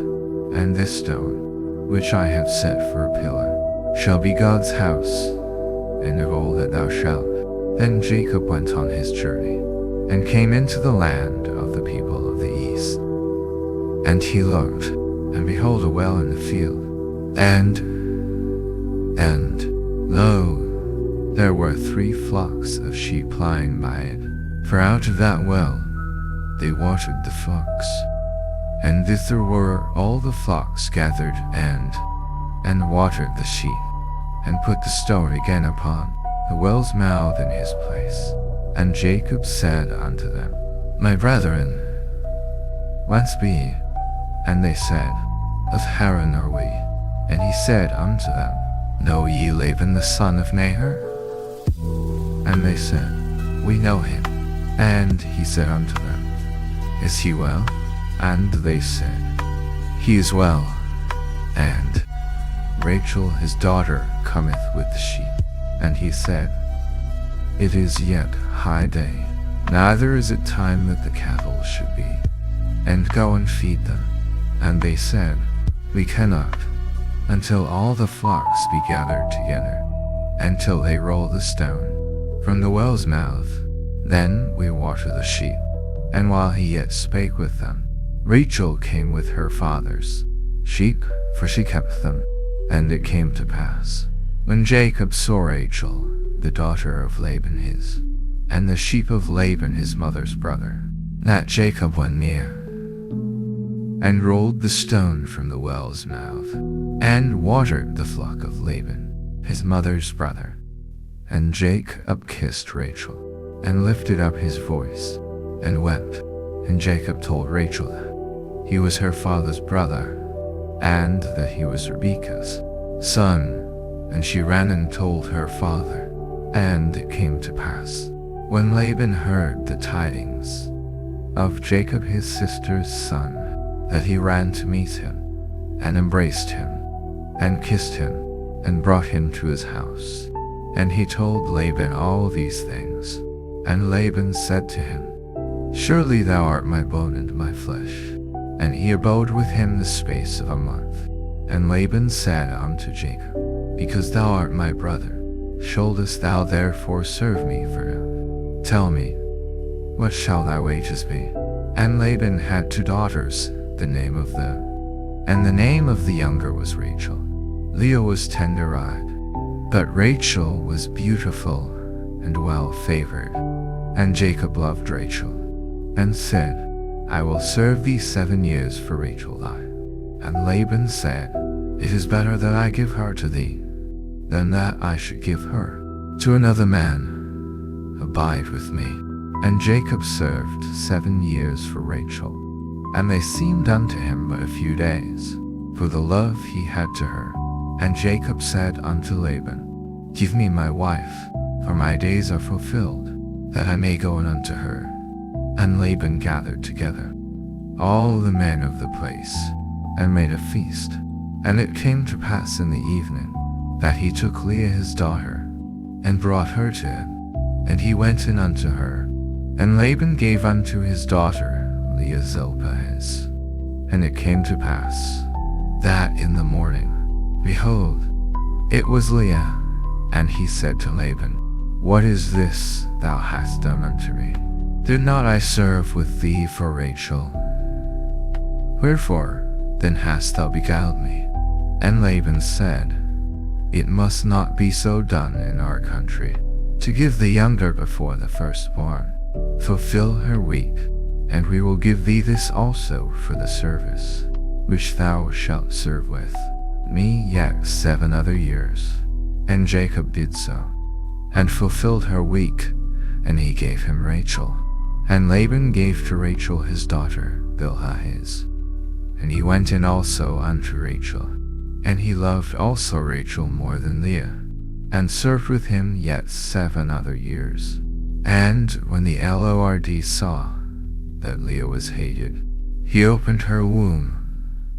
and this stone, which I have set for a pillar, shall be God's house, and of all that thou shalt. Then Jacob went on his journey, and came into the land of the people of the east. And he looked, and behold a well in the field, and lo, there were 3 flocks of sheep lying by it. For out of that well they watered the flocks, and thither were all the flocks gathered, and watered the sheep, and put the stone again upon the well's mouth in his place. And Jacob said unto them, My brethren, whence be ye? And they said, Of Haran are we. And he said unto them, Know ye Laban the son of Nahor? And they said, We know him. And he said unto them, Is he well? And they said, He is well. And Rachel his daughter cometh with the sheep. And he said, It is yet high day, neither is it time that the cattle should be, and go and feed them. And they said, We cannot, until all the flocks be gathered together, until they roll the stone from the well's mouth. Then we water the sheep. And while he yet spake with them, Rachel came with her father's sheep, for she kept them. And it came to pass, when Jacob saw Rachel, the daughter of Laban his, and the sheep of Laban his mother's brother, that Jacob went near, and rolled the stone from the well's mouth, and watered the flock of Laban his mother's brother. And Jacob kissed Rachel, and lifted up his voice, and wept. And Jacob told Rachel that he was her father's brother, and that he was Rebekah's son. And she ran and told her father. And it came to pass, when Laban heard the tidings of Jacob his sister's son, that he ran to meet him, and embraced him, and kissed him, and brought him to his house. And he told Laban all these things. And Laban said to him, Surely thou art my bone and my flesh. And he abode with him the space of a month. And Laban said unto Jacob, Because thou art my brother, shouldest thou therefore serve me for him? Tell me, what shall thy wages be? And Laban had 2 daughters, the name of the younger was Rachel. Leah was tender-eyed, but Rachel was beautiful and well-favored. And Jacob loved Rachel, and said, I will serve thee 7 years for Rachel thy. And Laban said, It is better that I give her to thee, than that I should give her to another man. Abide with me. And Jacob served 7 years for Rachel, and they seemed unto him but a few days, for the love he had to her. And Jacob said unto Laban, Give me my wife, for my days are fulfilled, that I may go in unto her. And Laban gathered together all the men of the place, and made a feast. And it came to pass in the evening, that he took Leah his daughter, and brought her to him. And he went in unto her. And Laban gave unto his daughter Leah Zilpah his. And it came to pass, that in the morning, behold, it was Leah. And he said to Laban, What is this thou hast done unto me? Did not I serve with thee for Rachel? Wherefore then hast thou beguiled me? And Laban said, It must not be so done in our country, to give the younger before the firstborn. Fulfill her week, and we will give thee this also for the service, which thou shalt serve with me yet 7 other years. And Jacob did so, and fulfilled her week, and he gave him Rachel. And Laban gave to Rachel his daughter Bilhah his. And he went in also unto Rachel, and he loved also Rachel more than Leah, and served with him yet 7 other years. And when the Lord saw that Leah was hated, he opened her womb,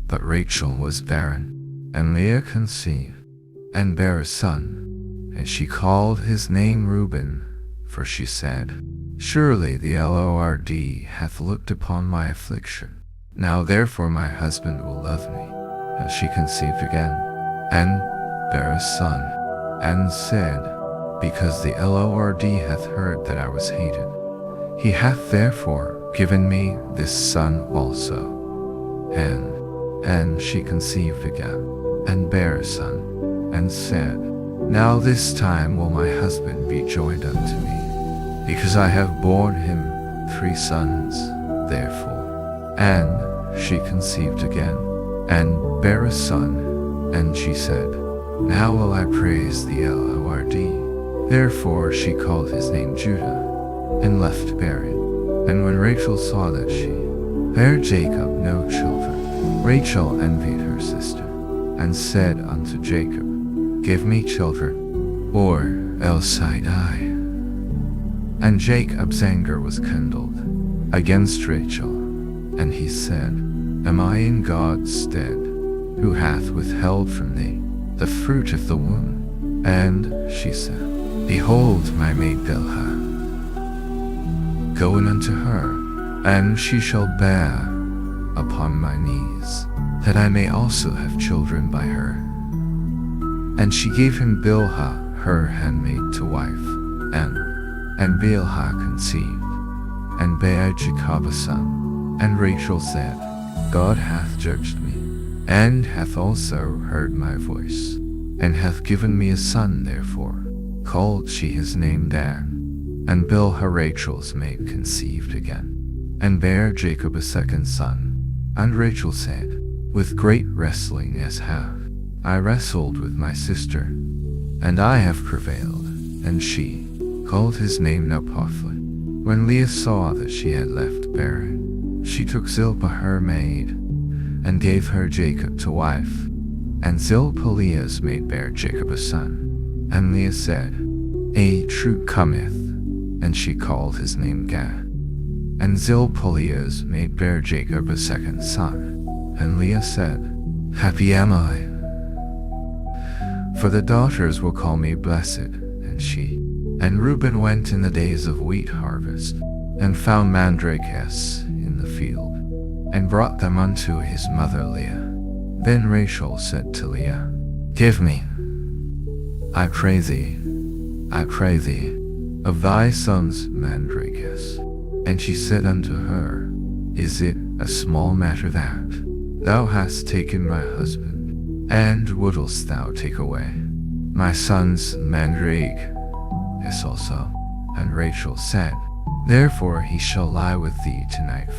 but Rachel was barren. And Leah conceived, and bare a son, and she called his name Reuben, for she said, Surely the Lord hath looked upon my affliction. Now therefore my husband will love me. And she conceived again, and bare a son, and said, Because the Lord hath heard that I was hated, he hath therefore given me this son also. And she conceived again, and bare a son, and said, Now this time will my husband be joined unto me, because I have borne him 3 sons, therefore. And she conceived again, and bare a son, and she said, Now will I praise the Lord. Therefore she called his name Judah, and left bearing. And when Rachel saw that she bare Jacob no children, Rachel envied her sister, and said unto Jacob, Give me children, or else I die. And Jacob's anger was kindled against Rachel, and he said, Am I in God's stead, who hath withheld from thee the fruit of the womb? And she said, Behold my maid Bilhah. Go in unto her, and she shall bear upon my knees, that I may also have children by her. And she gave him Bilhah her handmaid to wife, and Bilhah conceived, and bare Jacob a son. And Rachel said, God hath judged me, and hath also heard my voice, and hath given me a son. Therefore called she his name Dan. And Bilhah Rachel's maid conceived again, and bare Jacob a 2nd son. And Rachel said, With great wrestling as have I wrestled with my sister, and I have prevailed. And she called his name Naphtali. When Leah saw that she had left bearing, she took Zilpah her maid, and gave her Jacob to wife. And Zilpah Leah's maid bare Jacob a son. And Leah said, A troop cometh, and she called his name Gad. And Zilpah Leah's maid bare Jacob a 2nd son. And Leah said, Happy am I, for the daughters will call me blessed. And Reuben went in the days of wheat harvest, and found mandrakes in the field, and brought them unto his mother Leah. Then Rachel said to Leah, Give me, I pray thee, of thy son's mandrakes. And she said unto her, Is it a small matter that thou hast taken my husband, and wouldest thou take away my son's mandrake also? And Rachel said, Therefore he shall lie with thee tonight.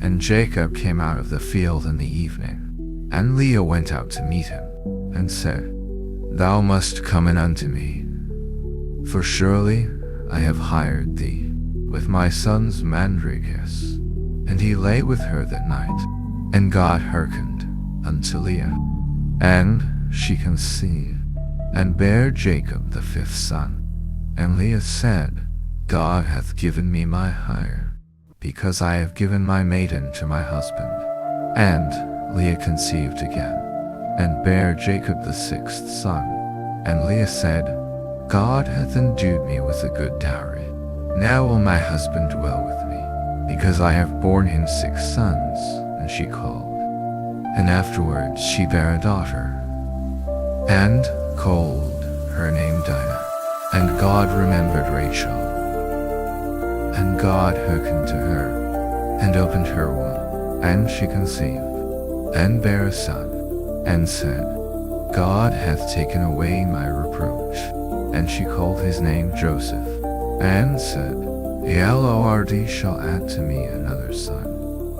And Jacob came out of the field in the evening, and Leah went out to meet him, and said, Thou must come in unto me, for surely I have hired thee with my son's mandrakes. And he lay with her that night, and God hearkened unto Leah, and she conceived, and bare Jacob the 5th son. And Leah said, God hath given me my hire, because I have given my maiden to my husband. And Leah conceived again, and bare Jacob the 6th son. And Leah said, God hath endued me with a good dowry. Now will my husband dwell with me, because I have borne him 6 sons. And she called. And afterwards she bare a daughter, and called her name Dinah. And God remembered Rachel. And God hearkened to her, and opened her womb, and she conceived, and bare a son, and said, God hath taken away my reproach. And she called his name Joseph, and said, The Lord shall add to me another son.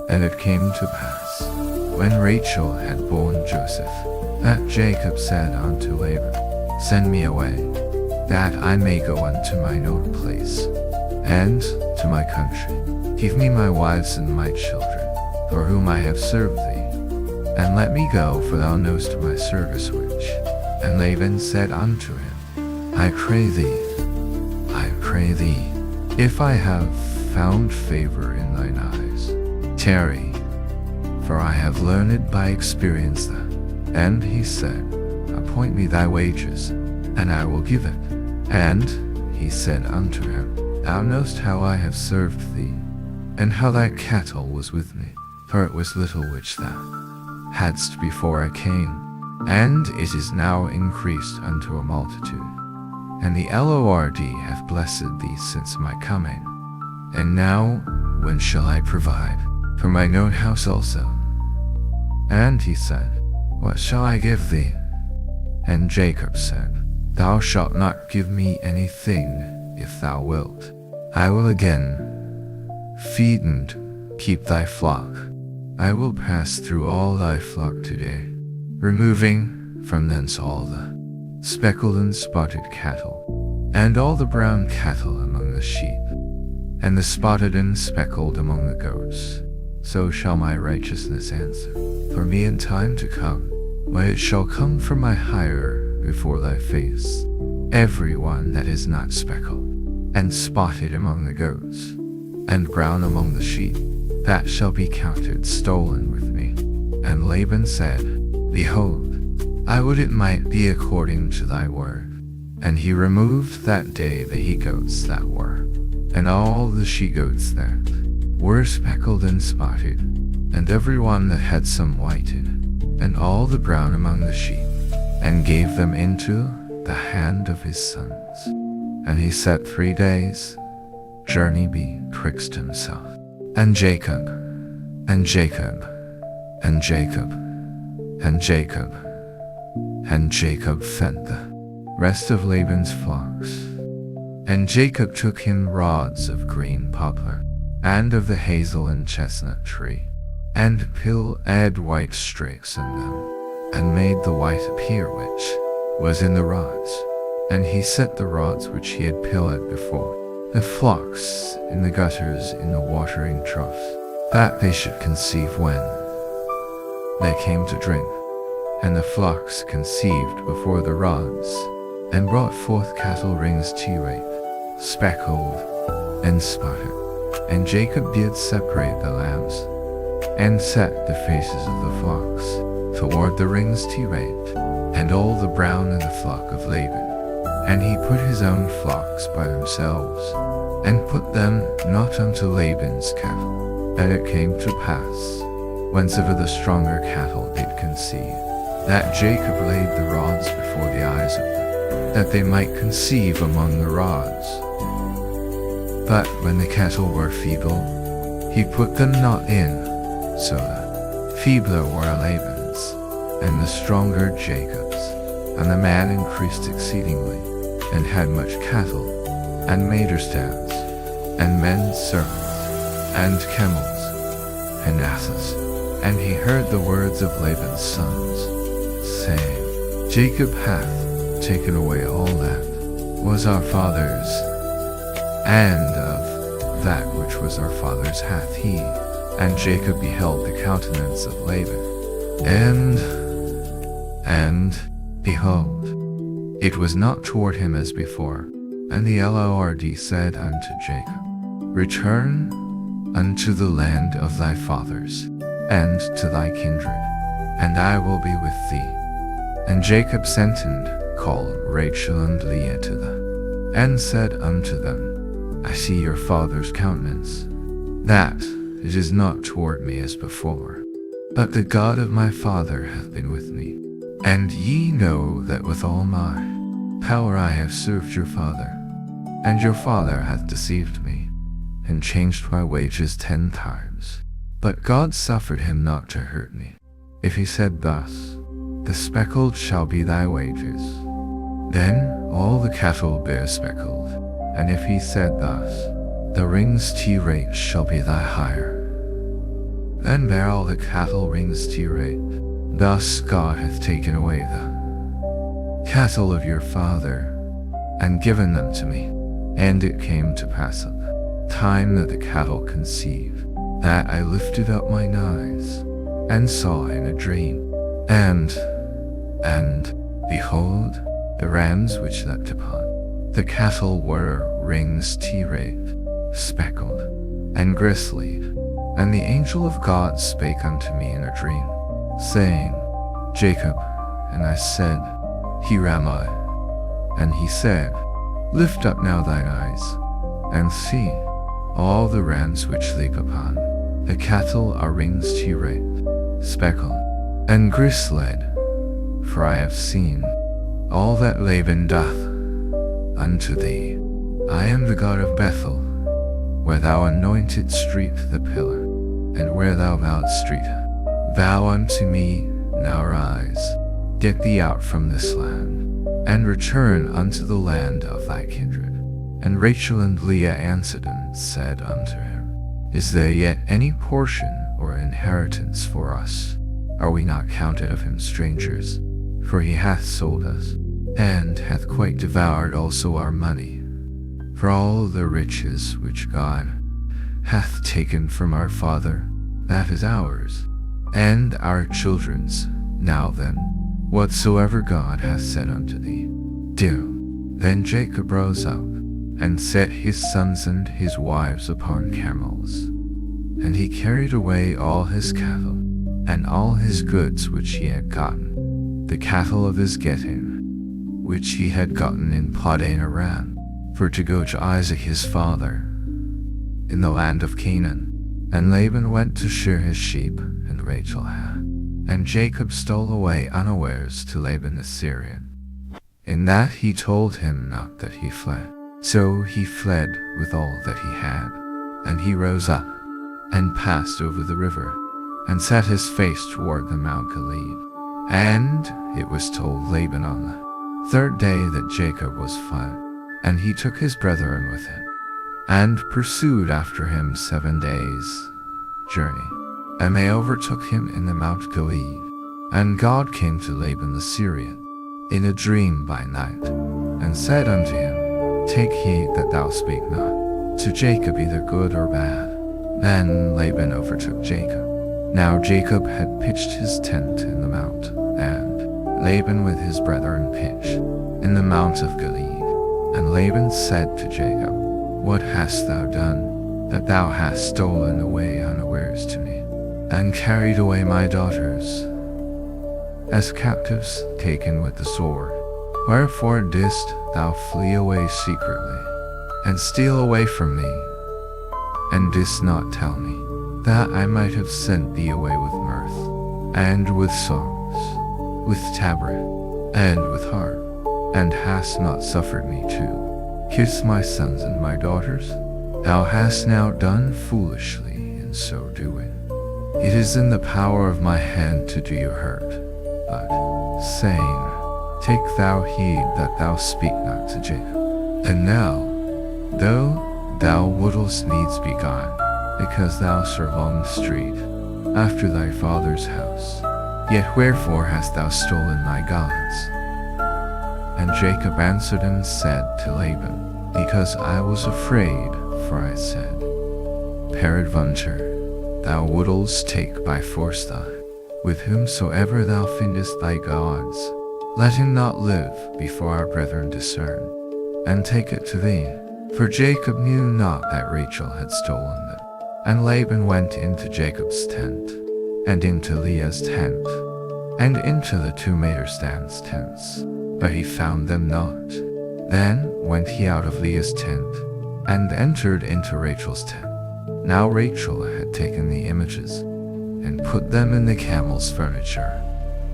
And it came to pass, when Rachel had borne Joseph, that Jacob said unto Laban, Send me away, that I may go unto mine own place, and to my country. Give me my wives and my children, for whom I have served thee, and let me go, for thou knowest my service which. And Laban said unto him, I pray thee, if I have found favor in thine eyes, tarry, for I have learned by experience that. And he said, Appoint me thy wages, and I will give it. And he said unto him, Thou knowest how I have served thee, and how thy cattle was with me, for it was little which thou hadst before I came, and it is now increased unto a multitude. And the Lord hath blessed thee since my coming. And now, when shall I provide for mine own house also? And he said, What shall I give thee? And Jacob said, Thou shalt not give me anything, if thou wilt. I will again feed and keep thy flock. I will pass through all thy flock today, removing from thence all the speckled and spotted cattle, and all the brown cattle among the sheep, and the spotted and speckled among the goats. So shall my righteousness answer for me in time to come, when it shall come from my hire before thy face. Every one that is not speckled and spotted among the goats, and brown among the sheep, that shall be counted stolen with me. And Laban said, Behold, I would it might be according to thy word. And he removed that day the he-goats that were, and all the she-goats that were speckled and spotted, and every one that had some whited, and all the brown among the sheep, and gave them into the hand of his sons. And he set 3 days' journey betwixt himself, and Jacob, and Jacob, and Jacob, and Jacob, and Jacob fed the rest of Laban's flocks. And Jacob took him rods of green poplar, and of the hazel and chestnut tree, and add white streaks in them, and made the white appear which was in the rods. And he set the rods which he had pillared before the flocks in the gutters in the watering troughs, that they should conceive when they came to drink. And the flocks conceived before the rods, and brought forth cattle rings tearate, speckled, and spotted. And Jacob did separate the lambs, and set the faces of the flocks toward the rings tearate, and all the brown in the flock of Laban. And he put his own flocks by themselves, and put them not unto Laban's cattle. And it came to pass, whensoever the stronger cattle did conceive, that Jacob laid the rods before the eyes of them, that they might conceive among the rods. But when the cattle were feeble, he put them not in, so the feebler were Laban's, and the stronger Jacob's. And the man increased exceedingly, and had much cattle, and maidservants, and men servants, and camels, and asses. And he heard the words of Laban's sons, saying, Jacob hath taken away all that was our father's, and of that which was our father's hath he. And Jacob beheld the countenance of Laban, and behold, it was not toward him as before. And the Lord said unto Jacob, Return unto the land of thy fathers, and to thy kindred, and I will be with thee. And Jacob sent and called Rachel and Leah to the and said unto them, I see your father's countenance, that it is not toward me as before, but the God of my father hath been with me. And ye know that with all my power I have served your father, and your father hath deceived me, and changed my wages 10 times. But God suffered him not to hurt me. If he said thus, the speckled shall be thy wages, then all the cattle bear speckled. And if he said thus, the rings rate shall be thy hire, then bear all the cattle rings rate. Thus God hath taken away the cattle of your father, and given them to me. And it came to pass at the time that the cattle conceived, that I lifted up mine eyes, and saw in a dream, and behold, the rams which leapt upon the cattle were rings rate, speckled, and gristly. And the angel of God spake unto me in a dream, saying, Jacob. And I said, Here am I. And he said, Lift up now thine eyes, and see, all the rams which leap upon the cattle are rings rate, speckled, and grisled. For I have seen all that Laban doth unto thee. I am the God of Bethel, where thou anointedst street the pillar, and where thou vowedst street. Vow unto me, now rise, get thee out from this land, and return unto the land of thy kindred. And Rachel and Leah answered and said unto him, Is there yet any portion or inheritance for us? Are we not counted of him strangers? For he hath sold us, and hath quite devoured also our money. For all the riches which God hath taken from our father, that is ours, and our children's. Now then, whatsoever God hath said unto thee, do. Then Jacob rose up, and set his sons and his wives upon camels. And he carried away all his cattle, and all his goods which he had gotten, the cattle of his getting, which he had gotten in Padan Aram, for to go to Isaac his father, in the land of Canaan. And Laban went to shear his sheep, and Rachel had. And Jacob stole away unawares to Laban the Syrian. In that he told him not that he fled. So he fled with all that he had. And he rose up, and passed over the river, and set his face toward the Mount Gilead. And it was told Laban on the 3rd day that Jacob was fled. And he took his brethren with him, and pursued after him 7 days' journey. And they overtook him in the Mount Gilead. And God came to Laban the Syrian in a dream by night, and said unto him, Take heed that thou speak not to Jacob either good or bad. Then Laban overtook Jacob. Now Jacob had pitched his tent in the mount, and Laban with his brethren pitched in the mount of Gilead. And Laban said to Jacob, What hast thou done, that thou hast stolen away unawares to me, and carried away my daughters as captives taken with the sword? Wherefore didst thou flee away secretly, and steal away from me, and didst not tell me, that I might have sent thee away with mirth, and with songs, with tabret, and with harp, and hast not suffered me to kiss my sons and my daughters? Thou hast now done foolishly in so doing. It is in the power of my hand to do you hurt, but, saying, Take thou heed that thou speak not to Jacob. And now, though thou wouldst needs be gone, because thou serve on the street, after thy father's house, yet wherefore hast thou stolen my gods? And Jacob answered and said to Laban, Because I was afraid, for I said, Peradventure, thou wouldst take by force with whomsoever thou findest thy gods. Let him not live before our brethren discern, and take it to thee. For Jacob knew not that Rachel had stolen it. And Laban went into Jacob's tent, and into Leah's tent, and into the 2 Maidstand's tents, but he found them not. Then went he out of Leah's tent, and entered into Rachel's tent. Now Rachel had taken the images, and put them in the camel's furniture,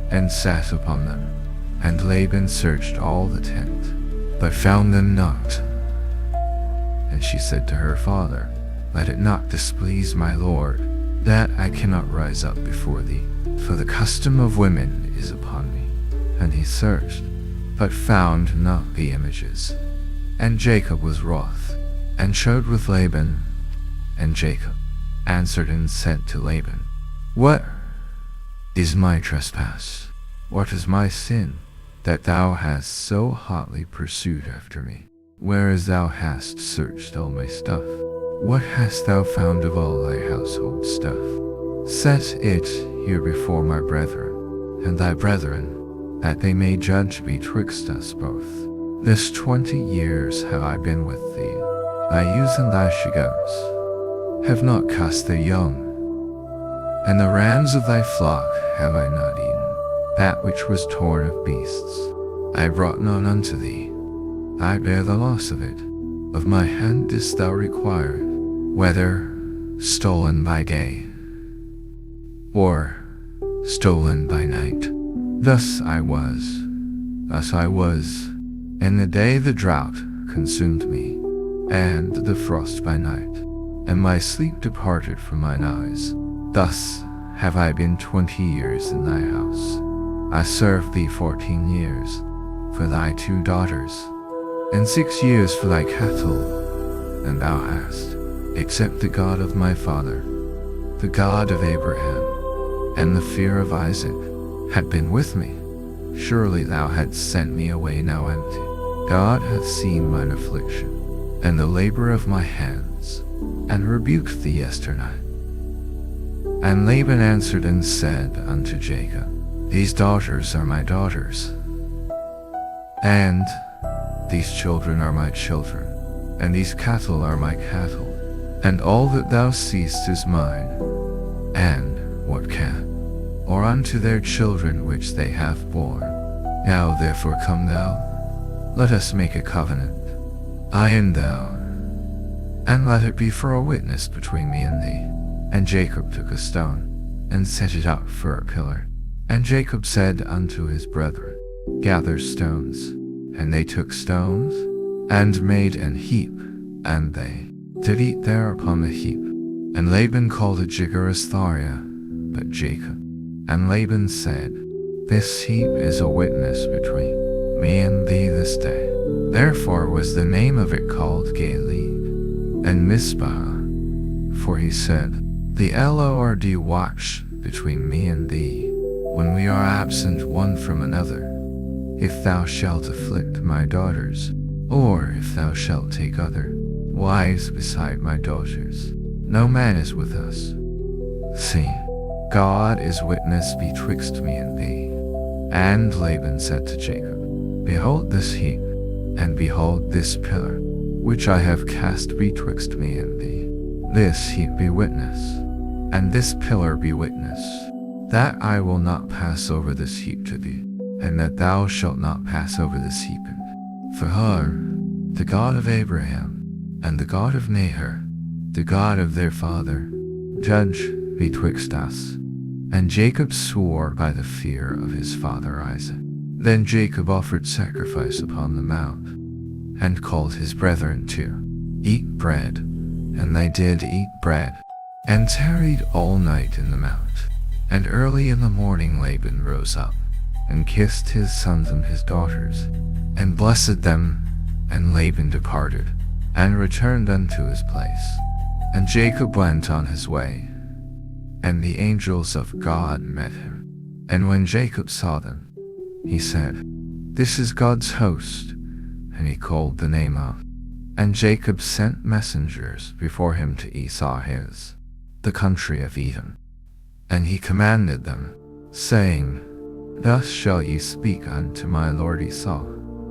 and sat upon them. And Laban searched all the tent, but found them not. And she said to her father, Let it not displease my lord, that I cannot rise up before thee, for the custom of women is upon me. And he searched, but found not the images. And Jacob was wroth, and showed with Laban. And Jacob answered and said to Laban, What is my trespass? What is my sin, that thou hast so hotly pursued after me? Whereas thou hast searched all my stuff? What hast thou found of all thy household stuff? Set it here before my brethren, and thy brethren, that they may judge betwixt us both. This 20 years have I been with thee. Thy ewes and thy she-goats have not cast their young, and the rams of thy flock have I not eaten. That which was torn of beasts I brought none unto thee. I bear the loss of it. Of my hand didst thou require it, whether stolen by day or stolen by night. Thus I was, in the day the drought consumed me, and the frost by night, and my sleep departed from mine eyes. Thus have I been 20 years in thy house. I served thee 14 years for thy 2 daughters, and 6 years for thy cattle. And thou hast, except the God of my father, the God of Abraham, and the fear of Isaac, had been with me, surely thou hadst sent me away now empty. God hath seen mine affliction, and the labor of my hands, and rebuked thee yesternight. And Laban answered and said unto Jacob, These daughters are my daughters, and these children are my children, and these cattle are my cattle, and all that thou seest is mine. And what can, or unto their children which they have borne? Now therefore come thou, let us make a covenant, I and thou, and let it be for a witness between me and thee. And Jacob took a stone, and set it up for a pillar. And Jacob said unto his brethren, Gather stones. And they took stones, and made an heap, and they did eat there upon the heap. And Laban called it Jigarastaria, but Jacob. And Laban said, This heap is a witness between me and thee this day. Therefore was the name of it called Gilead. And Mizpah, for he said, The Lord watch between me and thee, when we are absent one from another. If thou shalt afflict my daughters, or if thou shalt take other wives beside my daughters, no man is with us. See, God is witness betwixt me and thee. And Laban said to Jacob, Behold this heap, and behold this pillar, which I have cast betwixt me and thee. This heap be witness, and this pillar be witness, that I will not pass over this heap to thee, and that thou shalt not pass over this heap. For her, the God of Abraham, and the God of Nahor, the God of their father, judge betwixt us. And Jacob swore by the fear of his father Isaac. Then Jacob offered sacrifice upon the mount, and called his brethren to eat bread. And they did eat bread, and tarried all night in the mount. And early in the morning Laban rose up, and kissed his sons and his daughters, and blessed them. And Laban departed, and returned unto his place. And Jacob went on his way, and the angels of God met him. And when Jacob saw them, he said, This is God's host. And he called the name of. And Jacob sent messengers before him to Esau the country of Edom. And he commanded them, saying, Thus shall ye speak unto my lord Esau.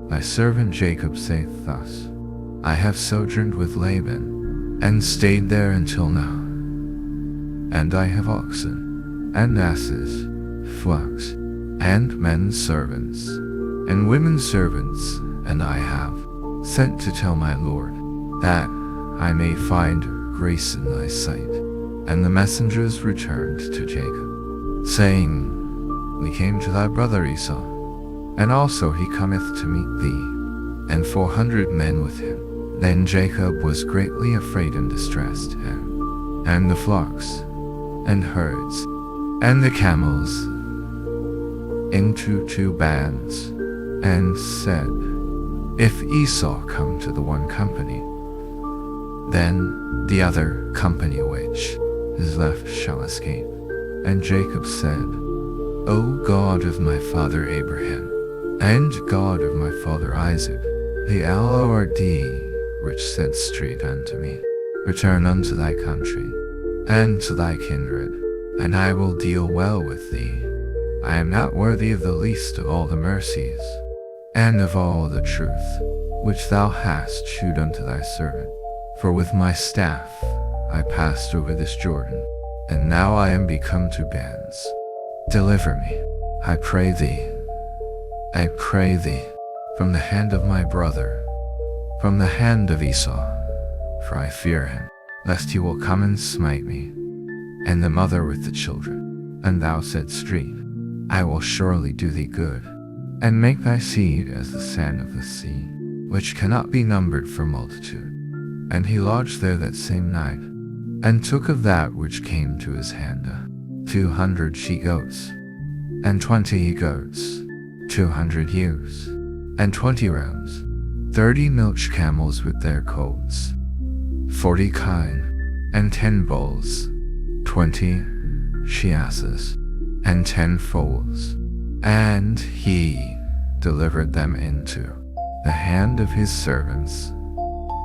Thy servant Jacob saith thus, I have sojourned with Laban, and stayed there until now. And I have oxen, and asses, flocks, and men servants, and women servants, and I have sent to tell my Lord, that I may find grace in thy sight. And the messengers returned to Jacob, saying, We came to thy brother Esau, and also he cometh to meet thee, and 400 men with him. Then Jacob was greatly afraid and distressed, and the flocks, and herds, and the camels, into 2 bands, and said, If Esau come to the one company, then the other company which is left shall escape. And Jacob said, O God of my father Abraham, and God of my father Isaac, the Lord which said straight unto me, Return unto thy country, and to thy kindred, and I will deal well with thee. I am not worthy of the least of all the mercies, and of all the truth, which thou hast shewed unto thy servant. For with my staff I passed over this Jordan, and now I am become 2 bands. Deliver me, I pray thee, from the hand of my brother, from the hand of Esau, for I fear him, lest he will come and smite me, and the mother with the children. And thou saidst, I will surely do thee good, and make thy seed as the sand of the sea, which cannot be numbered for multitude. And he lodged there that same night, and took of that which came to his hand 200 she-goats, and 20 he-goats, 200 ewes, and 20 rams, 30 milch camels with their colts, 40 kine, and 10 bulls, 20 she-asses, and 10 foals. And he delivered them into the hand of his servants,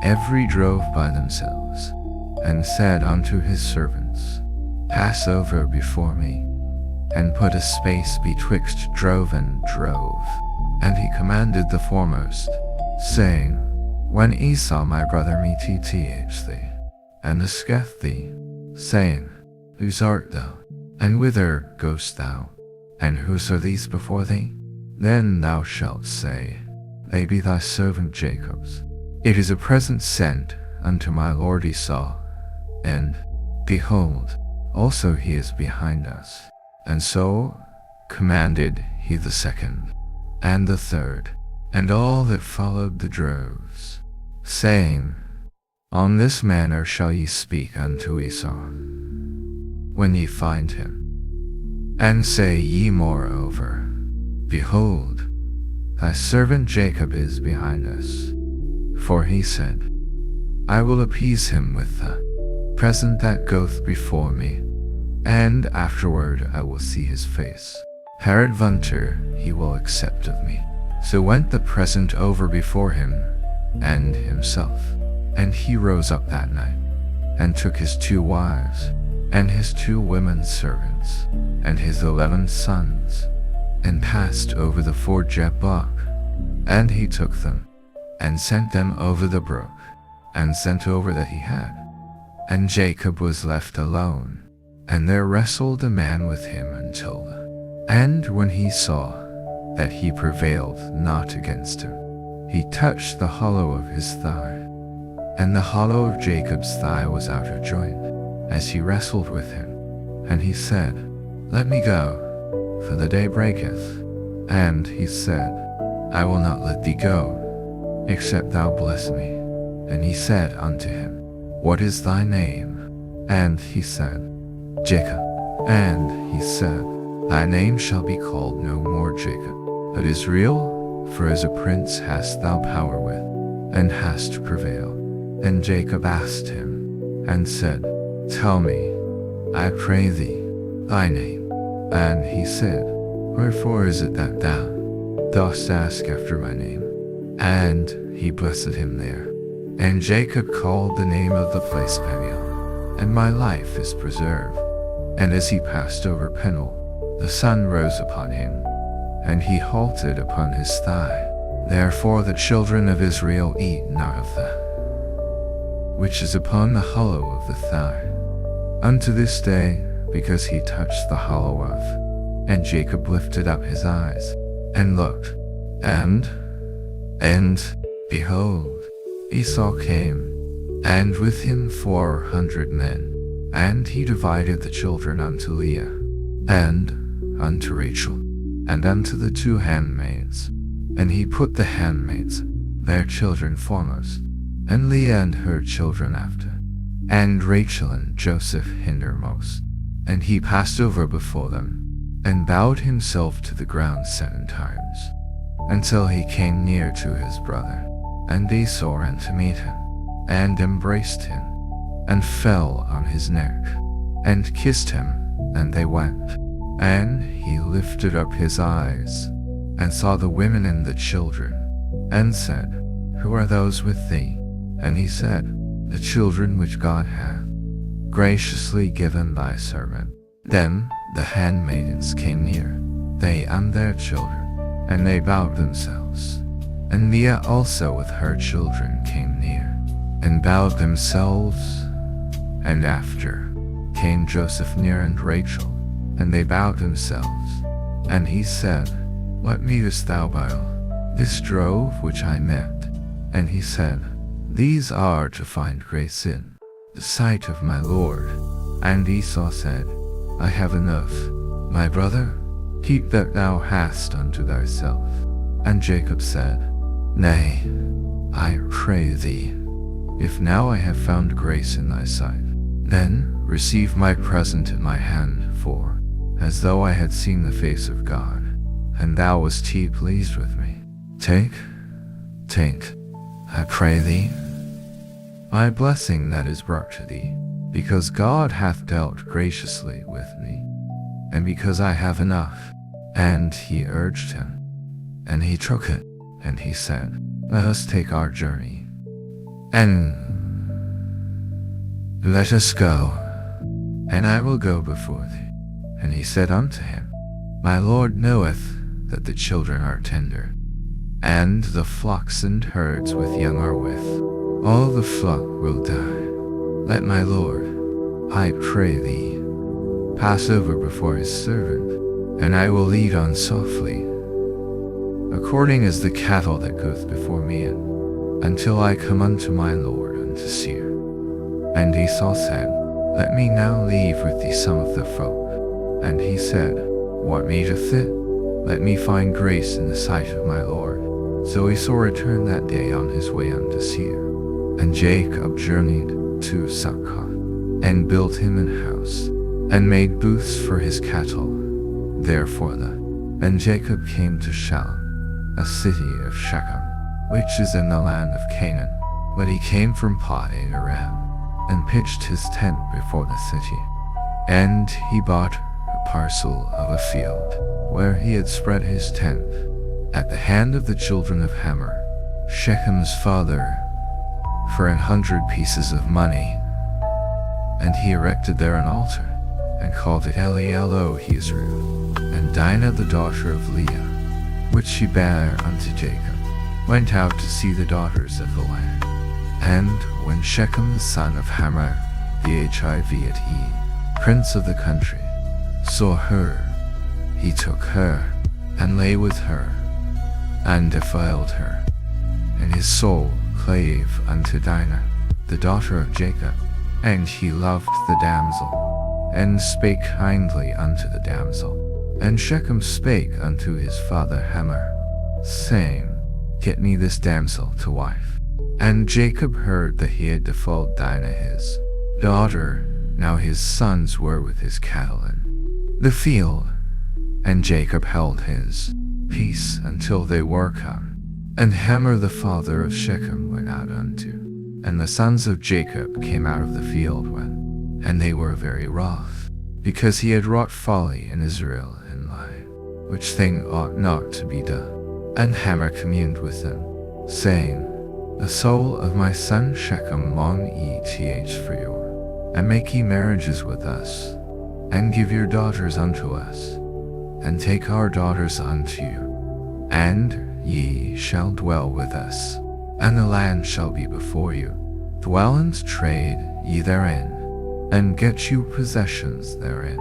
every drove by themselves, and said unto his servants, Pass over before me, and put a space betwixt drove and drove. And he commanded the foremost, saying, When Esau my brother meeteth thee, and asketh thee, saying, Whose art thou, and whither goest thou, and whose are these before thee? Then thou shalt say, They be thy servant Jacob's. It is a present sent unto my lord Esau, and, behold, also he is behind us. And so commanded he the second, and the third, and all that followed the droves, saying, On this manner shall ye speak unto Esau, when ye find him. And say ye moreover, Behold, thy servant Jacob is behind us. For he said, I will appease him with the present that goeth before me, and afterward I will see his face. Peradventure he will accept of me. So went the present over before him, and himself. And he rose up that night, and took his 2 wives, and his 2 women servants, and his 11 sons, and passed over the ford Jabbok. And he took them, and sent them over the brook, and sent over that he had. And Jacob was left alone, and there wrestled a man with him until and when he saw that he prevailed not against him, he touched the hollow of his thigh, and the hollow of Jacob's thigh was out of joint, as he wrestled with him. And he said, Let me go, for the day breaketh. And he said, I will not let thee go, except thou bless me. And he said unto him, What is thy name? And he said, Jacob. And he said, Thy name shall be called no more Jacob, but Israel, for as a prince hast thou power with, and hast prevailed. And Jacob asked him, and said, Tell me, I pray thee, thy name. And he said, Wherefore is it that thou dost ask after my name? And he blessed him there. And Jacob called the name of the place Peniel, and my life is preserved. And as he passed over Peniel, the sun rose upon him, and he halted upon his thigh. Therefore the children of Israel eat not of that which is upon the hollow of the thigh, unto this day, because he touched the hollow of. And Jacob lifted up his eyes, and looked, and behold, Esau came, and with him 400 men, and he divided the children unto Leah, and unto Rachel, and unto the 2 handmaids. And he put the handmaids, their children foremost, and Leah and her children after, and Rachel and Joseph hindermost. And he passed over before them, and bowed himself to the ground 7 times, until he came near to his brother. And Esau ran to meet him, and embraced him, and fell on his neck, and kissed him, and they went. And he lifted up his eyes, and saw the women and the children, and said, Who are those with thee? And he said, The children which God hath graciously given thy servant. Then the handmaidens came near, they and their children, and they bowed themselves. And Leah also with her children came near, and bowed themselves. And after came Joseph near and Rachel, and they bowed themselves. And he said, What meanest thou by this drove which I met? And he said, These are to find grace in the sight of my Lord. And Esau said, I have enough, my brother, keep that thou hast unto thyself. And Jacob said, Nay, I pray thee, if now I have found grace in thy sight, then receive my present in my hand, for as though I had seen the face of God, and thou wast pleased with me. Take, I pray thee, my blessing that is brought to thee, because God hath dealt graciously with me, and because I have enough. And he urged him, and he took it, and he said, Let us take our journey, and let us go, and I will go before thee. And he said unto him, My Lord knoweth that the children are tender, and the flocks and herds with young are with. All the flock will die. Let my Lord, I pray thee, pass over before his servant, and I will lead on softly, according as the cattle that goeth before me, until I come unto my Lord unto Seir. And Esau said, Let me now leave with thee some of the folk. And he said, What meaneth it? Let me find grace in the sight of my Lord. So Esau returned that day on his way unto Seir. And Jacob journeyed to Succoth, and built him an house, and made booths for his cattle. Therefore and Jacob came to Shalom, a city of Shechem, which is in the land of Canaan. But he came from Padan Aram, and pitched his tent before the city. And he bought a parcel of a field, where he had spread his tent, at the hand of the children of Hamor, Shechem's father, for 100 pieces of money. And he erected there an altar, and called it Eli-Elohizru. And Dinah the daughter of Leah, which she bare unto Jacob, went out to see the daughters of the land. And when Shechem the son of Hamor, the Hivite, prince of the country, saw her, he took her, and lay with her, and defiled her. And his soul clave unto Dinah, the daughter of Jacob, and he loved the damsel, and spake kindly unto the damsel. And Shechem spake unto his father Hamor, saying, Get me this damsel to wife. And Jacob heard that he had defiled Dinah his daughter. Now his sons were with his cattle in the field, and Jacob held his peace until they were come. And Hamor the father of Shechem went out unto, and the sons of Jacob came out of the field and they were very wroth, because he had wrought folly in Israel in lying, which thing ought not to be done. And Hamor communed with them, saying, The soul of my son Shechem long eth for you, and make ye marriages with us, and give your daughters unto us, and take our daughters unto you, and ye shall dwell with us, and the land shall be before you. Dwell and trade ye therein, and get you possessions therein.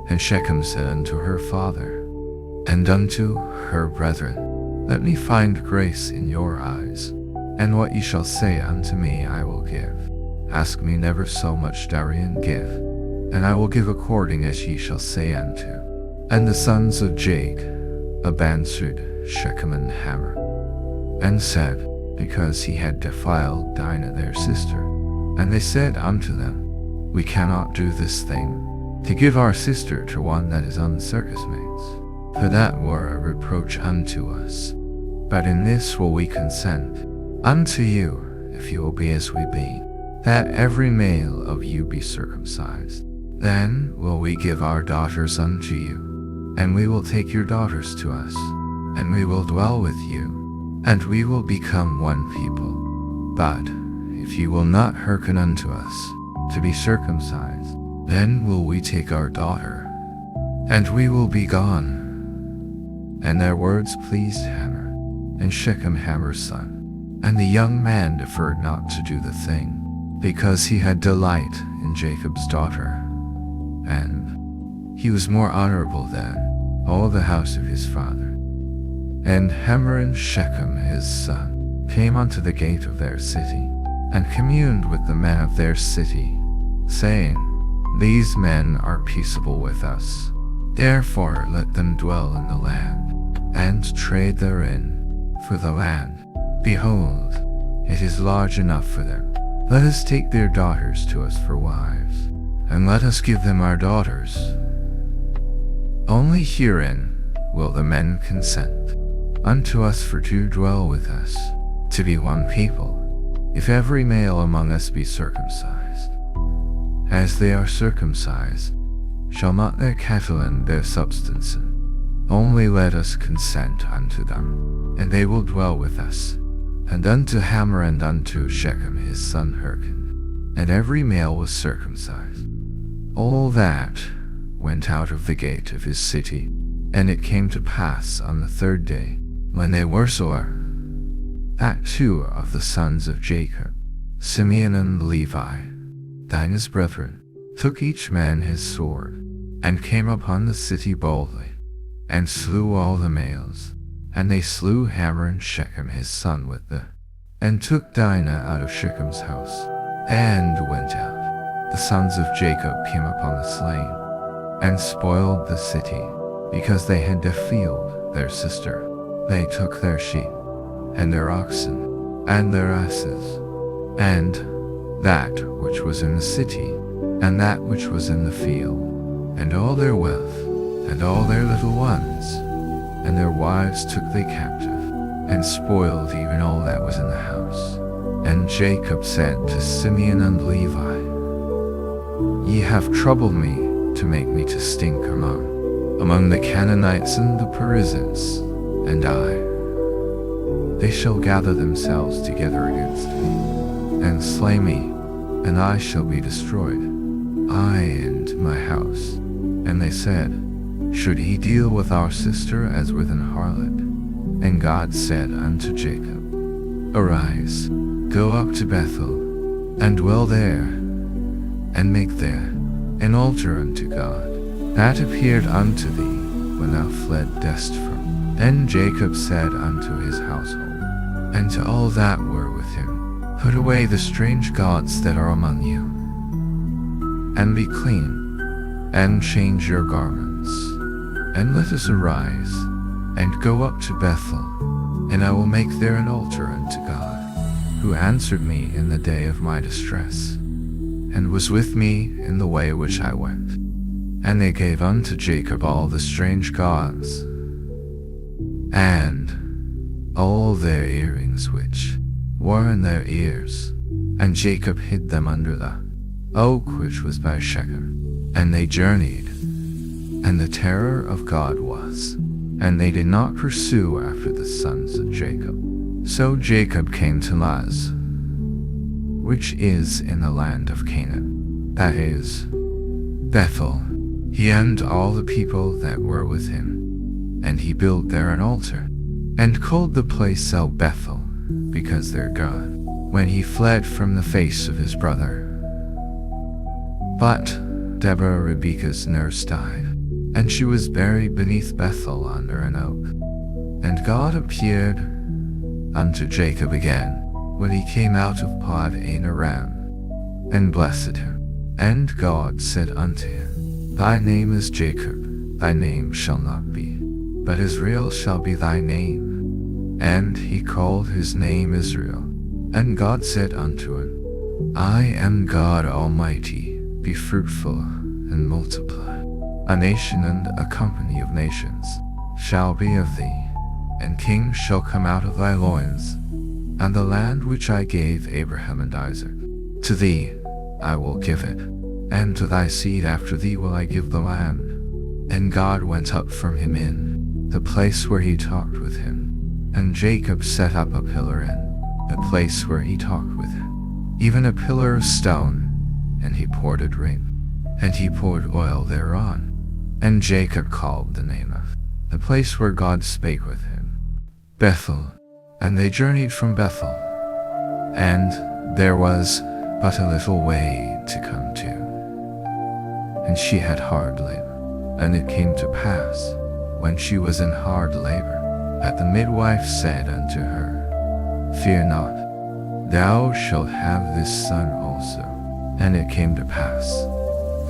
And Shechem said unto her father, and unto her brethren, Let me find grace in your eyes, And what ye shall say unto me I will give. Ask me never so much dowry and give, and I will give according as ye shall say unto. And the sons of Jacob answered Shechem and Hamor, and said, because he had defiled Dinah their sister. And they said unto them, we cannot do this thing, to give our sister to one that is uncircumcised, for that were a reproach unto us. But in this will we consent unto you, if you will be as we be, that every male of you be circumcised. Then will we give our daughters unto you, and we will take your daughters to us, and we will dwell with you, and we will become one people. But if you will not hearken unto us to be circumcised, then will we take our daughter, and we will be gone. And their words pleased Hamor, and Shechem Hamor's son. And the young man deferred not to do the thing, because he had delight in Jacob's daughter, and he was more honorable than all the house of his father. And Hamor and Shechem his son came unto the gate of their city, and communed with the men of their city, saying, these men are peaceable with us, therefore let them dwell in the land, and trade therein, for the land, behold, it is large enough for them. Let us take their daughters to us for wives, and let us give them our daughters. Only herein will the men consent unto us for to dwell with us, to be one people, if every male among us be circumcised. As they are circumcised, shall not their cattle and their substance. Only let us consent unto them, and they will dwell with us. And unto Hamor and unto Shechem his son hearkened, and every male was circumcised. All that went out of the gate of his city. And it came to pass on the third day, when they were sore, that two of the sons of Jacob, Simeon and Levi, Dinah's brethren, took each man his sword, and came upon the city boldly, and slew all the males. And they slew Hamor and Shechem his son with the, and took Dinah out of Shechem's house, and went out. The sons of Jacob came upon the slain, and spoiled the city, because they had defiled their sister. They took their sheep, and their oxen, and their asses, and that which was in the city, and that which was in the field, and all their wealth, and all their little ones, and their wives took they captive, and spoiled even all that was in the house. And Jacob said to Simeon and Levi, ye have troubled me to make me to stink among the Canaanites and the Perizzites, and they shall gather themselves together against me, and slay me, and I shall be destroyed, I and my house. And they said, should he deal with our sister as with an harlot? And God said unto Jacob, arise, go up to Bethel, and dwell there, and make there an altar unto God, that appeared unto thee when thou fleddest from. Then Jacob said unto his household, and to all that were with him, put away the strange gods that are among you, and be clean, and change your garments. And let us arise, and go up to Bethel, and I will make there an altar unto God, who answered me in the day of my distress, and was with me in the way which I went. And they gave unto Jacob all the strange gods, and all their earrings which were in their ears, and Jacob hid them under the oak which was by Shechem. And they journeyed, and the terror of God was, and they did not pursue after the sons of Jacob. So Jacob came to Luz, which is in the land of Canaan, that is, Bethel, he and all the people that were with him. And he built there an altar, and called the place El Bethel, because their God, when he fled from the face of his brother. But Deborah, Rebekah's nurse, died, and she was buried beneath Bethel under an oak. And God appeared unto Jacob again, when he came out of Padan Aram, and blessed him. And God said unto him, Thy name is Jacob, thy name shall not be, but Israel shall be thy name. And he called his name Israel. And God said unto him, I am God Almighty, be fruitful and multiply. A nation and a company of nations shall be of thee, and kings shall come out of thy loins. And the land which I gave Abraham and Isaac, to thee I will give it, and to thy seed after thee will I give the land. And God went up from him in the place where he talked with him. And Jacob set up a pillar in the place where he talked with him, even a pillar of stone, and he poured it rain, and he poured oil thereon. And Jacob called the name of the place where God spake with him, Bethel. And they journeyed from Bethel, and there was but a little way to come to. And she had hard labor. And it came to pass, when she was in hard labor, that the midwife said unto her, Fear not, thou shalt have this son also. And it came to pass,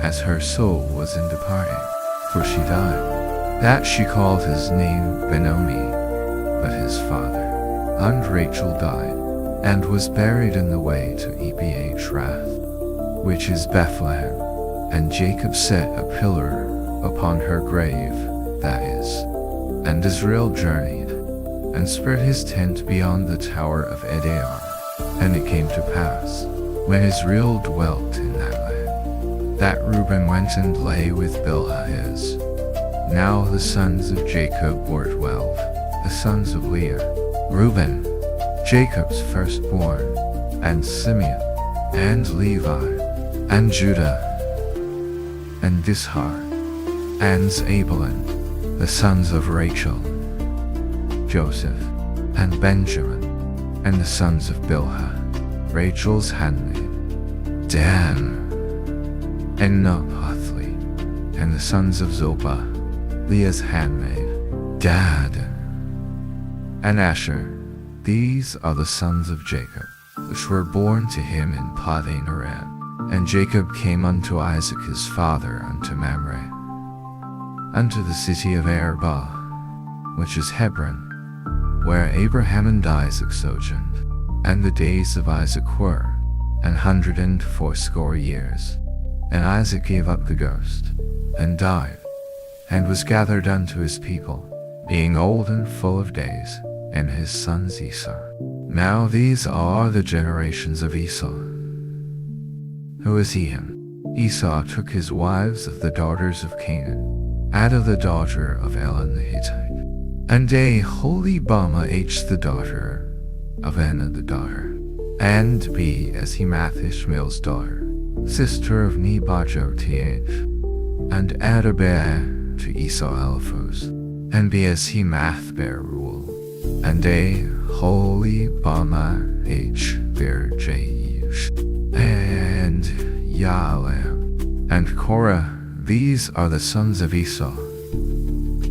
as her soul was in departing, for she died, that she called his name Benoni. But his father and Rachel died, and was buried in the way to Ephrath, which is Bethlehem. And Jacob set a pillar upon her grave, that is. And Israel journeyed, and spread his tent beyond the Tower of Babel. And it came to pass, when Israel dwelt in that land, that Reuben went and lay with Bilhah his. Now the sons of Jacob were 12, the sons of Leah, Reuben, Jacob's firstborn, and Simeon, and Levi, and Judah, and Dishar, and Zabulon, the sons of Rachel, Joseph, and Benjamin, and the sons of Bilhah, Rachel's handmaid, Dan, and Naphtali, and the sons of Zilpah, Leah's handmaid, Gad, and Asher. These are the sons of Jacob, which were born to him in Padan Aram. And Jacob came unto Isaac his father unto Mamre, unto the city of Arba, which is Hebron, where Abraham and Isaac sojourned. And the days of Isaac were 180 years. And Isaac gave up the ghost, and died, and was gathered unto his people, being old and full of days, and his sons Esau. Now these are the generations of Esau. Who is Eham? Esau took his wives of the daughters of Canaan, Ada the daughter of Elon the Hittite, and Aholibamah the daughter of Anna the daughter, and B as Hemath Ishmael's daughter, sister of Nebajoth, and Adabah to Esau Eliphaz, and B as Hemath bare rule, and Aholibamah bare Jaish, and Yaalam, and Korah. These are the sons of Esau,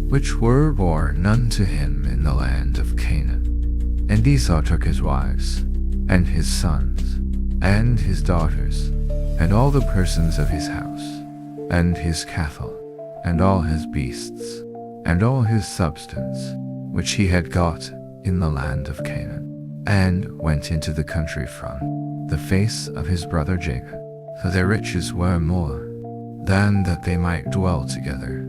which were born unto him in the land of Canaan. And Esau took his wives, and his sons, and his daughters, and all the persons of his house, and his cattle, and all his beasts, and all his substance, which he had got in the land of Canaan, and went into the country from the face of his brother Jacob. For their riches were more than that they might dwell together,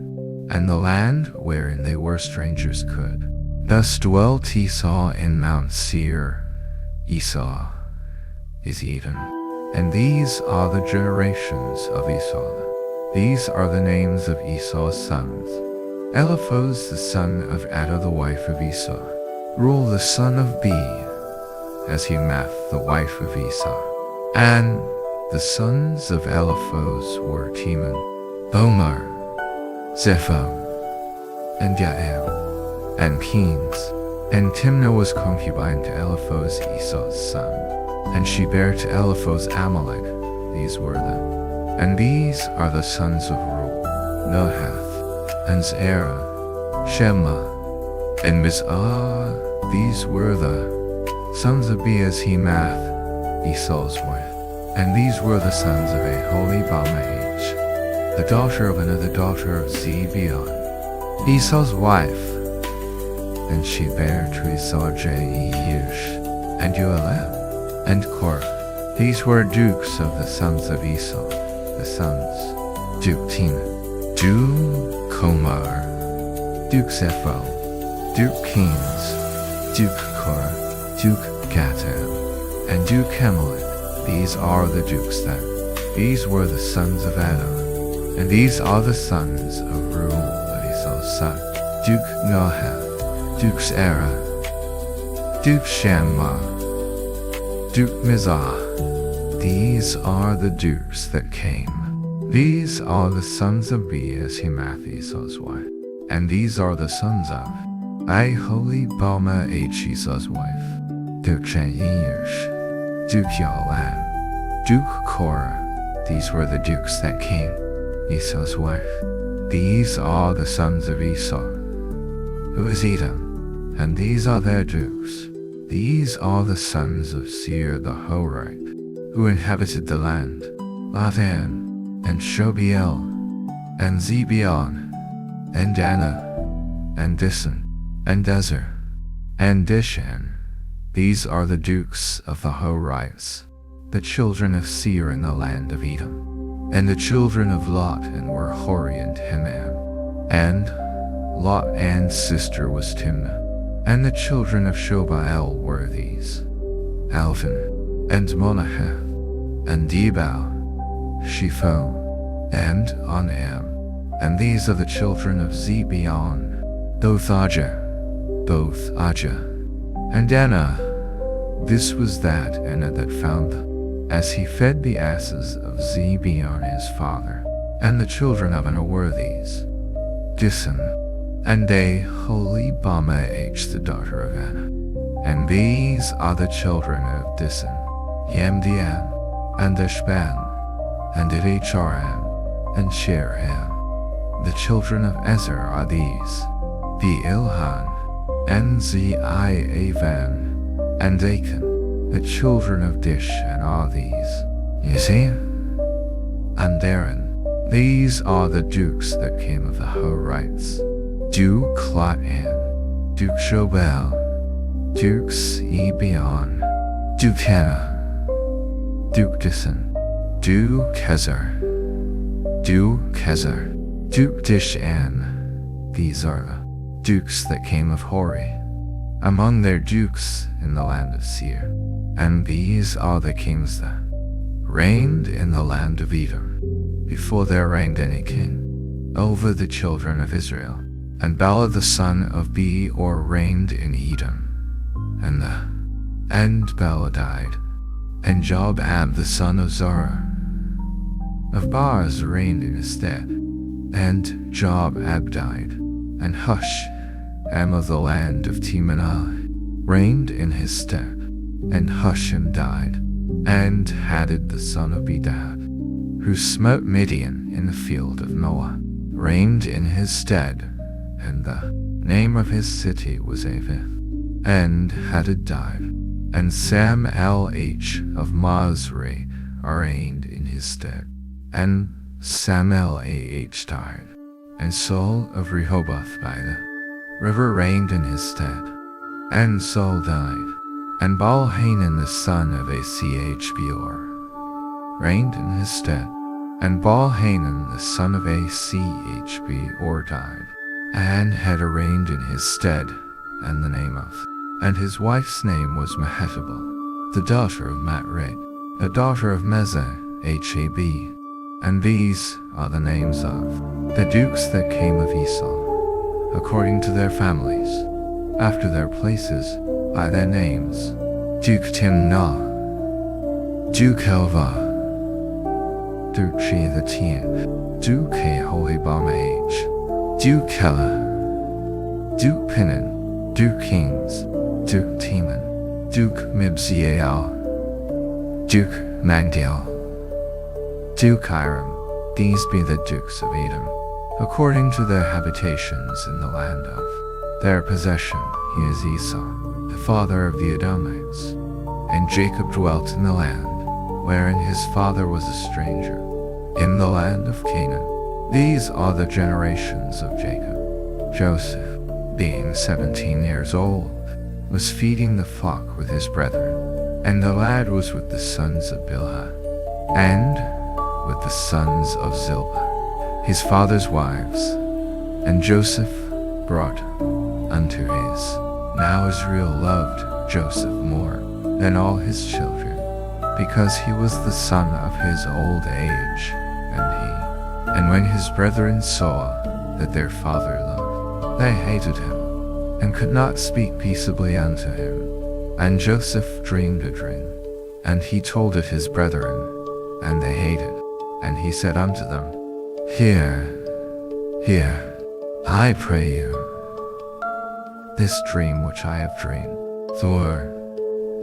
and the land wherein they were strangers could. Thus dwelt Esau in Mount Seir. Esau is Edom. And these are the generations of Esau. These are the names of Esau's sons: Eliphaz the son of Ada the wife of Esau, Reuel the son of as Hemath the wife of Esau. And the sons of Eliphaz were Teman, Omar, Zephon, and Jael, and Kens. And Timnah was concubine to Eliphaz Esau's son, and she bare to Eliphaz Amalek. These were them. And these are the sons of Reuel, Nahath, and Zerah, Shema, and Mizah. These were the sons of Hemath, Esau's wife. And these were the sons of Aholibamah, the daughter of another daughter of Zibeon, Esau's wife. And she bare to Esau Jeush, and Ulam, and Korah. These were dukes of the sons of Esau, the sons, Duke Timon, Duke Komar, Duke Zepho, Duke Kings, Duke Korah, Duke Gatam, and Duke Amalek. These are the dukes then. These were the sons of Adam, and these are the sons of Renewal, Esau's son, Duke Nohath, Duke Zerah, Duke Shammah, Duke Mizah. These are the dukes that came. These are the sons of Hemath, Esau's wife. And these are the sons of Aholibamah, Esau's wife, Duke Jeush, Duke Ulam, Duke Korah. These were the dukes that came, Esau's wife. These are the sons of Esau, who is Edom, and these are their dukes. These are the sons of Seir the Horite, who inhabited the land, Lathan, and Shobiel, and Zibeon, and Anna, and Disson, and Dezer, and Dishan. These are the dukes of the Horites, the children of Seir in the land of Edom. And the children of Lot and were Hori and Hemam. And Lot and sister was Timnah. And the children of Shobael were these, Alvan, and Monaheth, and Debal, Shephon, and Onam. And these are the children of Zibeon, both Ajah, and Anna. This was that Anna that found them, as he fed the asses of Zibeon his father. And the children of Anna were these, Disson, and Aholibamah, the daughter of Anna. And these are the children of Disson, Yamdian, and Ishban, and Idharam, and Sheram. The children of Ezer are these, Ilhan, and Ziavan, and Achan. The children of Dishan are these, Yizia, and Aaron. These are the dukes that came of the Horites, Duke Lotan, Duke Shobel, Duke Zibeon, Duke Hannah, Duke Disson, Duke Hezer, Duke Dishan. These are the dukes that came of Hori, among their dukes in the land of Seir. And these are the kings that reigned in the land of Edom, before there reigned any king over the children of Israel. And Bala the son of Beor reigned in Edom, and Bala died. And Jobab the son of Zerah of Bars reigned in his stead, and Jobab died. And Hush, of the land of Temanah, reigned in his stead, and Husham died. And Hadad the son of Bedad, who smote Midian in the field of Moab, reigned in his stead, and the name of his city was Avith. And Hadad died. And Sam of Masri reigned in his stead, and Samuel died. And Saul of Rehoboth by the river reigned in his stead, and Saul died. And Baal-Hanan the son of Beor reigned in his stead, and Baal-Hanan the son of Beor died. And Hadad reigned in his stead, and the name of, and his wife's name was Mehetabel, the daughter of Matred, the daughter of Mezah, Hab. And these are the names of the dukes that came of Esau, according to their families, after their places, by their names: Duke Timnah, Duke Helva, Duke Sheathan, Duke Aholibamah, Duke Kela, Duke Pinan, Duke Kings, Duke Timon, Duke Mibziel, Duke Magdiel, Duke Hiram. These be the dukes of Edom, according to their habitations in the land of their possession. He is Esau, the father of the Edomites. And Jacob dwelt in the land, wherein his father was a stranger, in the land of Canaan. These are the generations of Jacob. Joseph, being 17 years old, was feeding the flock with his brethren, and the lad was with the sons of Bilhah, and with the sons of Zilpah, his father's wives. And Joseph brought unto his. Now Israel loved Joseph more than all his children, because he was the son of his old age than he. And when his brethren saw that their father loved, they hated him, and could not speak peaceably unto him. And Joseph dreamed a dream, and he told it his brethren, and they hated. And he said unto them, Hear, I pray you, this dream which I have dreamed. For,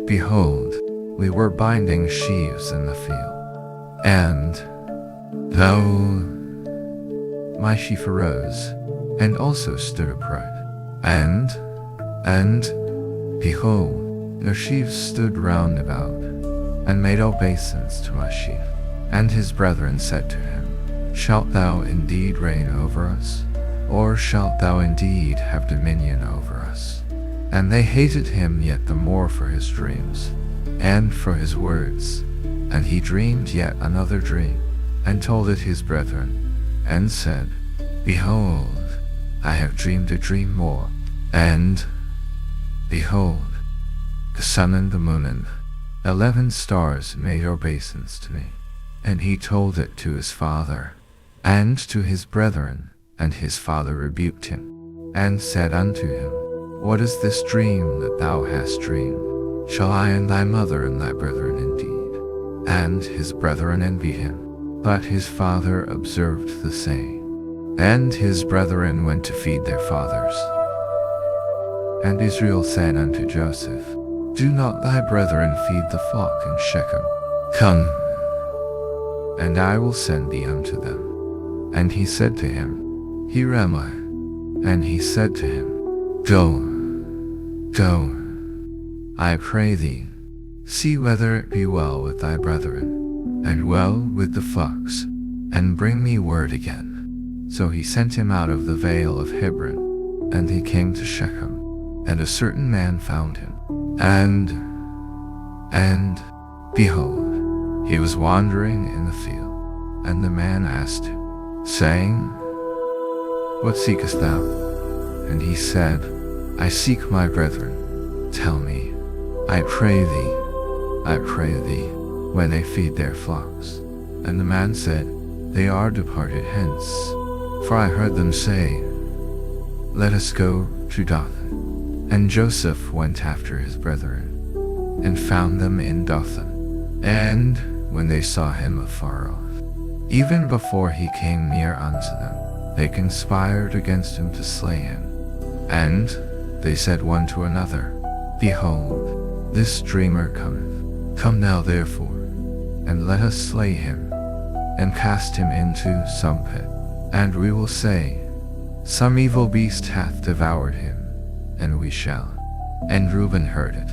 behold, we were binding sheaves in the field, and lo, my sheaf arose, and also stood upright. And behold, the sheaves stood round about, and made obeisance to my sheaf. And his brethren said to him, Shalt thou indeed reign over us? Or shalt thou indeed have dominion over us? And they hated him yet the more for his dreams, and for his words. And he dreamed yet another dream, and told it his brethren, and said, Behold, I have dreamed a dream more. And, behold, the sun and the moon and 11 stars made obeisance to me. And he told it to his father, and to his brethren. And his father rebuked him, and said unto him, What is this dream that thou hast dreamed? Shall I and thy mother and thy brethren indeed? And his brethren envied him. But his father observed the saying. And his brethren went to feed their fathers. And Israel said unto Joseph, Do not thy brethren feed the flock in Shechem? Come, and I will send thee unto them. And he said to him, Here am I. And he said to him, Go, I pray thee, see whether it be well with thy brethren, and well with the flocks, and bring me word again. So he sent him out of the vale of Hebron, and he came to Shechem, and a certain man found him. And behold, he was wandering in the field, and the man asked him, saying, What seekest thou? And he said, I seek my brethren. Tell me, I pray thee, where they feed their flocks. And the man said, They are departed hence, for I heard them say, Let us go to Dothan. And Joseph went after his brethren, and found them in Dothan. And when they saw him afar off, even before he came near unto them, they conspired against him to slay him. And they said one to another, Behold, this dreamer cometh. Come now therefore, and let us slay him, and cast him into some pit. And we will say, Some evil beast hath devoured him, and we shall. And Reuben heard it,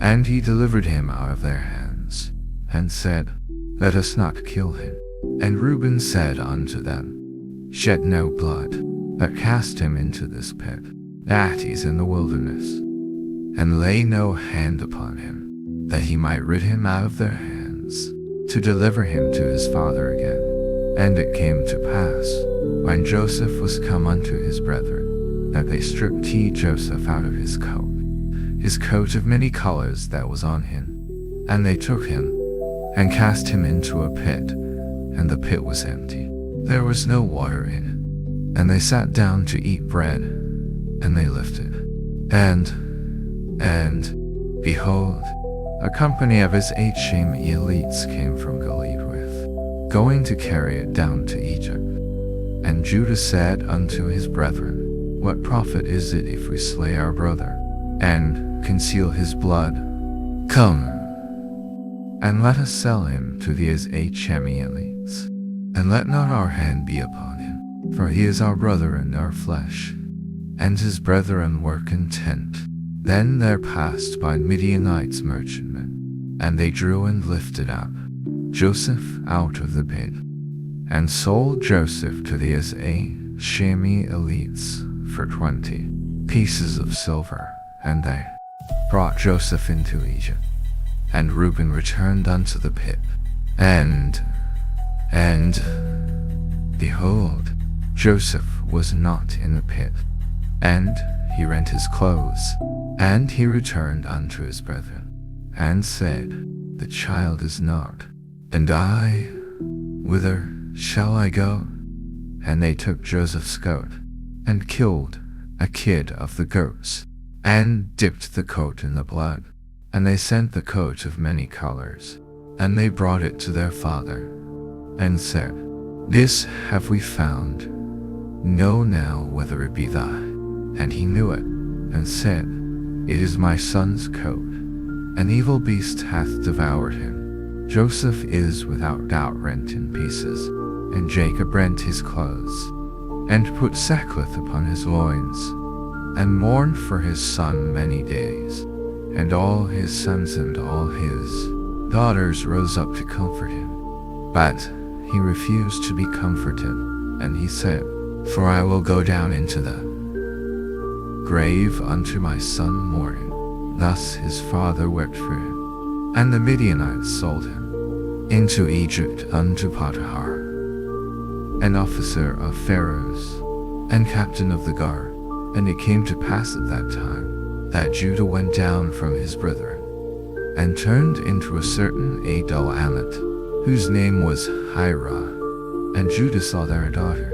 and he delivered him out of their hands, and said, Let us not kill him. And Reuben said unto them, Shed no blood, but cast him into this pit, that is in the wilderness, and lay no hand upon him, that he might rid him out of their hands, to deliver him to his father again. And it came to pass, when Joseph was come unto his brethren, that they stripped Joseph out of his coat of many colors that was on him. And they took him, and cast him into a pit, and the pit was empty. There was no water in it. And they sat down to eat bread, and they lifted. And behold, a company of his Ishmaelites came from Gilead going to carry it down to Egypt. And Judah said unto his brethren, What profit is it if we slay our brother, and conceal his blood? Come, and let us sell him to the Ishmaelites, and let not our hand be upon him, for he is our brother and our flesh. and his brethren were content. Then there passed by Midianites merchantmen, and they drew and lifted up Joseph out of the pit, and sold Joseph to the Ishmaelites for 20 pieces of silver, and they brought Joseph into Egypt. And Reuben returned unto the pit, and behold, Joseph was not in the pit. And he rent his clothes, and he returned unto his brethren, and said, The child is not, and I, whither shall I go? And they took Joseph's coat, and killed a kid of the goats, and dipped the coat in the blood. And they sent the coat of many colors, and they brought it to their father, and said, This have we found. Know now whether it be thy. And he knew it, and said, It is my son's coat. An evil beast hath devoured him. Joseph is without doubt rent in pieces. And Jacob rent his clothes, and put sackcloth upon his loins, and mourned for his son many days. And all his sons and all his daughters rose up to comfort him. But he refused to be comforted, and he said, For I will go down into the grave unto my son mourning. Thus his father wept for him. And the Midianites sold him into Egypt unto Potiphar, an officer of Pharaoh's, and captain of the guard. And it came to pass at that time, that Judah went down from his brethren, and turned into a certain Adullamite, whose name was Hira. And Judah saw there a daughter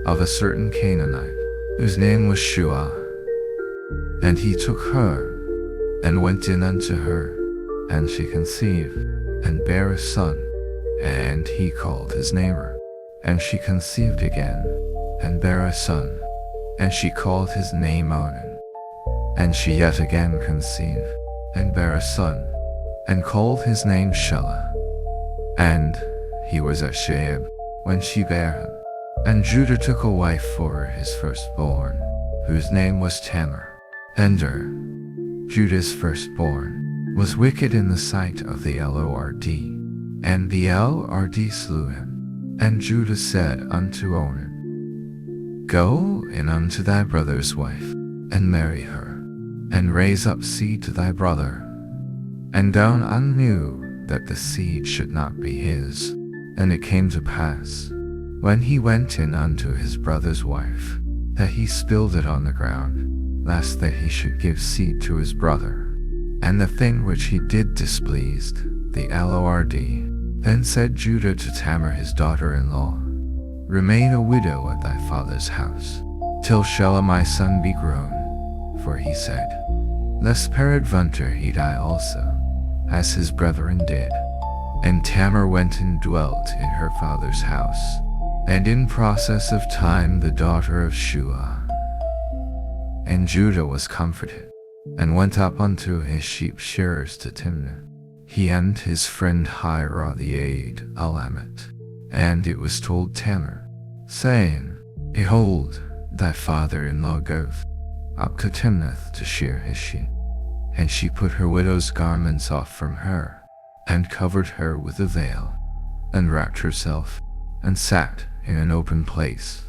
of a certain Canaanite, whose name was Shua. And he took her, and went in unto her, and she conceived, and bare a son, and he called his name. And she conceived again, and bare a son, and she called his name Onan. And she yet again conceived, and bare a son, and called his name Shelah. And he was at Sheeb when she bare him. And Judah took a wife for his firstborn, whose name was Tamar. And Judah's firstborn, was wicked in the sight of the Lord, and the Lord slew him. And Judah said unto Onan, Go in unto thy brother's wife, and marry her, and raise up seed to thy brother. And Onan knew that the seed should not be his. And it came to pass, when he went in unto his brother's wife, that he spilled it on the ground, lest that he should give seed to his brother. And the thing which he did displeased the Lord. Then said Judah to Tamar his daughter-in-law, Remain a widow at thy father's house, till Shelah my son be grown. For he said, Lest peradventure he die also, as his brethren did. And Tamar went and dwelt in her father's house, and in process of time the daughter of Shua. And Judah was comforted, and went up unto his sheep shearers to Timnah, he and his friend Hira the Adullamite. And it was told Tamar, saying, Behold, thy father-in-law goeth up to Timnath to shear his sheep. And she put her widow's garments off from her, and covered her with a veil, and wrapped herself, and sat in an open place,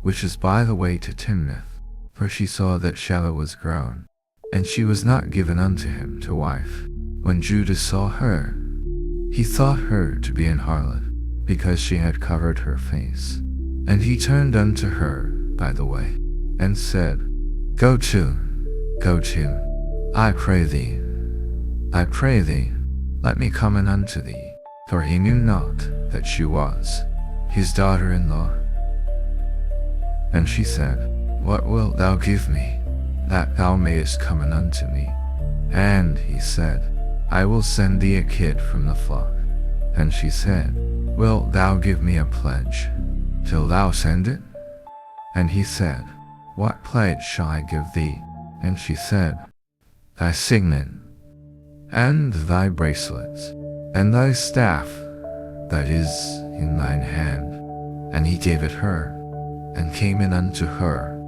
which is by the way to Timnath. For she saw that Shelah was grown, and she was not given unto him to wife. When Judah saw her, he thought her to be an harlot, because she had covered her face. And he turned unto her by the way, and said, Go to, I pray thee, let me come in unto thee. For he knew not that she was his daughter-in-law. And she said, What wilt thou give me, that thou mayest come in unto me? And he said, I will send thee a kid from the flock. And she said, Wilt thou give me a pledge, till thou send it? And he said, What pledge shall I give thee? And she said, Thy signet, and thy bracelets, and thy staff that is in thine hand. And he gave it her, and came in unto her,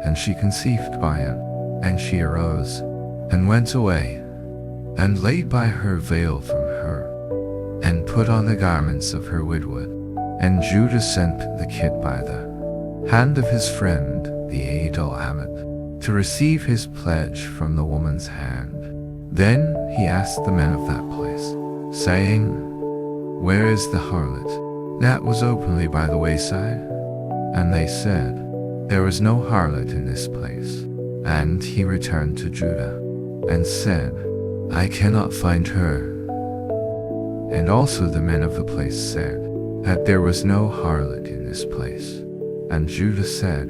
and she conceived by him. And she arose, and went away, and laid by her veil from her, and put on the garments of her widowhood. And Judah sent the kid by the hand of his friend, the Adullamite, to receive his pledge from the woman's hand. Then he asked the men of that place, saying, Where is the harlot that was openly by the wayside? And they said, There is no harlot in this place. And he returned to Judah, and said, I cannot find her. And also the men of the place said, that there was no harlot in this place. And Judah said,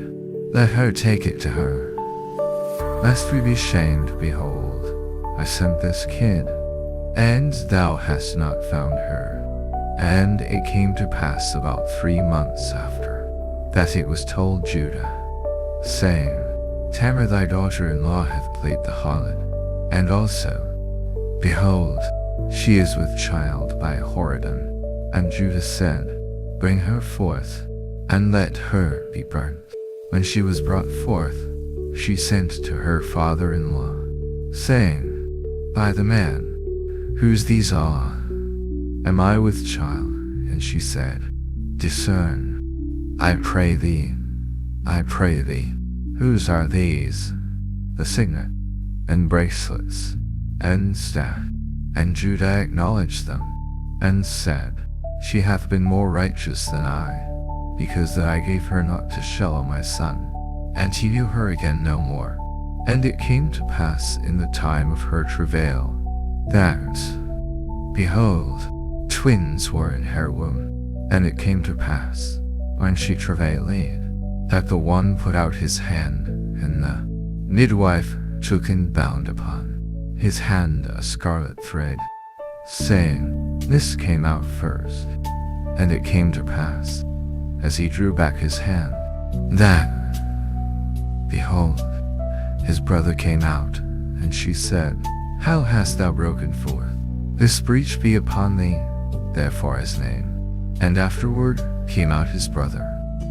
Let her take it to her, lest we be shamed. Behold, I sent this kid, and thou hast not found her. And it came to pass about 3 months after, that it was told Judah, saying, Tamar thy daughter-in-law hath played the harlot, and also, behold, she is with child by a whoredom. And Judah said, Bring her forth, and let her be burnt. When she was brought forth, she sent to her father-in-law, saying, By the man, whose these are, am I with child? And she said, Discern, I pray thee, whose are these? The signet, and bracelets, and staff. And Judah acknowledged them, and said, She hath been more righteous than I, because that I gave her not to Shelah my son. And he knew her again no more. And it came to pass in the time of her travail, that, behold, twins were in her womb. And it came to pass, when she travailed, that the one put out his hand, and the midwife took and bound upon his hand a scarlet thread, saying, This came out first. And it came to pass, as he drew back his hand, that, behold, his brother came out. And she said, How hast thou broken forth? This breach be upon thee, therefore his name. And afterward came out his brother,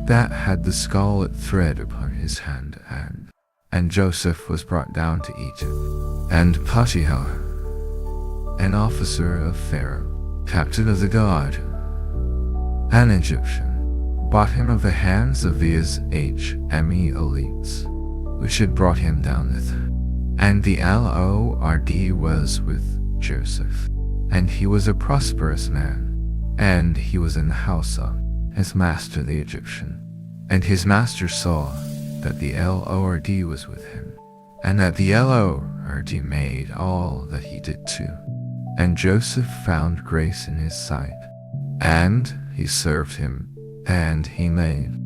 that had the scarlet thread upon his hand. And Joseph was brought down to Egypt. And Potiphar, an officer of Pharaoh, captain of the guard, an Egyptian, bought him of the hands of the Ishmaelites, which had brought him down thither. And the Lord was with Joseph, and he was a prosperous man, and he was in the house of his master the Egyptian. And his master saw that the Lord was with him, and that the Lord made all that he did too. And Joseph found grace in his sight, and he served him, and he made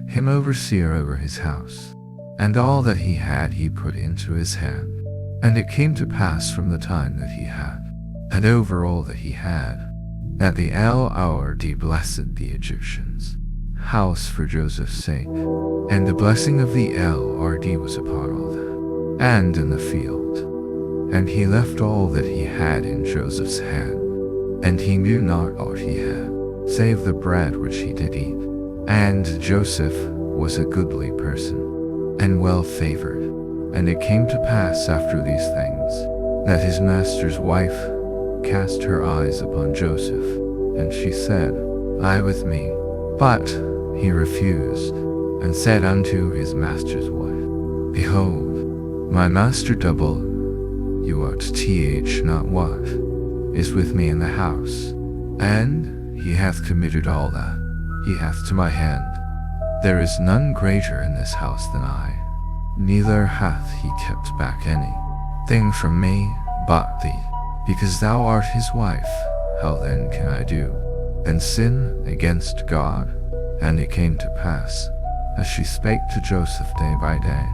him overseer over his house, and all that he had he put into his hand. And it came to pass from the time that he had, and over all that he had, that the Lord blessed the Egyptians' house for Joseph's sake. And the blessing of the Lord was upon all that, and in the field. And he left all that he had in Joseph's hand, and he knew not aught he had, save the bread which he did eat. And Joseph was a goodly person, and well favored. And it came to pass after these things, that his master's wife cast her eyes upon Joseph, and she said, Lie with me. But he refused, and said unto his master's wife, Behold, my master double, you are not what is with me in the house, and he hath committed all that he hath to my hand. There is none greater in this house than I, neither hath he kept back any thing from me but thee, because thou art his wife. How then can I do and sin against God? And it came to pass, as she spake to Joseph day by day,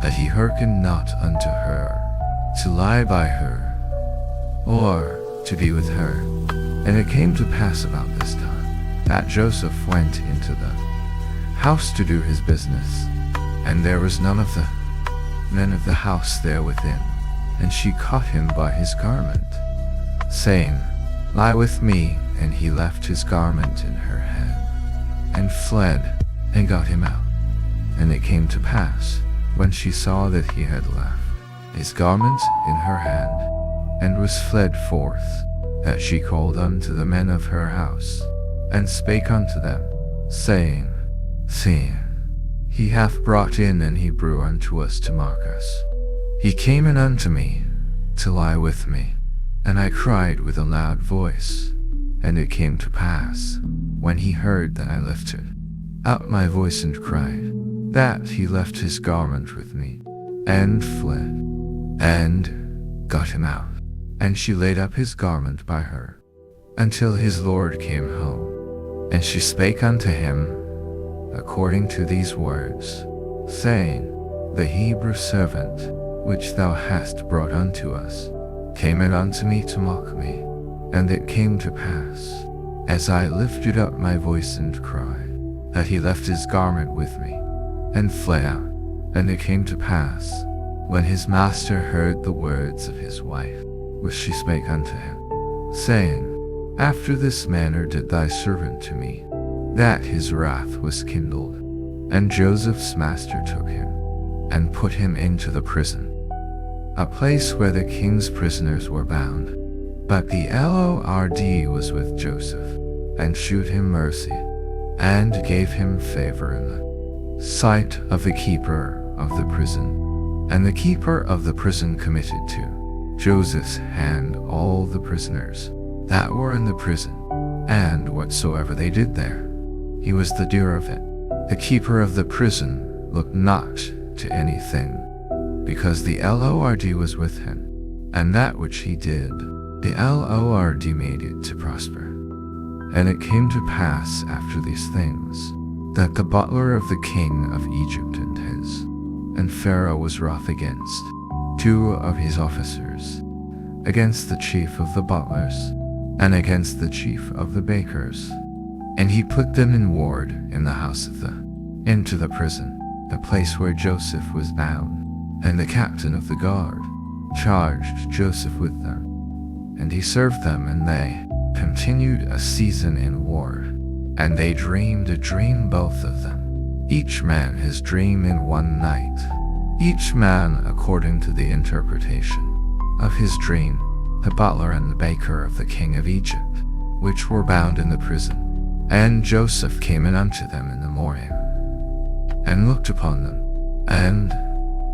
that he hearkened not unto her, to lie by her, or to be with her. And it came to pass about this time, that Joseph went into the house to do his business, and there was none of the men of the house there within. And she caught him by his garment, saying, Lie with me. And he left his garment in her hand, and fled, and got him out. And it came to pass, when she saw that he had left his garment in her hand, and was fled forth, that she called unto the men of her house, and spake unto them, saying, See, he hath brought in an Hebrew unto us to mock us. He came in unto me, to lie with me, and I cried with a loud voice. And it came to pass, when he heard that I lifted out my voice and cried, that he left his garment with me, and fled, and got him out. And she laid up his garment by her, until his Lord came home. And she spake unto him according to these words, saying, The Hebrew servant, which thou hast brought unto us, came in unto me to mock me. And it came to pass, as I lifted up my voice and cried, that he left his garment with me, and fled out. And it came to pass, when his master heard the words of his wife, which she spake unto him, saying, After this manner did thy servant to me, that his wrath was kindled. And Joseph's master took him, and put him into the prison, a place where the king's prisoners were bound. But the Lord was with Joseph, and shewed him mercy, and gave him favor in the sight of the keeper of the prison. And the keeper of the prison committed to Joseph's hand all the prisoners that were in the prison, and whatsoever they did there, he was the doer of it. The keeper of the prison looked not to anything, because the Lord was with him, and that which he did, the Lord made it to prosper. And it came to pass after these things, that the butler of the king of Egypt and Pharaoh was wroth against two of his officers, against the chief of the butlers, and against the chief of the bakers. And he put them in ward in the house into the prison, the place where Joseph was bound. And the captain of the guard charged Joseph with them. And he served them, and they continued a season in ward. And they dreamed a dream, both of them, each man his dream in one night, each man according to the interpretation of his dream, the butler and the baker of the king of Egypt, which were bound in the prison. And Joseph came in unto them in the morning, and looked upon them, and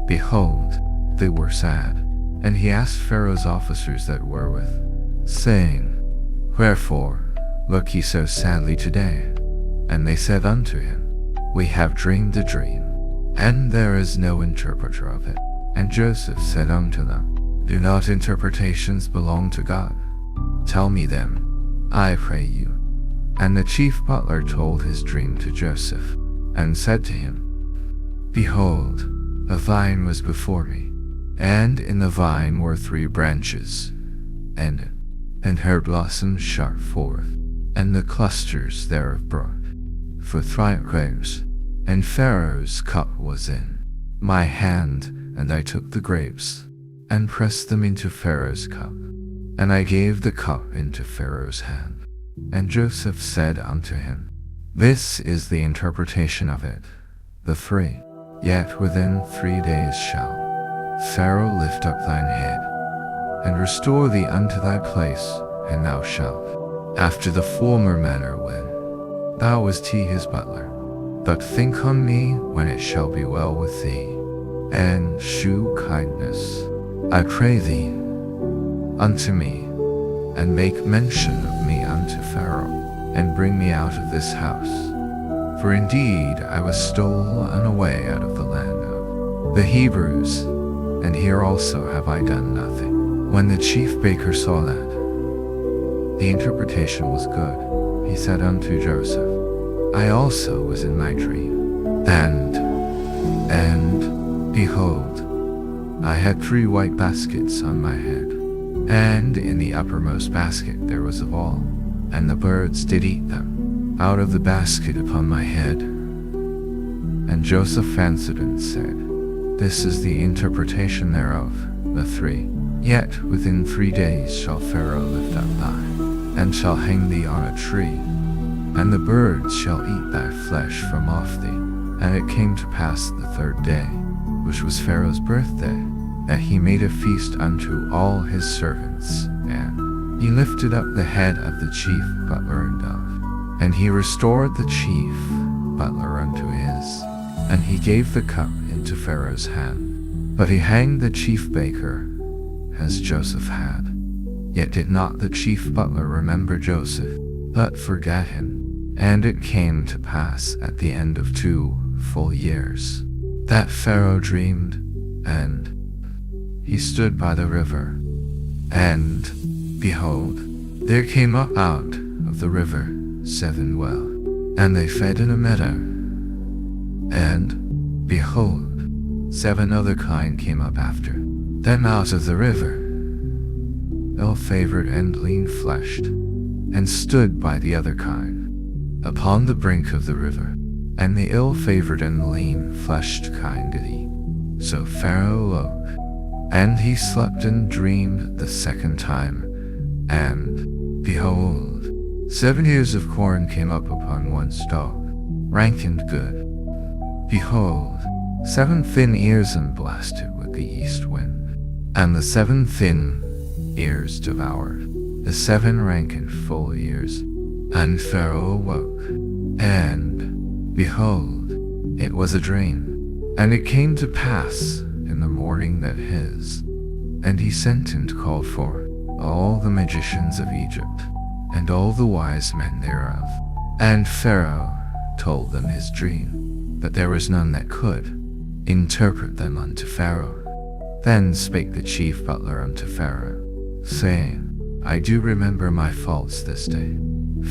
behold, they were sad. And he asked Pharaoh's officers that were with, saying, Wherefore look ye so sadly today? And they said unto him, We have dreamed a dream, and there is no interpreter of it. And Joseph said unto them, Do not interpretations belong to God? Tell me them, I pray you. And the chief butler told his dream to Joseph, and said to him, Behold, a vine was before me, and in the vine were 3 branches, and her blossoms shot forth, and the clusters thereof brought forth 3 grapes. And Pharaoh's cup was in my hand, and I took the grapes, and pressed them into Pharaoh's cup, and I gave the cup into Pharaoh's hand. And Joseph said unto him, This is the interpretation of it, the 3. Yet within 3 days shall Pharaoh lift up thine head, and restore thee unto thy place, and thou shalt, after the former manner when thou wast his butler. But think on me when it shall be well with thee, and shew kindness, I pray thee, unto me, and make mention of me unto Pharaoh, and bring me out of this house. For indeed I was stolen away out of the land of the Hebrews, and here also have I done nothing. When the chief baker saw that the interpretation was good, he said unto Joseph, I also was in my dream, and behold, I had 3 white baskets on my head, and in the uppermost basket there was a ball, and the birds did eat them out of the basket upon my head. And Joseph answered and said, This is the interpretation thereof, the 3. Yet within 3 days shall Pharaoh lift up thine, and shall hang thee on a tree, and the birds shall eat thy flesh from off thee. And it came to pass the 3rd day, which was Pharaoh's birthday, that he made a feast unto all his servants, and he lifted up the head of the chief butler and dove, and he restored the chief butler unto his, and he gave the cup into Pharaoh's hand. But he hanged the chief baker, as Joseph had. Yet did not the chief butler remember Joseph, but forgat him. And it came to pass at the end of 2 full years, that Pharaoh dreamed, and he stood by the river, and, behold, there came up out of the river 7 well, and they fed in a meadow. And, behold, 7 other kine came up after them out of the river, ill-favored and lean-fleshed, and stood by the other kine, upon the brink of the river, and the ill-favored and lean-fleshed kine did eat. So Pharaoh awoke, and he slept and dreamed the second time, and, behold, 7 ears of corn came up upon one stalk, rank and good. Behold, 7 thin ears and blasted with the east wind, and the 7 thin ears devoured the 7 rank and full ears. And Pharaoh awoke, and, behold, it was a dream. And it came to pass in the morning that and he sent and called for all the magicians of Egypt, and all the wise men thereof. And Pharaoh told them his dream, but there was none that could interpret them unto Pharaoh. Then spake the chief butler unto Pharaoh, saying, I do remember my faults this day.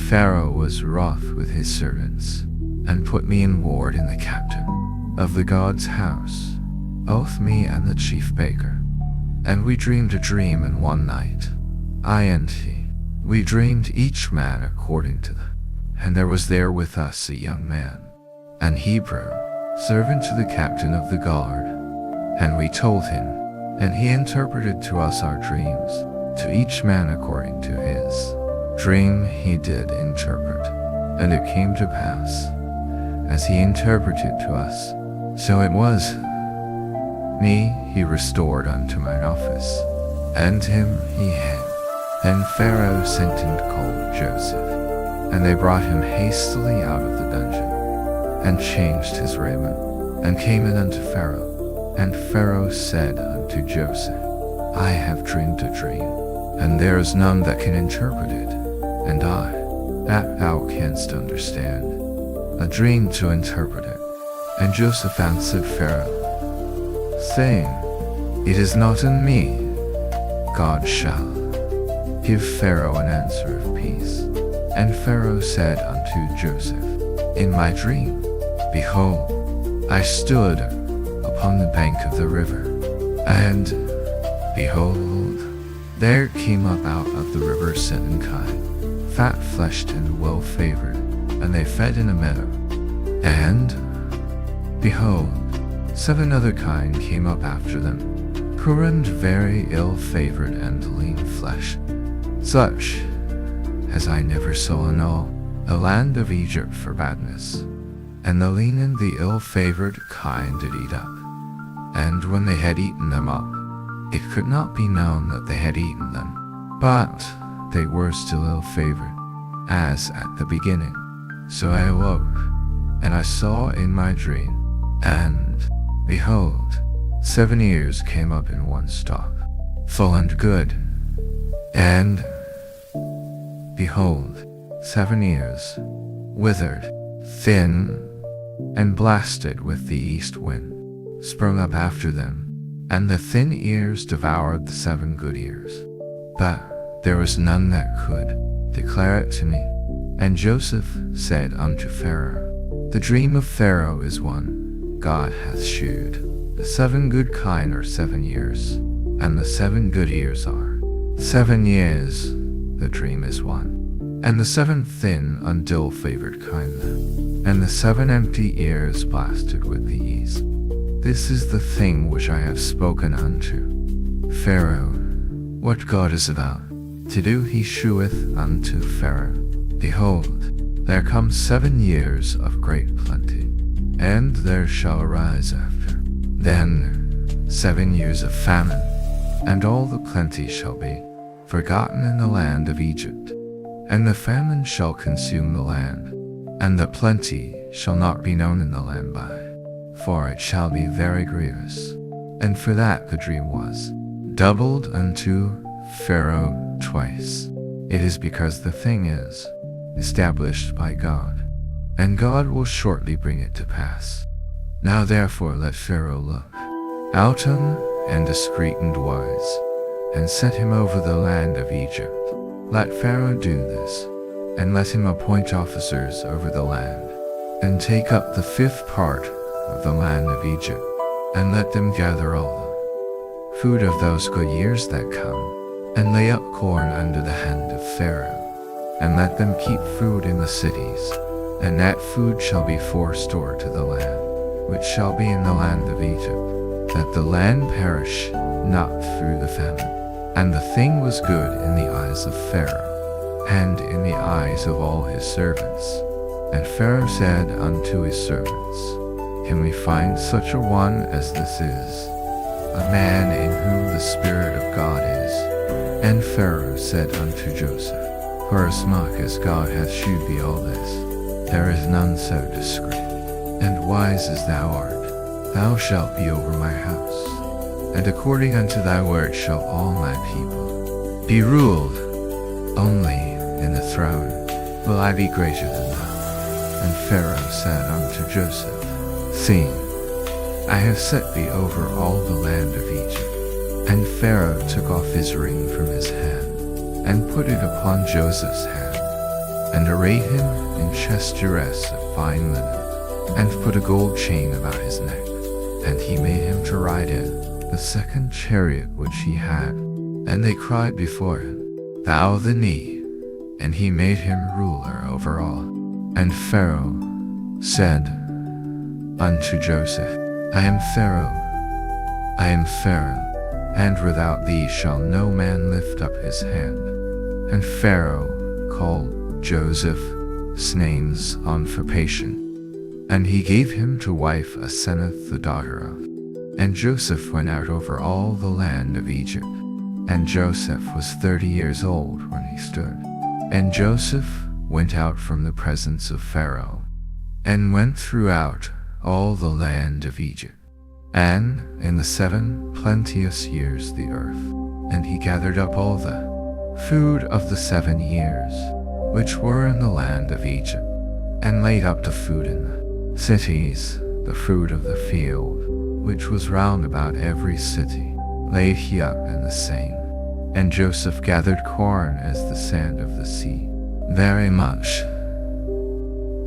Pharaoh was wroth with his servants, and put me in ward in the captain of the God's house, both me and the chief baker. And we dreamed a dream in one night, I and he. We dreamed each man according to and there was there with us a young man, an Hebrew, servant to the captain of the guard. And we told him, and he interpreted to us our dreams, to each man according to his dream he did interpret. And it came to pass, as he interpreted to us, so it was. Me he restored unto mine office, and him he hanged. Then Pharaoh sent and called Joseph, and they brought him hastily out of the dungeon, and changed his raiment, and came in unto Pharaoh. And Pharaoh said unto Joseph, I have dreamed a dream, and there is none that can interpret it, and I, that thou canst understand a dream to interpret it. And Joseph answered Pharaoh, saying, It is not in me. God shall give Pharaoh an answer of peace. And Pharaoh said unto Joseph, In my dream, behold, I stood upon the bank of the river, and, behold, there came up out of the river 7 kine, fat-fleshed and well-favored, and they fed in a meadow. And, behold, 7 other kine came up after them, poor and very ill-favored and lean-fleshed, such as I never saw in all the land of Egypt for badness. And the lean and the ill-favored kine did eat up. And when they had eaten them up, it could not be known that they had eaten them, but they were still ill-favored, as at the beginning. So I awoke, and I saw in my dream, and, behold, 7 ears came up in one stalk, full and good. And, behold, 7 ears, withered, thin, and blasted with the east wind, sprung up after them, and the thin ears devoured the 7 good ears. But there was none that could declare it to me. And Joseph said unto Pharaoh, The dream of Pharaoh is one. God hath shewed. The 7 good kine are 7 years, and the 7 good ears are 7 years. The dream is one. And the 7 thin and ill-favored kine, and the 7 empty ears blasted with the east. This is the thing which I have spoken unto Pharaoh. What God is about to do he sheweth unto Pharaoh. Behold, there come 7 years of great plenty, and there shall arise after Then 7 years of famine, and all the plenty shall be forgotten in the land of Egypt, and the famine shall consume the land, and the plenty shall not be known in the land for it shall be very grievous. And for that the dream was doubled unto Pharaoh twice. It is because the thing is established by God, and God will shortly bring it to pass. Now therefore let Pharaoh look out and discreet and wise, and set him over the land of Egypt. Let Pharaoh do this, and let him appoint officers over the land, and take up the 5th part of the land of Egypt, and let them gather all the food of those good years that come, and lay up corn under the hand of Pharaoh, and let them keep food in the cities, and that food shall be forestore to the land, which shall be in the land of Egypt, that the land perish not through the famine. And the thing was good in the eyes of Pharaoh, and in the eyes of all his servants. And Pharaoh said unto his servants, Can we find such a one as this is, a man in whom the Spirit of God is? And Pharaoh said unto Joseph, Forasmuch as God hath shewed thee all this, there is none so discreet and wise as thou art. Thou shalt be over my house, and according unto thy word shall all my people be ruled. Only in the throne will I be greater than thou. And Pharaoh said unto Joseph, See, I have set thee over all the land of Egypt. And Pharaoh took off his ring from his hand, and put it upon Joseph's hand, and arrayed him in chest duress of fine linen, and put a gold chain about his neck. And he made him to ride in the 2nd chariot which he had. And they cried before him, Bow the knee. And he made him ruler over all. And Pharaoh said unto Joseph, I am Pharaoh, and without thee shall no man lift up his hand. And Pharaoh called Joseph's names on for Patient, and he gave him to wife Asenath the daughter of. And Joseph went out over all the land of Egypt. And Joseph was 30 years old when he stood. And Joseph went out from the presence of Pharaoh, and went throughout all the land of Egypt, and in the 7 plenteous years the earth. And he gathered up all the food of the 7 years, which were in the land of Egypt, and laid up the food in the cities, the fruit of the field, which was round about every city, laid he up in the same. And Joseph gathered corn as the sand of the sea, very much,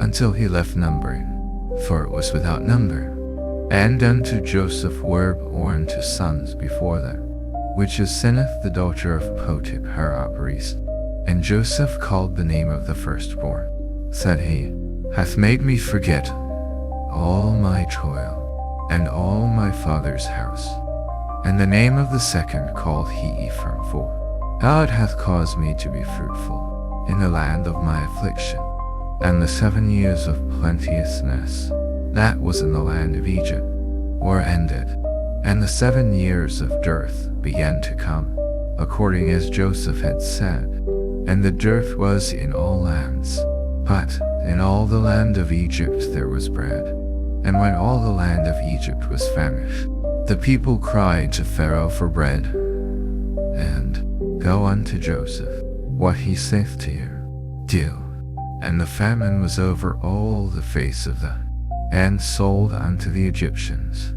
until he left numbering, for it was without number. And unto Joseph were born 2 sons before them, which is Asenath the daughter of Potiphar priest. And Joseph called the name of the firstborn, said he, hath made me forget all my toil, and all my father's house. And the name of the second called he Ephraim, for God hath caused me to be fruitful in the land of my affliction. And the 7 years of plenteousness that was in the land of Egypt were ended, and the 7 years of dearth began to come, according as Joseph had said. And the dearth was in all lands, but in all the land of Egypt there was bread. And when all the land of Egypt was famished, the people cried to Pharaoh for bread. And go unto Joseph, what he saith to you, do. And the famine was over all the face of the and sold unto the Egyptians.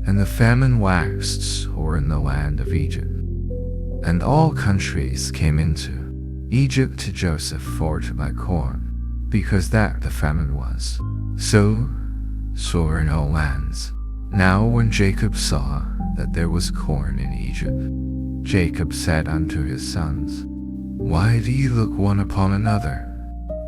And the famine waxed sore in the land of Egypt. And all countries came into Egypt to Joseph for to buy corn, because that the famine was so sore in all lands. Now when Jacob saw that there was corn in Egypt, Jacob said unto his sons, Why do ye look one upon another?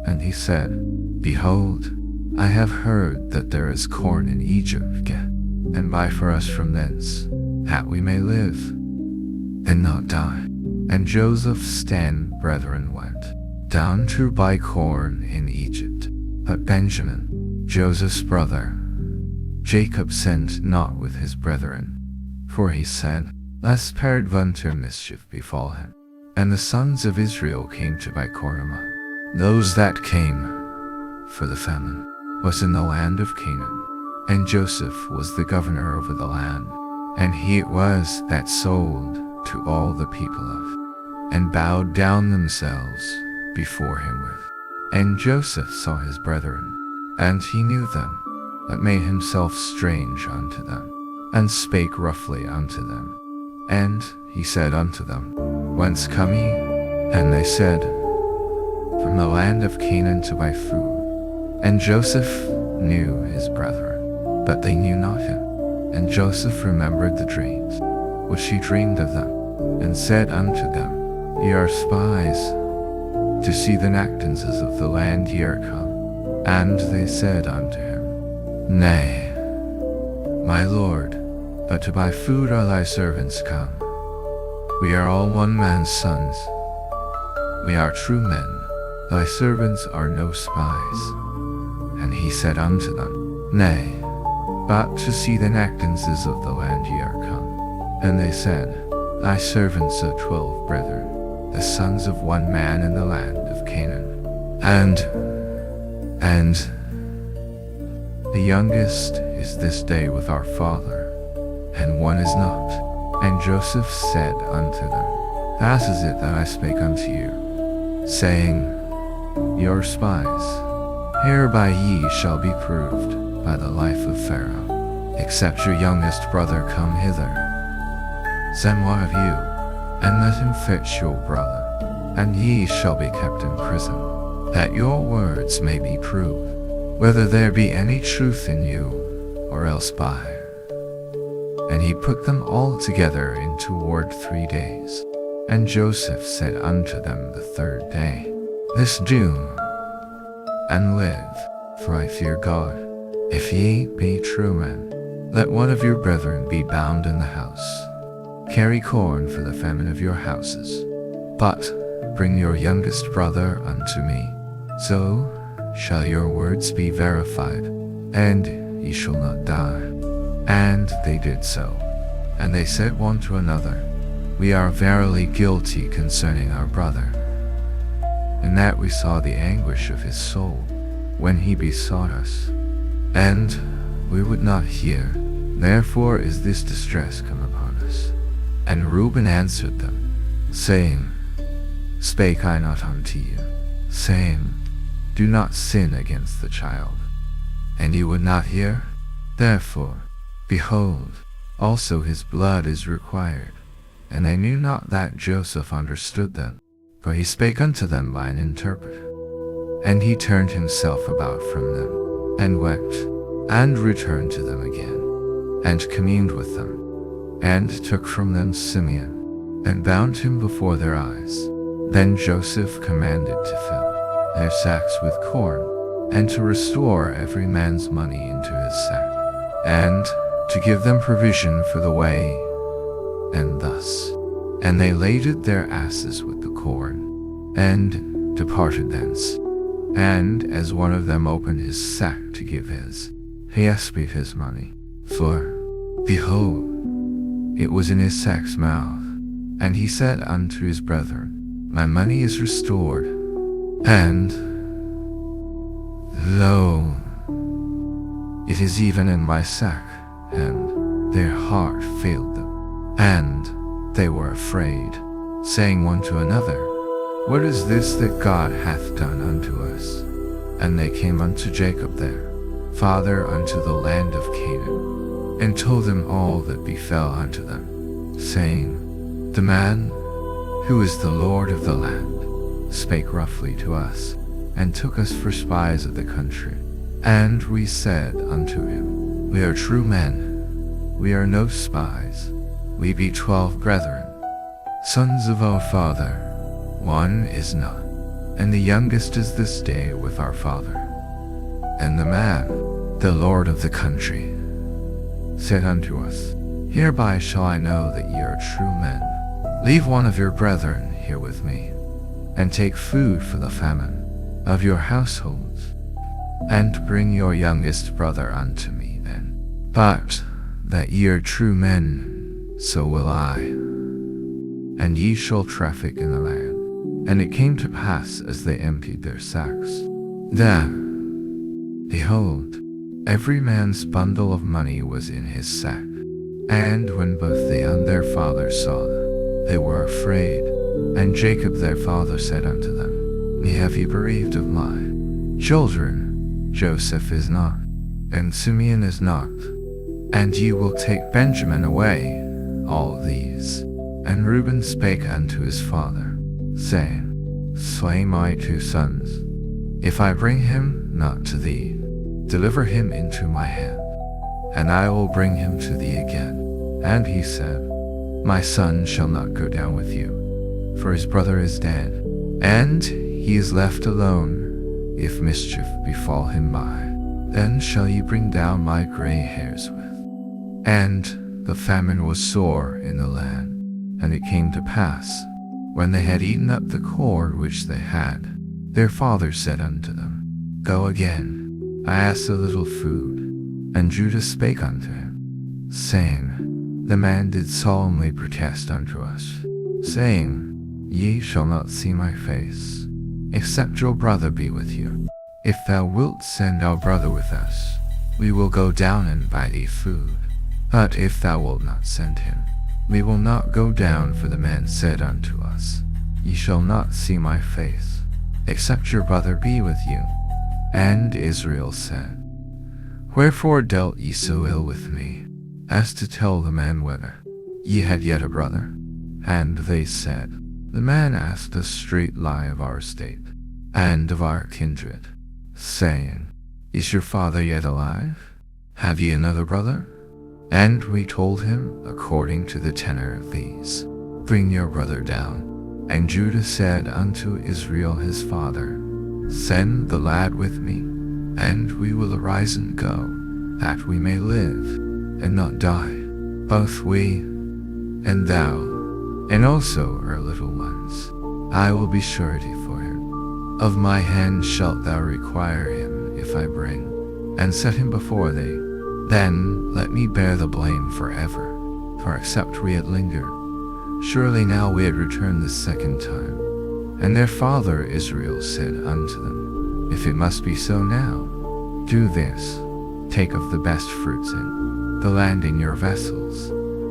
And he said, Behold, I have heard that there is corn in Egypt, get, and buy for us from thence, that we may live, and not die. And Joseph's 10 brethren went down to buy corn in Egypt. But Benjamin, Joseph's brother, Jacob sinned not with his brethren, for he said, lest peradventure mischief befall him. And the sons of Israel came to Baal-Korima. Those that came, for the famine was in the land of Canaan, and Joseph was the governor over the land, and he it was that sold to all the people of, and bowed down themselves before him with. And Joseph saw his brethren, and he knew them, but made himself strange unto them, and spake roughly unto them. And he said unto them, Whence come ye? And they said, From the land of Canaan to buy food. And Joseph knew his brethren, but they knew not him. And Joseph remembered the dreams which he dreamed of them, and said unto them, Ye are spies, to see the acquaintances of the land ye are come. And they said unto him, Nay, my lord, but to buy food are thy servants come. We are all one man's sons. We are true men. Thy servants are no spies. And he said unto them, Nay, but to see the acquaintances of the land ye are come. And they said, Thy servants are 12 brethren, the sons of one man in the land of Canaan. And the youngest is this day with our father, and one is not. And Joseph said unto them, Thus is it that I spake unto you, saying, Ye are spies. Hereby ye shall be proved by the life of Pharaoh, except your youngest brother come hither. Send one of you, and let him fetch your brother, and ye shall be kept in prison, that your words may be proved, whether there be any truth in you, or else by. And he put them all together into ward 3 days. And Joseph said unto them the 3rd day, This do, and live, for I fear God. If ye be true men, let one of your brethren be bound in the house. Carry corn for the famine of your houses, but bring your youngest brother unto me. So shall your words be verified, and ye shall not die. And they did so. And they said one to another, We are verily guilty concerning our brother, in that we saw the anguish of his soul when he besought us, and we would not hear. Therefore is this distress come upon us. And Reuben answered them, saying, Spake I not unto you, saying, Do not sin against the child? And ye would not hear? Therefore, behold, also his blood is required. And they knew not that Joseph understood them, for he spake unto them by an interpreter. And he turned himself about from them, and wept, and returned to them again, and communed with them, and took from them Simeon, and bound him before their eyes. Then Joseph commanded to fill their sacks with corn, and to restore every man's money into his sack, and to give them provision for the way, and thus. And they laded their asses with the corn, and departed thence. And as one of them opened his sack to give he espied his money, for, behold, it was in his sack's mouth. And he said unto his brethren, My money is restored, and, lo, it is even in my sack. And their heart failed them, and they were afraid, saying one to another, What is this that God hath done unto us? And they came unto Jacob their father unto the land of Canaan, and told him all that befell unto them, saying, The man, who is the Lord of the land, spake roughly to us, and took us for spies of the country. And we said unto him, We are true men, we are no spies, we be 12 brethren, sons of our father, one is not, and the youngest is this day with our father. And the man, the Lord of the country, said unto us, Hereby shall I know that ye are true men. Leave one of your brethren here with me, and take food for the famine of your households, and bring your youngest brother unto me then. But that ye are true men, so will I, and ye shall traffic in the land. And it came to pass, as they emptied their sacks, that, behold, every man's bundle of money was in his sack. And when both they and their father saw it, they were afraid. And Jacob their father said unto them, Me have ye bereaved of my children? Joseph is not, and Simeon is not, and ye will take Benjamin away, all these. And Reuben spake unto his father, saying, Slay my 2 sons. If I bring him not to thee, deliver him into my hand, and I will bring him to thee again. And he said, My son shall not go down with you, for his brother is dead, and he is left alone. If mischief befall him by, then shall ye bring down my gray hairs with. And the famine was sore in the land. And it came to pass, when they had eaten up the corn which they had, their father said unto them, Go again, I ask a little food. And Judah spake unto him, saying, The man did solemnly protest unto us, saying, Ye shall not see my face, except your brother be with you. If thou wilt send our brother with us, we will go down and buy thee food. But if thou wilt not send him, we will not go down. For the man said unto us, Ye shall not see my face, except your brother be with you. And Israel said, Wherefore dealt ye so ill with me, as to tell the man whether ye had yet a brother? And they said, The man asked a straight lie of our state, and of our kindred, saying, Is your father yet alive? Have ye another brother? And we told him, according to the tenor of these, Bring your brother down. And Judah said unto Israel his father, Send the lad with me, and we will arise and go, that we may live, and not die, both we, and thou, and also our little ones. I will be surety for him. Of my hand shalt thou require him, if I bring, and set him before thee. Then let me bear the blame forever, for except we had lingered, surely now we had returned the second time. And their father Israel said unto them, If it must be so now, do this, take of the best fruits in the land in your vessels,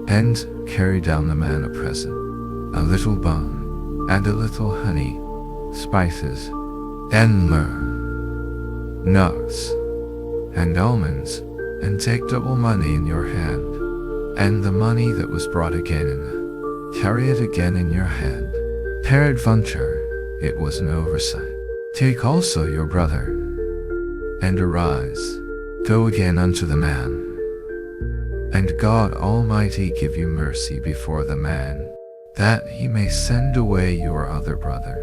and carry down the man a present, a little bone, and a little honey, spices, and myrrh, nuts, and almonds, and take double money in your hand, and the money that was brought again carry it again in your hand. Peradventure, it was an oversight. Take also your brother, and arise, go again unto the man. And God Almighty give you mercy before the man, that he may send away your other brother,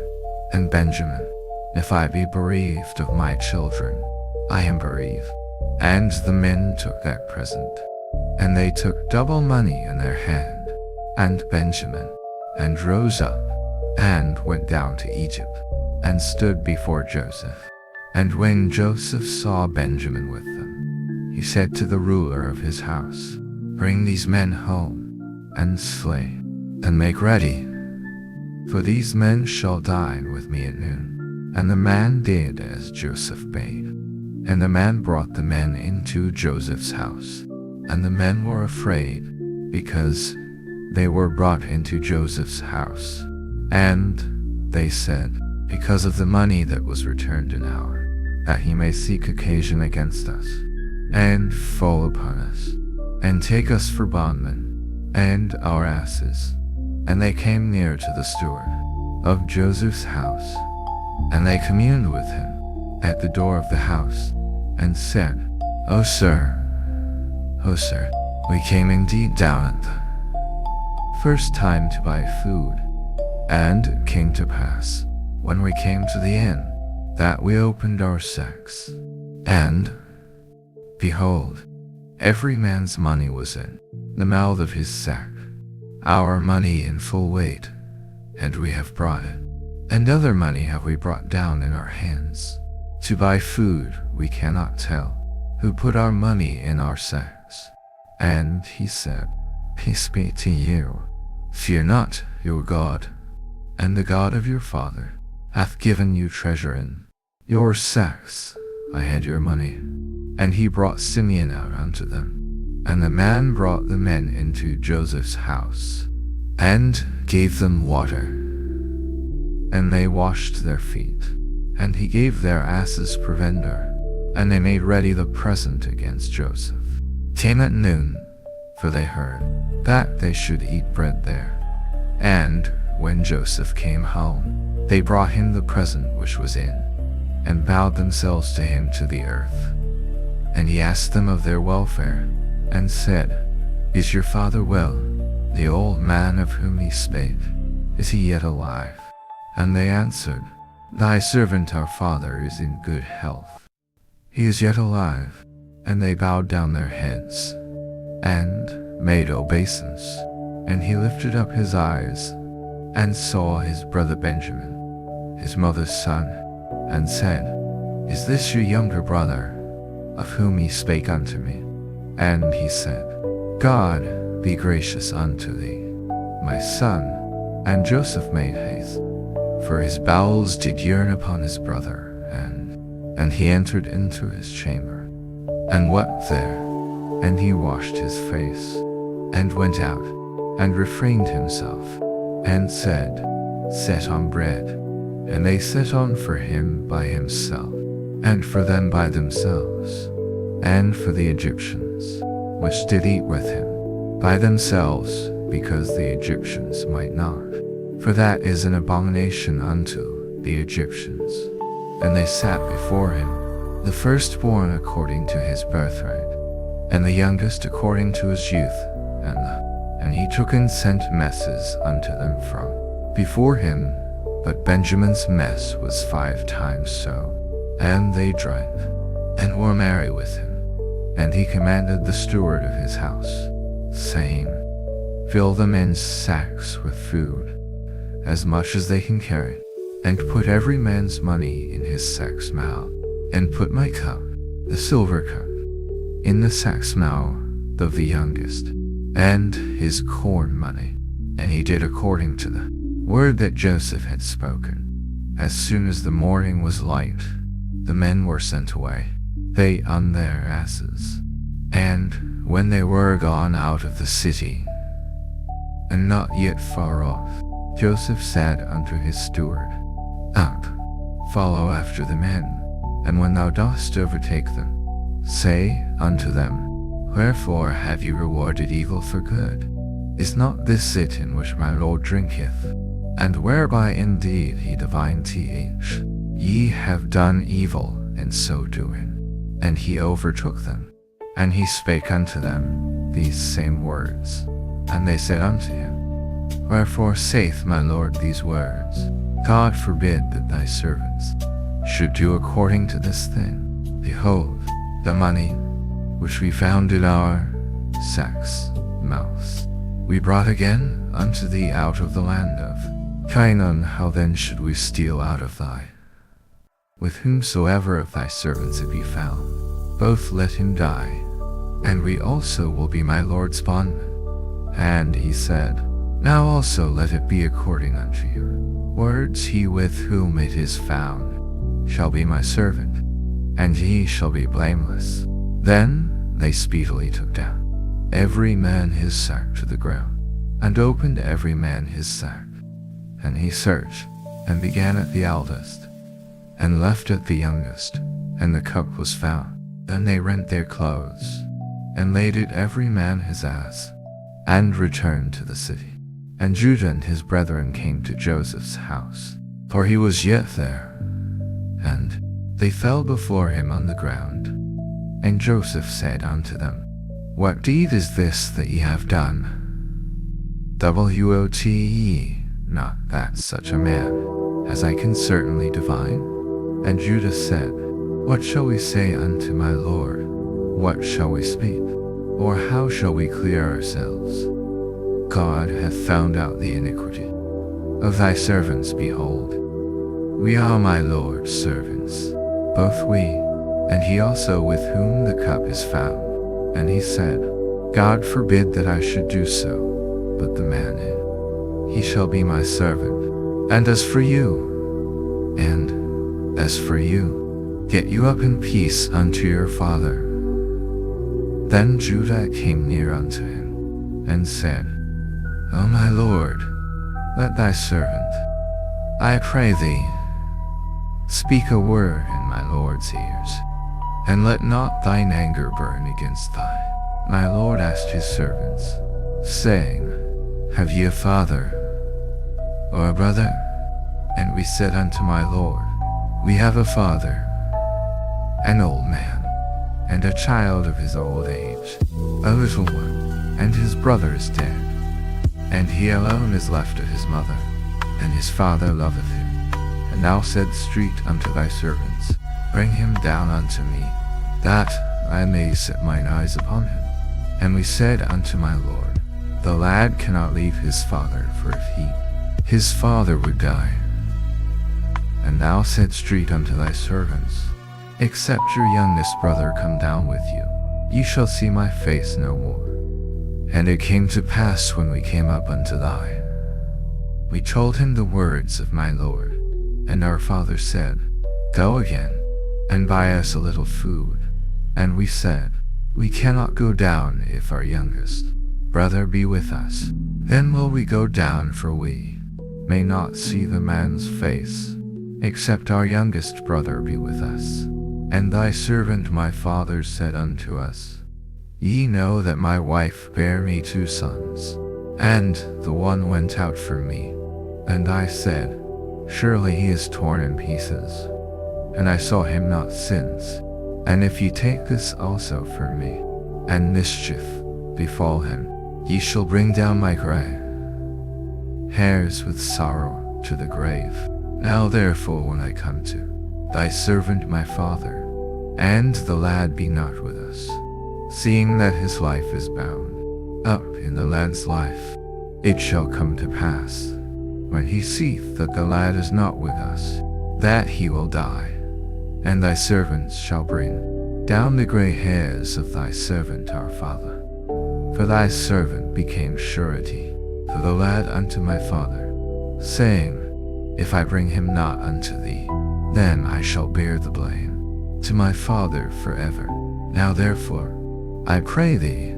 and Benjamin. If I be bereaved of my children, I am bereaved. And the men took that present, and they took double money in their hand, and Benjamin, and rose up, and went down to Egypt, and stood before Joseph. And when Joseph saw Benjamin with them, he said to the ruler of his house, Bring these men home, and slay, and make ready, for these men shall dine with me at noon. And the man did as Joseph bade. And the man brought the men into Joseph's house. And the men were afraid, because they were brought into Joseph's house. And they said, Because of the money that was returned in our, that he may seek occasion against us, and fall upon us, and take us for bondmen, and our asses. And they came near to the steward of Joseph's house, and they communed with him at the door of the house, and said, O sir, we came indeed down at the first time to buy food. And it came to pass, when we came to the inn, that we opened our sacks, and, behold, every man's money was in the mouth of his sack, our money in full weight, and we have brought it. And other money have we brought down in our hands. To buy food we cannot tell who put our money in our sacks. And he said, Peace be to you. Fear not, your God, and the God of your father hath given you treasure in your sacks. I had your money. And he brought Simeon out unto them. And the man brought the men into Joseph's house, and gave them water. And they washed their feet. And he gave their asses provender. And they made ready the present against Joseph. Came at noon, for they heard that they should eat bread there. And when Joseph came home, they brought him the present which was in, and bowed themselves to him to the earth. And he asked them of their welfare, and said, Is your father well? The old man of whom he spake, is he yet alive? And they answered, Thy servant our father is in good health. He is yet alive. And they bowed down their heads, and made obeisance. And he lifted up his eyes, and saw his brother Benjamin, his mother's son, and said, Is this your younger brother, of whom he spake unto me? And he said, God be gracious unto thee, my son. And Joseph made haste, for his bowels did yearn upon his brother, and he entered into his chamber, and wept there. And he washed his face, and went out, and refrained himself, and said, Set on bread. And they set on for him by himself, and for them by themselves, and for the Egyptians, which did eat with him, by themselves, because the Egyptians might not. For that is an abomination unto the Egyptians. And they sat before him, the firstborn according to his birthright, and the youngest according to his youth. And he took and sent messes unto them from before him. But Benjamin's mess was 5 times so. And they drank, and were merry with him. And he commanded the steward of his house, saying, Fill the men's sacks with food, as much as they can carry, and put every man's money in his sack's mouth, and put my cup, the silver cup, in the sack's mouth of the youngest, and his corn money. And he did according to the word that Joseph had spoken. As soon as the morning was light, the men were sent away, they on their asses. And when they were gone out of the city, and not yet far off, Joseph said unto his steward, Up, follow after the men, and when thou dost overtake them, say unto them, Wherefore have ye rewarded evil for good? Is not this it in which my Lord drinketh? And whereby indeed he divined th, ye have done evil in so doing. And he overtook them, and he spake unto them these same words. And they said unto him, Wherefore saith my Lord these words? God forbid that thy servants should do according to this thing. Behold, the money which we found in our sacks' mouths we brought again unto thee out of the land of Canaan. How then should we steal out of thy? With whomsoever of thy servants it be found, both let him die, and we also will be my Lord's bondmen. And he said, Now also let it be according unto your words. He with whom it is found shall be my servant, and he shall be blameless. Then they speedily took down every man his sack to the ground, and opened every man his sack. And he searched, and began at the eldest, and left at the youngest, and the cup was found. Then they rent their clothes, and laid it every man his ass, and returned to the city. And Judah and his brethren came to Joseph's house, for he was yet there. And they fell before him on the ground. And Joseph said unto them, What deed is this that ye have done? Wote, not that such a man as I can certainly divine. And Judah said, What shall we say unto my Lord? What shall we speak? Or how shall we clear ourselves? God hath found out the iniquity of thy servants. Behold, we are my Lord's servants, both we, and he also with whom the cup is found. And he said, God forbid that I should do so, but the man he shall be my servant. And as for you, get you up in peace unto your father. Then Judah came near unto him, and said, O my lord, let thy servant, I pray thee, speak a word in my lord's ears, and let not thine anger burn against my lord asked his servants, saying, Have ye a father, or a brother? And we said unto my lord, We have a father, an old man, and a child of his old age, a little one, and his brother is dead, and he alone is left of his mother, and his father loveth him. And thou saidst unto thy servants, Bring him down unto me, that I may set mine eyes upon him. And we said unto my lord, The lad cannot leave his father, for if his father would die. And thou saidst unto thy servants, Except your youngest brother come down with you, ye shall see my face no more. And it came to pass when we came up unto thee, we told him the words of my lord. And our father said, Go again, and buy us a little food. And we said, We cannot go down if our youngest brother be with us. Then will we go down, for we may not see the man's face, except our youngest brother be with us. And thy servant my father said unto us, Ye know that my wife bare me 2 sons, and the one went out from me. And I said, Surely he is torn in pieces, and I saw him not since. And if ye take this also from me, and mischief befall him, ye shall bring down my gray hairs with sorrow to the grave. Now therefore when I come to thy servant my father, and the lad be not with us, seeing that his life is bound up in the lad's life, it shall come to pass, when he seeth that the lad is not with us, that he will die. And thy servants shall bring down the gray hairs of thy servant our father. For thy servant became surety for the lad unto my father, saying, If I bring him not unto thee, then I shall bear the blame to my father forever. Now therefore, I pray thee,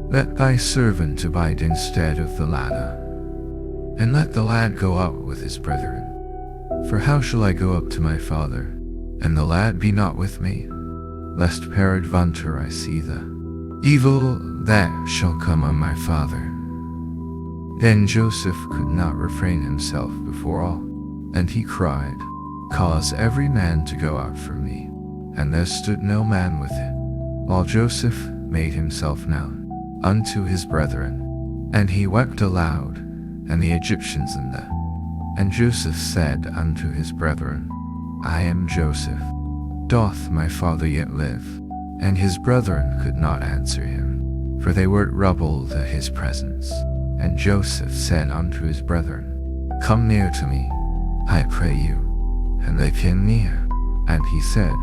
let thy servant abide instead of the lad, and let the lad go out with his brethren. For how shall I go up to my father, and the lad be not with me, lest peradventure I see the evil that shall come on my father? Then Joseph could not refrain himself before all, and he cried, Cause every man to go out from me. And there stood no man with him, while Joseph made himself known unto his brethren. And he wept aloud, and the Egyptians in the. And Joseph said unto his brethren, I am Joseph. Doth my father yet live? And his brethren could not answer him, for they were troubled at his presence. And Joseph said unto his brethren, Come near to me, I pray you. And they came near. And he said,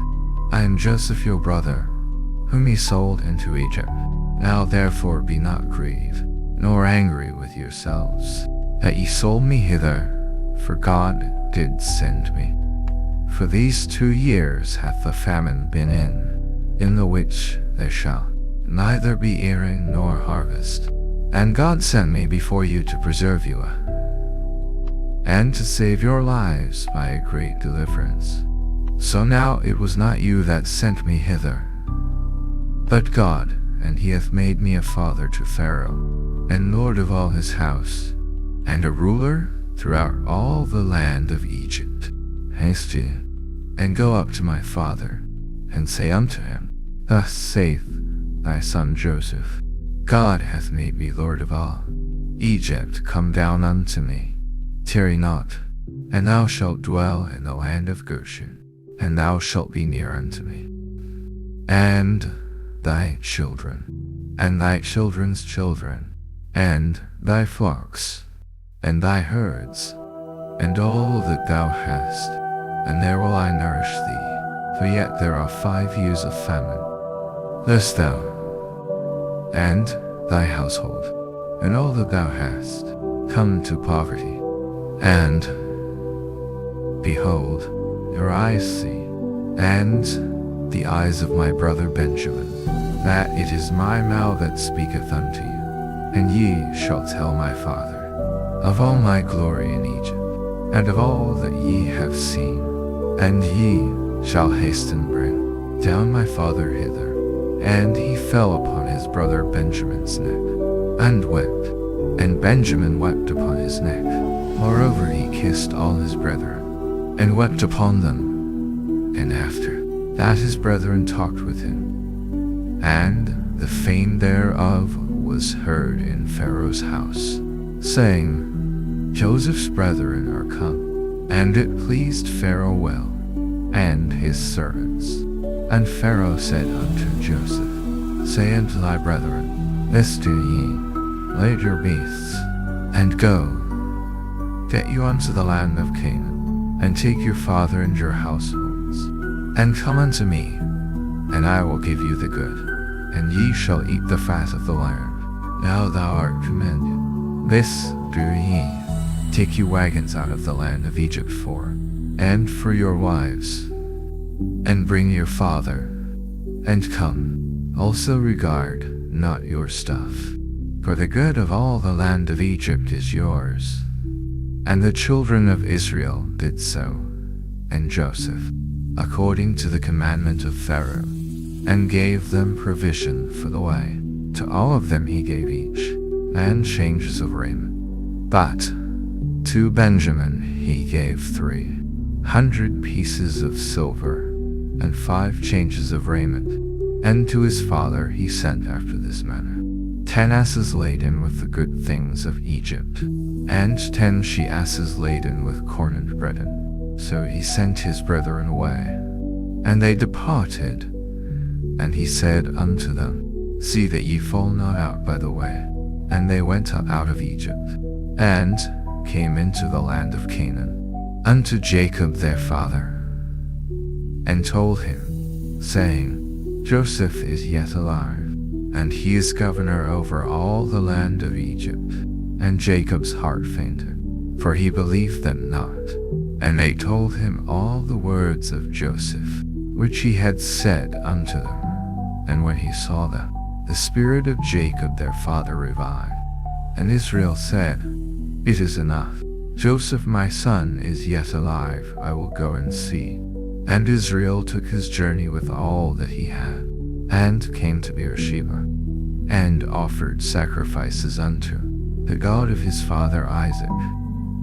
I am Joseph your brother, whom ye sold into Egypt. Now therefore be not grieved, nor angry with yourselves, that ye sold me hither, for God did send me. For these 2 years hath the famine been in the which there shall neither be earing nor harvest. And God sent me before you to preserve you, and to save your lives by a great deliverance. So now it was not you that sent me hither, but God, and he hath made me a father to Pharaoh, and lord of all his house, and a ruler throughout all the land of Egypt. Haste ye, and go up to my father, and say unto him, Thus saith thy son Joseph, God hath made me lord of all Egypt. Come down unto me, tarry not, and thou shalt dwell in the land of Goshen, and thou shalt be near unto me. And thy children, and thy children's children, and thy flocks, and thy herds, and all that thou hast, and there will I nourish thee. For yet there are 5 years of famine, lest thou and thy household and all that thou hast come to poverty. And behold, your eyes see, and the eyes of my brother Benjamin, that it is my mouth that speaketh unto you. And ye shall tell my father of all my glory in Egypt, and of all that ye have seen. And ye shall hasten bring down my father hither. And he fell upon his brother Benjamin's neck, and wept. And Benjamin wept upon his neck. Moreover he kissed all his brethren, and wept upon them. And after that his brethren talked with him. And the fame thereof was heard in Pharaoh's house, saying, Joseph's brethren are come. And it pleased Pharaoh well, and his servants. And Pharaoh said unto Joseph, Say unto thy brethren, This do ye, lay your beasts, and go, get you unto the land of Canaan, and take your father and your households, and come unto me, and I will give you the good, and ye shall eat the fat of the land. Now thou art commanded. This do ye, take you wagons out of the land of Egypt and for your wives, and bring your father, and come. Also regard not your stuff, for the good of all the land of Egypt is yours. And the children of Israel did so, and Joseph, according to the commandment of Pharaoh, and gave them provision for the way. To all of them he gave each, and changes of raiment. But to Benjamin he gave 300 pieces of silver, and 5 changes of raiment. And to his father he sent after this manner: 10 asses laden with the good things of Egypt, and 10 she-asses laden with corn and bread. So he sent his brethren away, and they departed. And he said unto them, See that ye fall not out by the way. And they went out of Egypt, and came into the land of Canaan, unto Jacob their father, and told him, saying, Joseph is yet alive, and he is governor over all the land of Egypt. And Jacob's heart fainted, for he believed them not. And they told him all the words of Joseph, which he had said unto them. And when he saw them, the spirit of Jacob their father revived. And Israel said, It is enough. Joseph my son is yet alive, I will go and see. And Israel took his journey with all that he had, and came to Beersheba, and offered sacrifices unto the God of his father Isaac.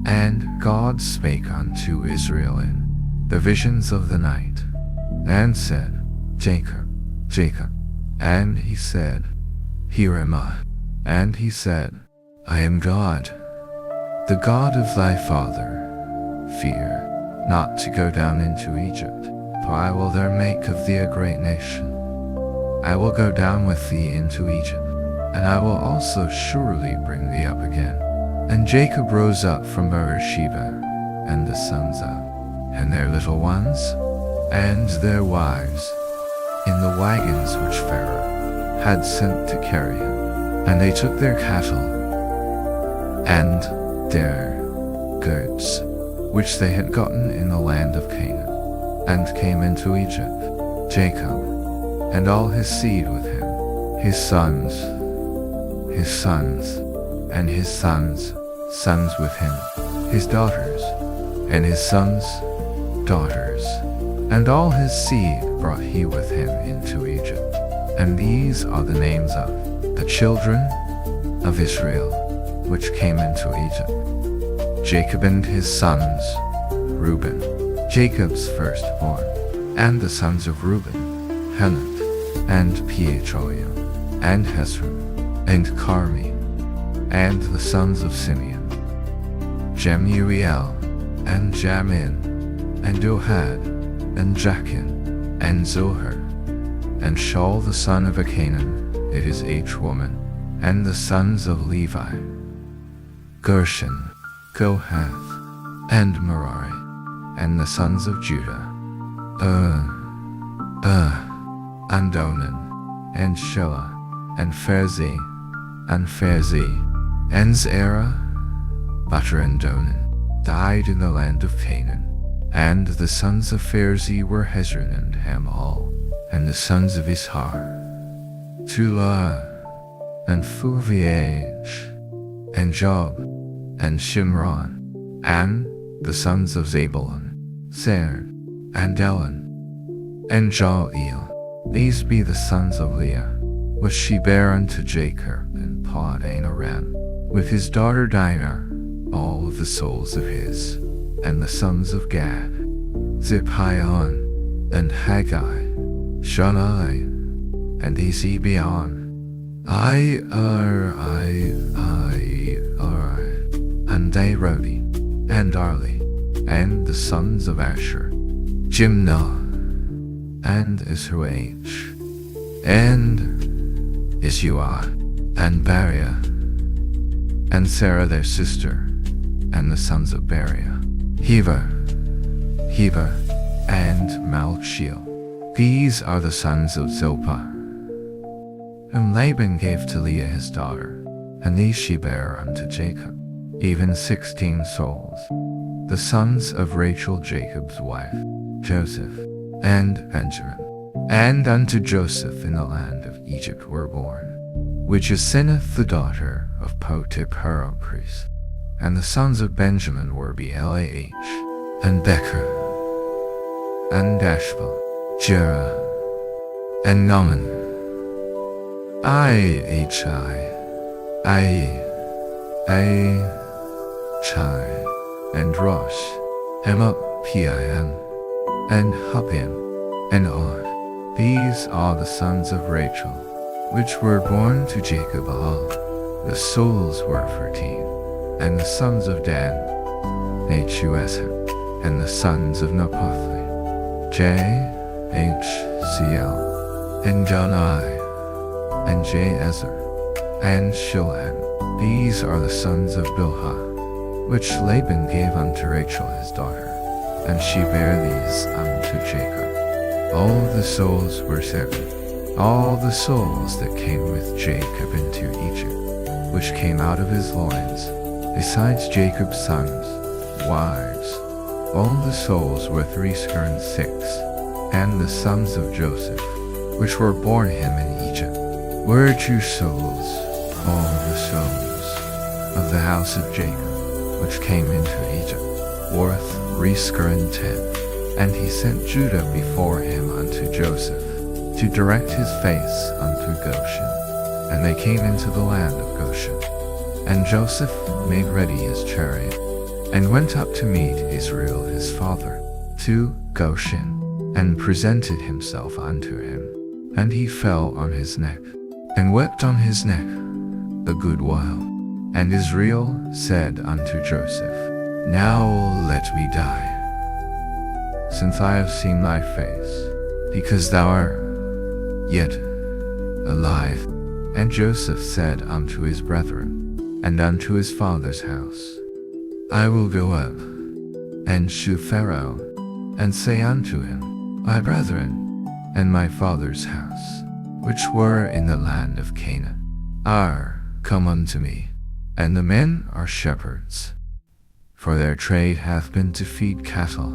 And God spake unto Israel in the visions of the night, and said, Jacob, Jacob. And he said, Here am I. And he said, I am God, the God of thy father. Fear not to go down into Egypt, for I will there make of thee a great nation. I will go down with thee into Egypt, and I will also surely bring thee up again. And Jacob rose up from Beersheba, and the sons of, and their little ones, and their wives, in the wagons which Pharaoh had sent to carry him. And they took their cattle, and their goods, which they had gotten in the land of Canaan, and came into Egypt. Jacob, and all his seed with him, his sons, and his sons' sons with him, his daughters, and his sons' daughters, and all his seed brought he with him into Egypt. And these are the names of the children of Israel, which came into Egypt: Jacob and his sons, Reuben, Jacob's firstborn, and the sons of Reuben, Hanok, and Pietroiam, and Hezron, and Carmi, and the sons of Simeon, Jemuel, and Jamin, and Ohad, and Jachin, and Zohar, and Shaul the son of Achanan, his woman, and the sons of Levi, Gershon, Kohath, and Merari, and the sons of Judah, and Onan, and Shelah, and Phazi, and Phazi, and Zerah, Butter and Donan, died in the land of Canaan. And the sons of Phazi were Hezron and Hamal, and the sons of Ishar, Tula, and Phuviah, and Job, and Shimron, and the sons of Zabulon, Ser, and Elon, and Jael. These be the sons of Leah, which she bare unto Jacob in Padan Aram, with his daughter Dinah, all of the souls of his. And the sons of Gad, Zipion, and Haggai, Shaddai, and Ezebion, and Arodi, and Arli, and the sons of Asher, Jimnah, and Israel, and Isua, and Bariah, and Sarah their sister, and the sons of Bariah, Heber, and Malchiel. These are the sons of Zilpah, whom Laban gave to Leah his daughter, and these she bare unto Jacob, even 16 souls. The sons of Rachel Jacob's wife, Joseph, and Benjamin. And unto Joseph in the land of Egypt were born, which is Sinneth the daughter of Potiphar priest. And the sons of Benjamin were Belah, and Becher, and Ashbel, Jerah, and Naaman, Chai, and Rosh, Pim, and Hupim, and Od. These are the sons of Rachel, which were born to Jacob all. The souls were 14. And the sons of Dan, Husam, and the sons of Naphtali, Hcl, and Jonai, and Jaezer, and Shilhan. These are the sons of Bilhah, which Laban gave unto Rachel his daughter, and she bare these unto Jacob. All the souls were 7, all the souls that came with Jacob into Egypt, which came out of his loins, besides Jacob's sons, wives. All the souls were 66, and the sons of Joseph, which were born him in Egypt, were 2 souls. All the souls of the house of Jacob, which came into Egypt, were 10. And he sent Judah before him unto Joseph, to direct his face unto Goshen. And they came into the land of Goshen. And Joseph made ready his chariot, and went up to meet Israel his father, to Goshen, and presented himself unto him. And he fell on his neck, and wept on his neck a good while. And Israel said unto Joseph, Now let me die, since I have seen thy face, because thou art yet alive. And Joseph said unto his brethren, and unto his father's house, I will go up, and shew Pharaoh, and say unto him, My brethren, and my father's house, which were in the land of Canaan, are come unto me, and the men are shepherds. For their trade hath been to feed cattle,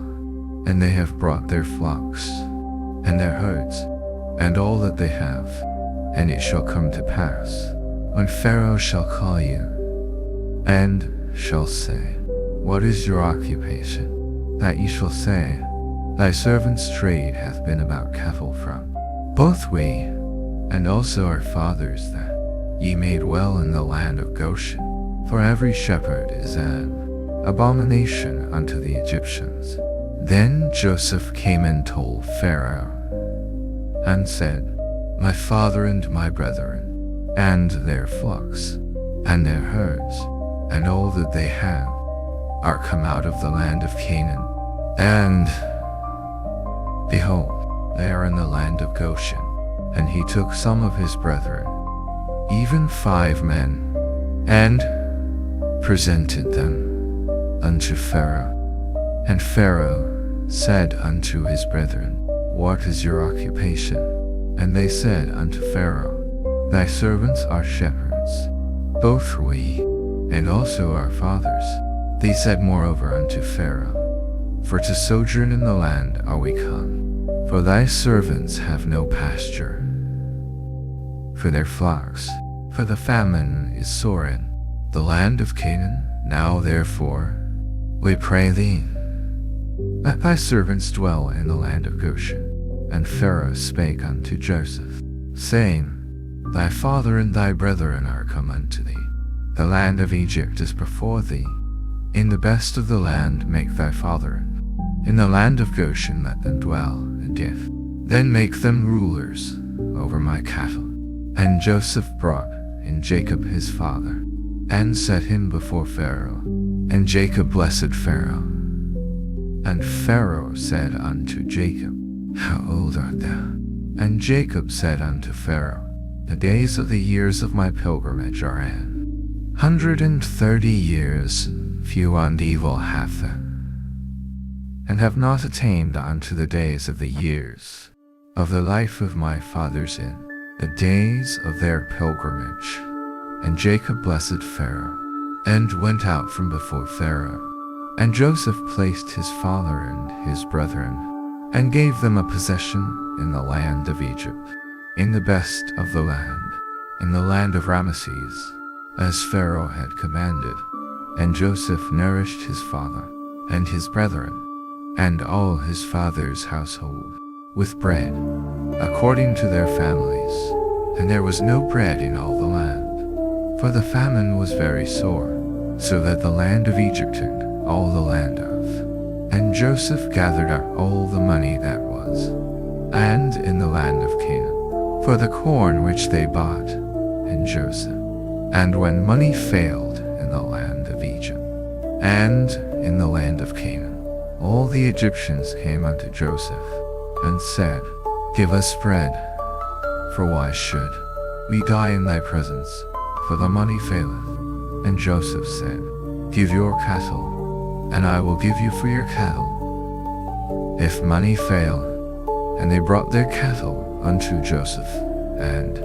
and they have brought their flocks, and their herds, and all that they have. And it shall come to pass, when Pharaoh shall call you, and shall say, What is your occupation? That ye shall say, Thy servant's trade hath been about cattle from both we, and also our fathers, that ye made well in the land of Goshen. For every shepherd is an abomination unto the Egyptians. Then Joseph came and told Pharaoh, and said, My father and my brethren, and their flocks, and their herds, and all that they have, are come out of the land of Canaan. And behold, they are in the land of Goshen. And he took some of his brethren, even 5 men, and presented them unto Pharaoh. And Pharaoh said unto his brethren, What is your occupation? And they said unto Pharaoh, Thy servants are shepherds, both we, and also our fathers. They said moreover unto Pharaoh, For to sojourn in the land are we come, for thy servants have no pasture for their flocks, for the famine is sore in the land of Canaan. Now therefore, we pray thee, let thy servants dwell in the land of Goshen. And Pharaoh spake unto Joseph, saying, Thy father and thy brethren are come unto thee. The land of Egypt is before thee. In the best of the land make thy father. In the land of Goshen let them dwell, and if then make them rulers over my cattle. And Joseph brought in Jacob his father, and set him before Pharaoh. And Jacob blessed Pharaoh. And Pharaoh said unto Jacob, How old art thou? And Jacob said unto Pharaoh, The days of the years of my pilgrimage are 130 years, few and evil hath they, and have not attained unto the days of the years of the life of my fathers in the days of their pilgrimage. And Jacob blessed Pharaoh, and went out from before Pharaoh. And Joseph placed his father and his brethren, and gave them a possession in the land of Egypt, in the best of the land, in the land of Ramesses, as Pharaoh had commanded. And Joseph nourished his father, and his brethren, and all his father's household, with bread, according to their families. And there was no bread in all the land, for the famine was very sore, so that the land of Egypt took all the land of. And Joseph gathered up all the money that was, and in the land of Canaan, for the corn which they bought in Joseph. And when money failed in the land of Egypt, and in the land of Canaan, all the Egyptians came unto Joseph, and said, Give us bread, for why should we die in thy presence? For the money faileth. And Joseph said, Give your cattle, and I will give you for your cattle. If money fail, and they brought their cattle unto Joseph, and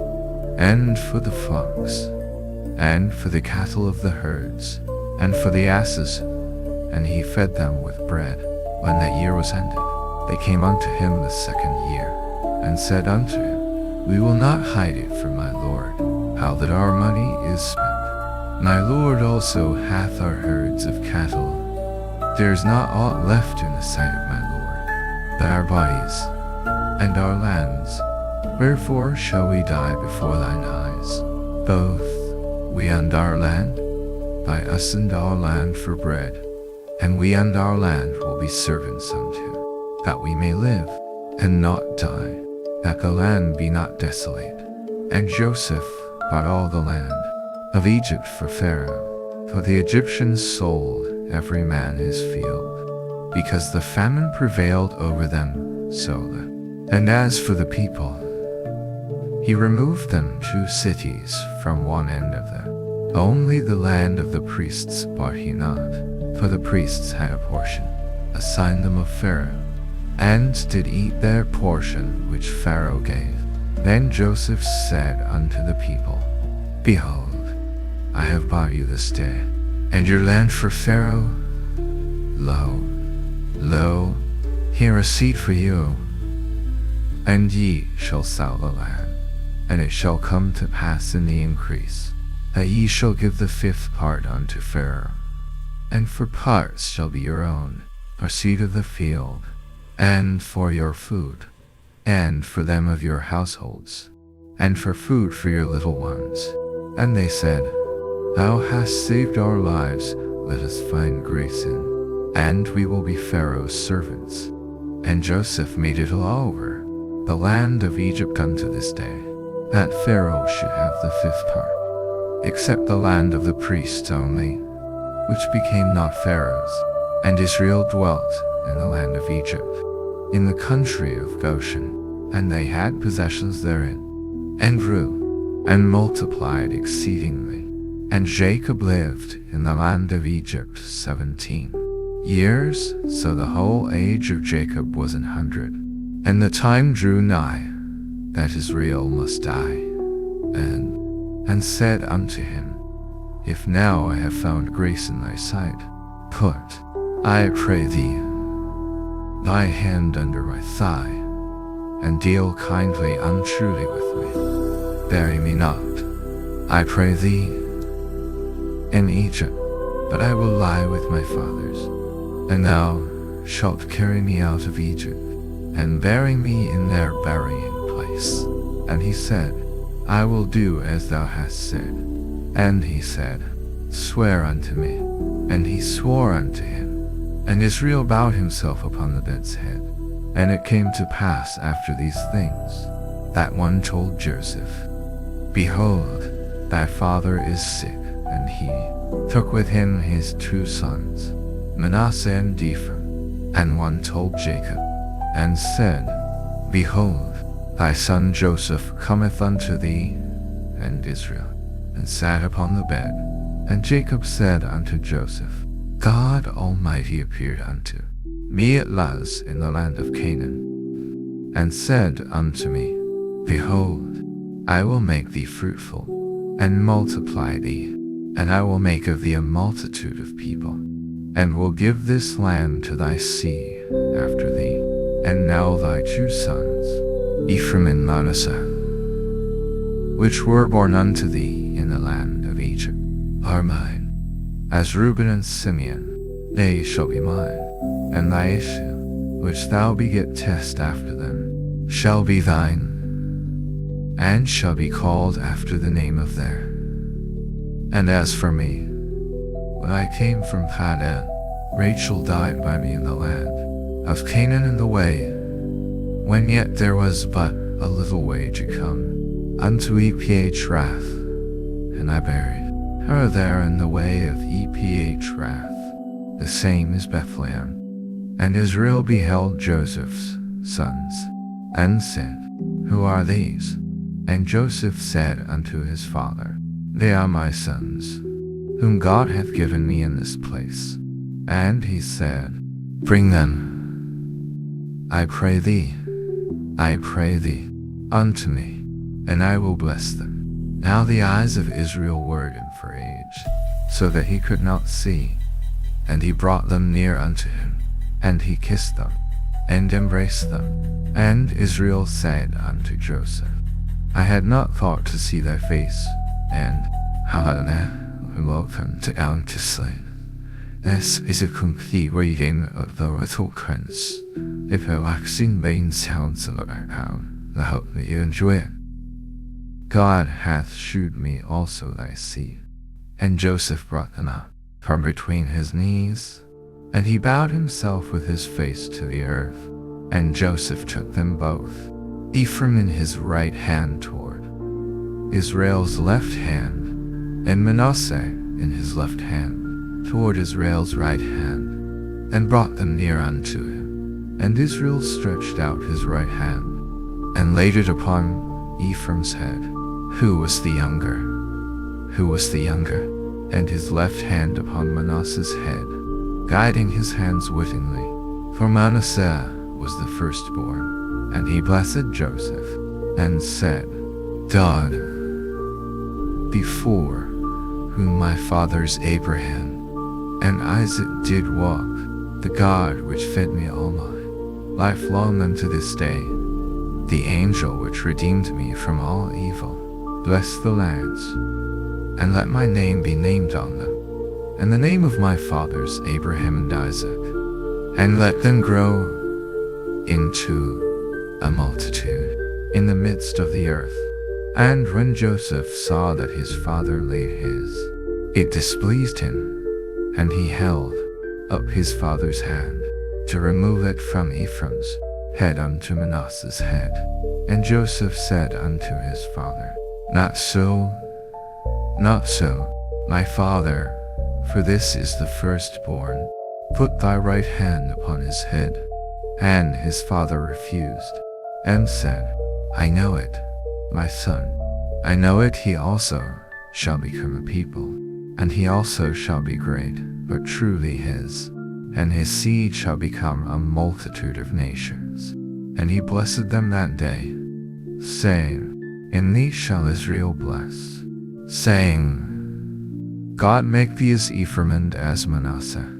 for the flocks, and for the cattle of the herds, and for the asses, and he fed them with bread. When that year was ended, they came unto him the second year, and said unto him, We will not hide it from my lord, how that our money is spent. My lord also hath our herds of cattle. There is not aught left in the sight of my lord, but our bodies, and our lands. Wherefore shall we die before thine eyes, both we and our land? Buy us and our land for bread, and we and our land will be servants unto, that we may live, and not die, that the land be not desolate. And Joseph bought all the land of Egypt for Pharaoh, for the Egyptians sold every man his field, because the famine prevailed over them so that. And as for the people, he removed them 2 cities from one end of them. Only the land of the priests bought he not, for the priests had a portion assigned them of Pharaoh, and did eat their portion which Pharaoh gave. Then Joseph said unto the people, Behold, I have bought you this day, and your land for Pharaoh. Lo, here a seed for you, and ye shall sell the land. And it shall come to pass in the increase, that ye shall give the 5th part unto Pharaoh, and for parts shall be your own, for seed of the field, and for your food, and for them of your households, and for food for your little ones. And they said, Thou hast saved our lives, let us find grace in, and we will be Pharaoh's servants. And Joseph made it all over the land of Egypt unto this day, that Pharaoh should have the 5th part, except the land of the priests only, which became not Pharaoh's. And Israel dwelt in the land of Egypt, in the country of Goshen, and they had possessions therein, and grew, and multiplied exceedingly. And Jacob lived in the land of Egypt 17 years, so the whole age of Jacob was 100. And the time drew nigh, that Israel must die, and said unto him, If now I have found grace in thy sight, put, I pray thee, thy hand under my thigh, and deal kindly untruly with me. Bury me not, I pray thee, in Egypt, but I will lie with my fathers, and thou shalt carry me out of Egypt, and bury me in their burying place. And he said, I will do as thou hast said. And he said, Swear unto me. And he swore unto him. And Israel bowed himself upon the bed's head. And it came to pass after these things, that one told Joseph, Behold, thy father is sick. And he took with him his 2 sons, Manasseh and Ephraim. And one told Jacob, and said, Behold, thy son Joseph cometh unto thee, and Israel, and sat upon the bed. And Jacob said unto Joseph, God Almighty appeared unto me at Luz in the land of Canaan, and said unto me, Behold, I will make thee fruitful, and multiply thee, and I will make of thee a multitude of people, and will give this land to thy seed after thee. And now thy 2 sons, Ephraim and Manasseh, which were born unto thee in the land of Egypt, are mine. As Reuben and Simeon, they shall be mine. And thy issue, which thou begettest after them, shall be thine, and shall be called after the name of their. And as for me, when I came from Padan, Rachel died by me in the land of Canaan in the way, when yet there was but a little way to come unto Ephrath, and I buried her there in the way of Ephrath, the same is Bethlehem. And Israel beheld Joseph's sons, and said, Who are these? And Joseph said unto his father, They are my sons, whom God hath given me in this place. And he said, Bring them, I pray thee, unto me, and I will bless them. Now the eyes of Israel were dim for age, so that he could not see. And he brought them near unto him, and he kissed them, and embraced them. And Israel said unto Joseph, I had not thought to see thy face, and welcome to our to slay. This is a complete reading of the little prince. If a waxing vain sounds around, I hope that you enjoy it. God hath shewed me also thy seed. And Joseph brought them up from between his knees, and he bowed himself with his face to the earth. And Joseph took them both, Ephraim in his right hand toward Israel's left hand, and Manasseh in his left hand toward Israel's right hand, and brought them near unto him. And Israel stretched out his right hand, and laid it upon Ephraim's head, who was the younger, and his left hand upon Manasseh's head, guiding his hands wittingly, for Manasseh was the firstborn. And he blessed Joseph, and said, God, before whom my fathers Abraham and Isaac did walk, the God which fed me all my life long unto this day, the angel which redeemed me from all evil, bless the lands, and let my name be named on them, and the name of my fathers Abraham and Isaac, and let them grow into a multitude in the midst of the earth. And when Joseph saw that his father laid his, it displeased him, and he held up his father's hand to remove it from Ephraim's head unto Manasseh's head. And Joseph said unto his father, Not so, my father, for this is the firstborn. Put thy right hand upon his head. And his father refused, and said, I know it, my son. I know it. He also shall become a people, and he also shall be great, but truly his, and his seed shall become a multitude of nations. And he blessed them that day. saying, In thee shall Israel bless, saying, God make thee as Ephraim and as Manasseh.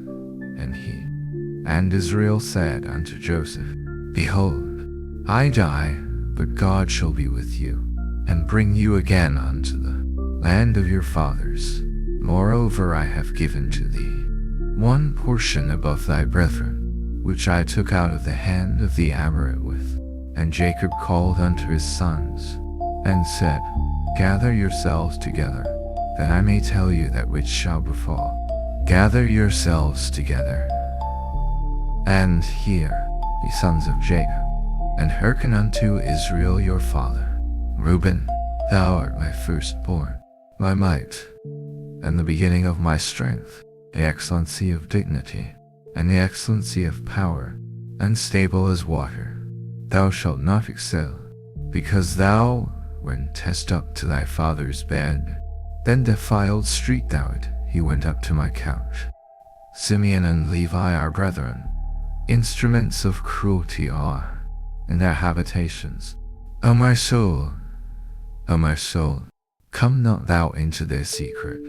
And Israel said unto Joseph, Behold, I die, but God shall be with you, and bring you again unto the land of your fathers. Moreover, I have given to thee one portion above thy brethren, which I took out of the hand of the Amorite with. And Jacob called unto his sons, and said, Gather yourselves together, that I may tell you that which shall befall. Gather yourselves together, and hear, ye sons of Jacob, and hearken unto Israel your father. Reuben, thou art my firstborn, my might, and the beginning of my strength, the excellency of dignity, and the excellency of power, unstable as water. Thou shalt not excel, because thou wentest up to thy father's bed. Then defiled street thou it, he went up to my couch. Simeon and Levi are brethren, instruments of cruelty are in their habitations. O my soul, come not thou into their secret,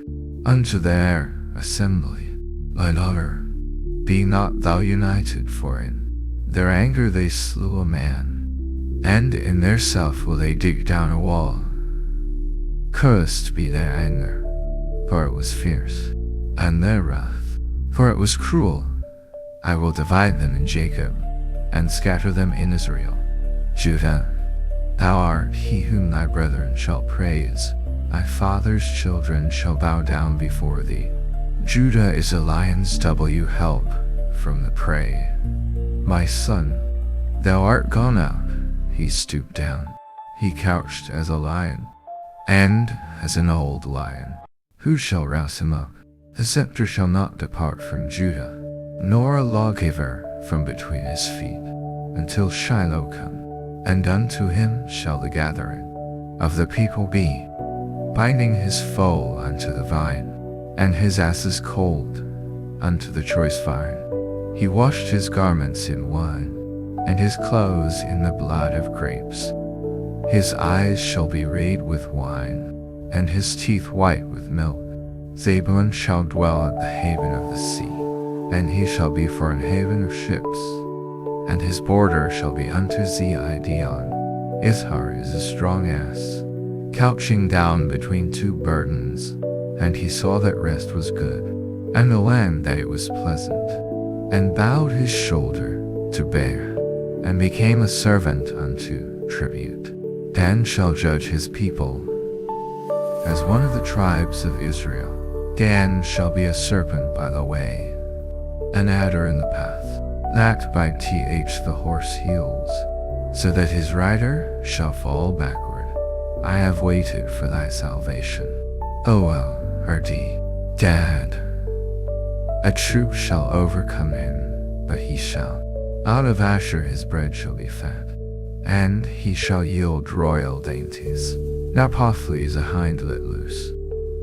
unto their assembly. My daughter, be not thou united, for in their anger they slew a man, and in their self will they dig down a wall. Cursed be their anger, for it was fierce, and their wrath, for it was cruel. I will divide them in Jacob, and scatter them in Israel. Judah, thou art he whom thy brethren shall praise. Thy father's children shall bow down before thee. Judah is a lion's help from the prey. My son, thou art gone out. He stooped down. He couched as a lion, and as an old lion. Who shall rouse him up? The scepter shall not depart from Judah, nor a lawgiver from between his feet, until Shiloh come, and unto him shall the gathering of the people be, binding his foal unto the vine, and his asses cold unto the choice vine. He washed his garments in wine, and his clothes in the blood of grapes. His eyes shall be rayed with wine, and his teeth white with milk. Zebulun shall dwell at the haven of the sea, and he shall be for an haven of ships, and his border shall be unto Zidon. Issachar is a strong ass, couching down between two burdens, and he saw that rest was good, and the land that it was pleasant, and bowed his shoulder to bear, and became a servant unto tribute. Dan shall judge his people as one of the tribes of Israel. Dan shall be a serpent by the way, an adder in the path, that by the horse heels, so that his rider shall fall backward. I have waited for thy salvation. O-L-R-D, Dad. A troop shall overcome him, but he shall. Out of Asher his bread shall be fat, and he shall yield royal dainties. Naphtali is a hind let loose.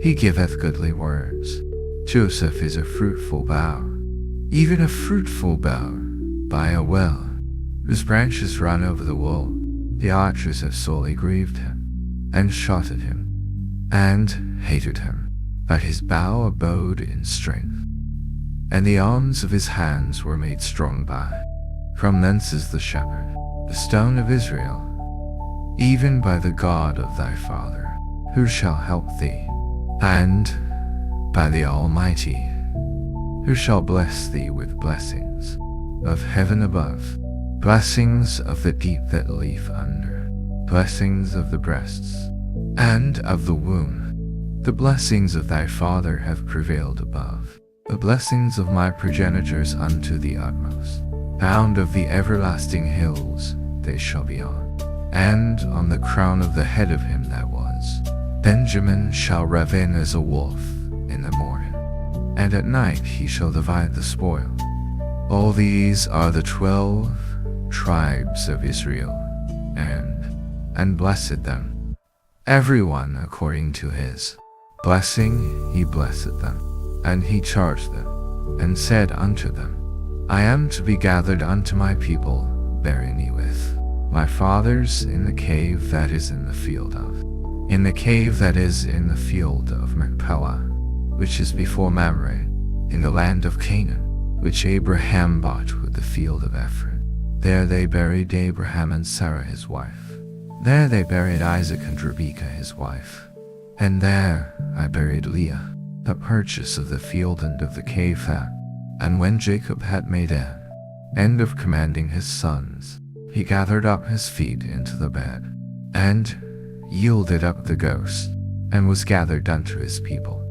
He giveth goodly words. Joseph is a fruitful bough, even a fruitful bough by a well, whose branches run over the wool. The archers have sorely grieved him, and shot at him, and hated him. But his bow abode in strength, and the arms of his hands were made strong by. From thence is the shepherd, the stone of Israel, even by the God of thy father, who shall help thee, and by the Almighty, who shall bless thee with blessings of heaven above, blessings of the deep that leaf under, blessings of the breasts, and of the womb. The blessings of thy father have prevailed above, the blessings of my progenitors unto the utmost. Bound of the everlasting hills they shall be on, and on the crown of the head of him that was. Benjamin shall ravin as a wolf in the morning, and at night he shall divide the spoil. All these are the 12 tribes of Israel, and blessed them, every one according to his blessing he blessed them. And he charged them, and said unto them, I am to be gathered unto my people, bearing me with My fathers in the cave that is in the field of, in the cave that is in the field of Machpelah, which is before Mamre, in the land of Canaan, which Abraham bought with the field of Ephron. There they buried Abraham and Sarah his wife. There they buried Isaac and Rebekah his wife. And there I buried Leah, the purchase of the field and of the cave that. And when Jacob had made an end of commanding his sons, he gathered up his feet into the bed, and yielded up the ghost, and was gathered unto his people.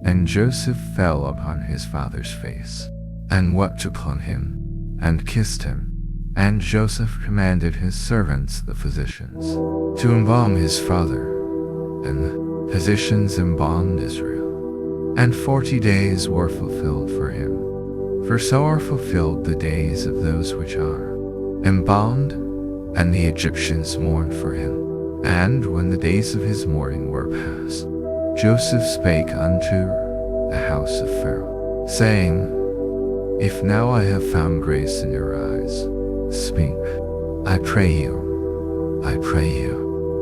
And Joseph fell upon his father's face, and wept upon him, and kissed him. And Joseph commanded his servants the physicians to embalm his father, and the physicians embalmed Israel. And 40 days were fulfilled for him, for so are fulfilled the days of those which are embalmed, and the Egyptians mourned for him. And when the days of his mourning were past, Joseph spake unto the house of Pharaoh, saying, If now I have found grace in your eyes, speak, I pray you,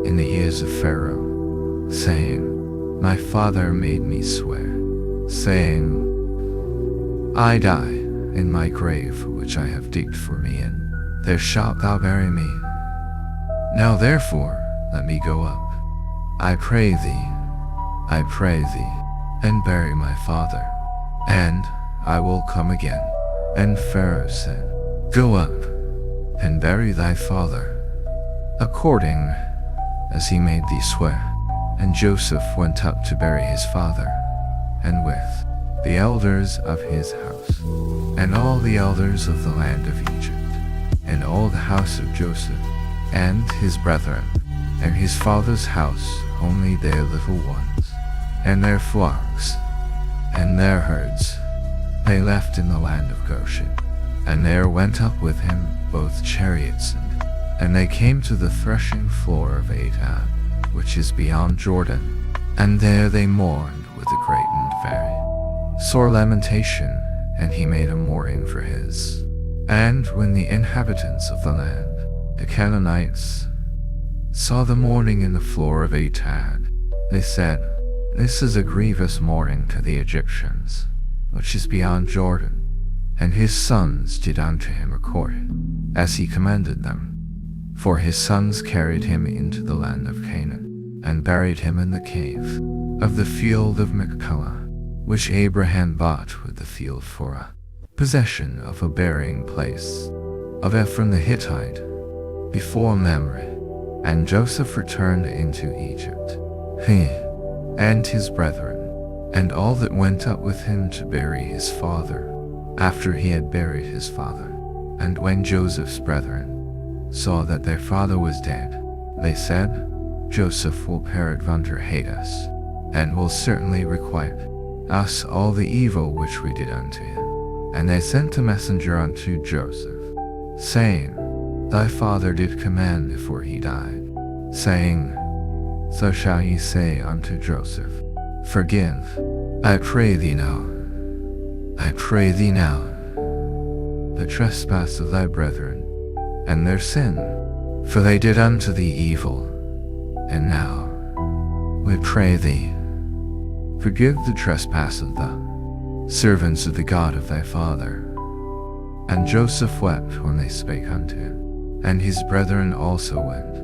in the ears of Pharaoh, saying, My father made me swear, saying, I die in my grave which I have digged for me, and there shalt thou bury me. Now therefore let me go up, I pray thee, and bury my father, and I will come again. And Pharaoh said, Go up, and bury thy father, according as he made thee swear. And Joseph went up to bury his father, and with the elders of his house, and all the elders of the land of Egypt, and all the house of Joseph, and his brethren, and his father's house, only their little ones, and their flocks, and their herds, they left in the land of Goshen. And there went up with him both chariots, and they came to the threshing floor of Atad, which is beyond Jordan, and there they mourned with a great and very sore lamentation, and he made a mourning for his. And when the inhabitants of the land, the Canaanites, saw the mourning in the floor of Atad, they said, This is a grievous mourning to the Egyptians, which is beyond Jordan. And his sons did unto him according as he commanded them. For his sons carried him into the land of Canaan, and buried him in the cave of the field of Machpelah, which Abraham bought with the field for a possession of a burying place of Ephron the Hittite, before Mamre. And Joseph returned into Egypt, he and his brethren, and all that went up with him to bury his father, after he had buried his father. And when Joseph's brethren saw that their father was dead, they said, Joseph will peradventure hate us, and will certainly requite us all the evil which we did unto him. And they sent a messenger unto Joseph, saying, Thy father did command before he died, saying, So shall ye say unto Joseph, Forgive, I pray thee now, the trespass of thy brethren, and their sin, for they did unto thee evil. And now, we pray thee, forgive the trespass of the servants of the God of thy father. And Joseph wept when they spake unto him, and his brethren also went,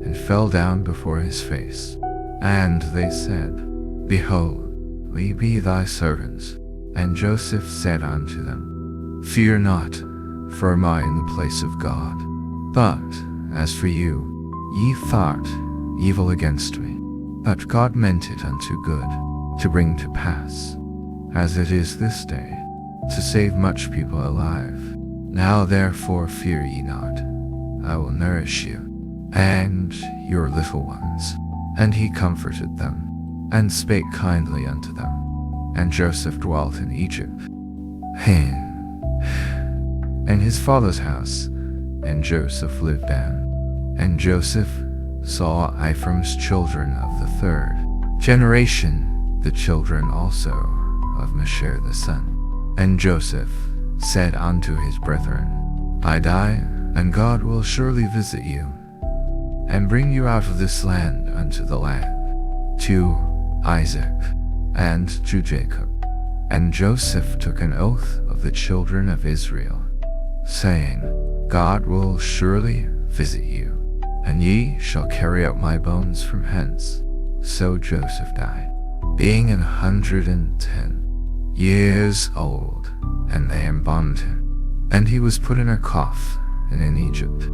and fell down before his face. And they said, Behold, we be thy servants. And Joseph said unto them, Fear not, for am I in the place of God? But as for you, ye thought evil against me, but God meant it unto good, to bring to pass, as it is this day, to save much people alive. Now therefore fear ye not, I will nourish you, and your little ones. And he comforted them, and spake kindly unto them. And Joseph dwelt in Egypt, in his father's house, and Joseph lived down. And Joseph saw Ephraim's children of the third generation, the children also of Mashir the son. And Joseph said unto his brethren, I die And God will surely visit you, and bring you out of this land unto the land, to Isaac and to Jacob. And Joseph took an oath of the children of Israel, saying, God will surely visit you, and ye shall carry out my bones from hence. So Joseph died, being 110 years old, and they embalmed him. And he was put in a coffin in Egypt,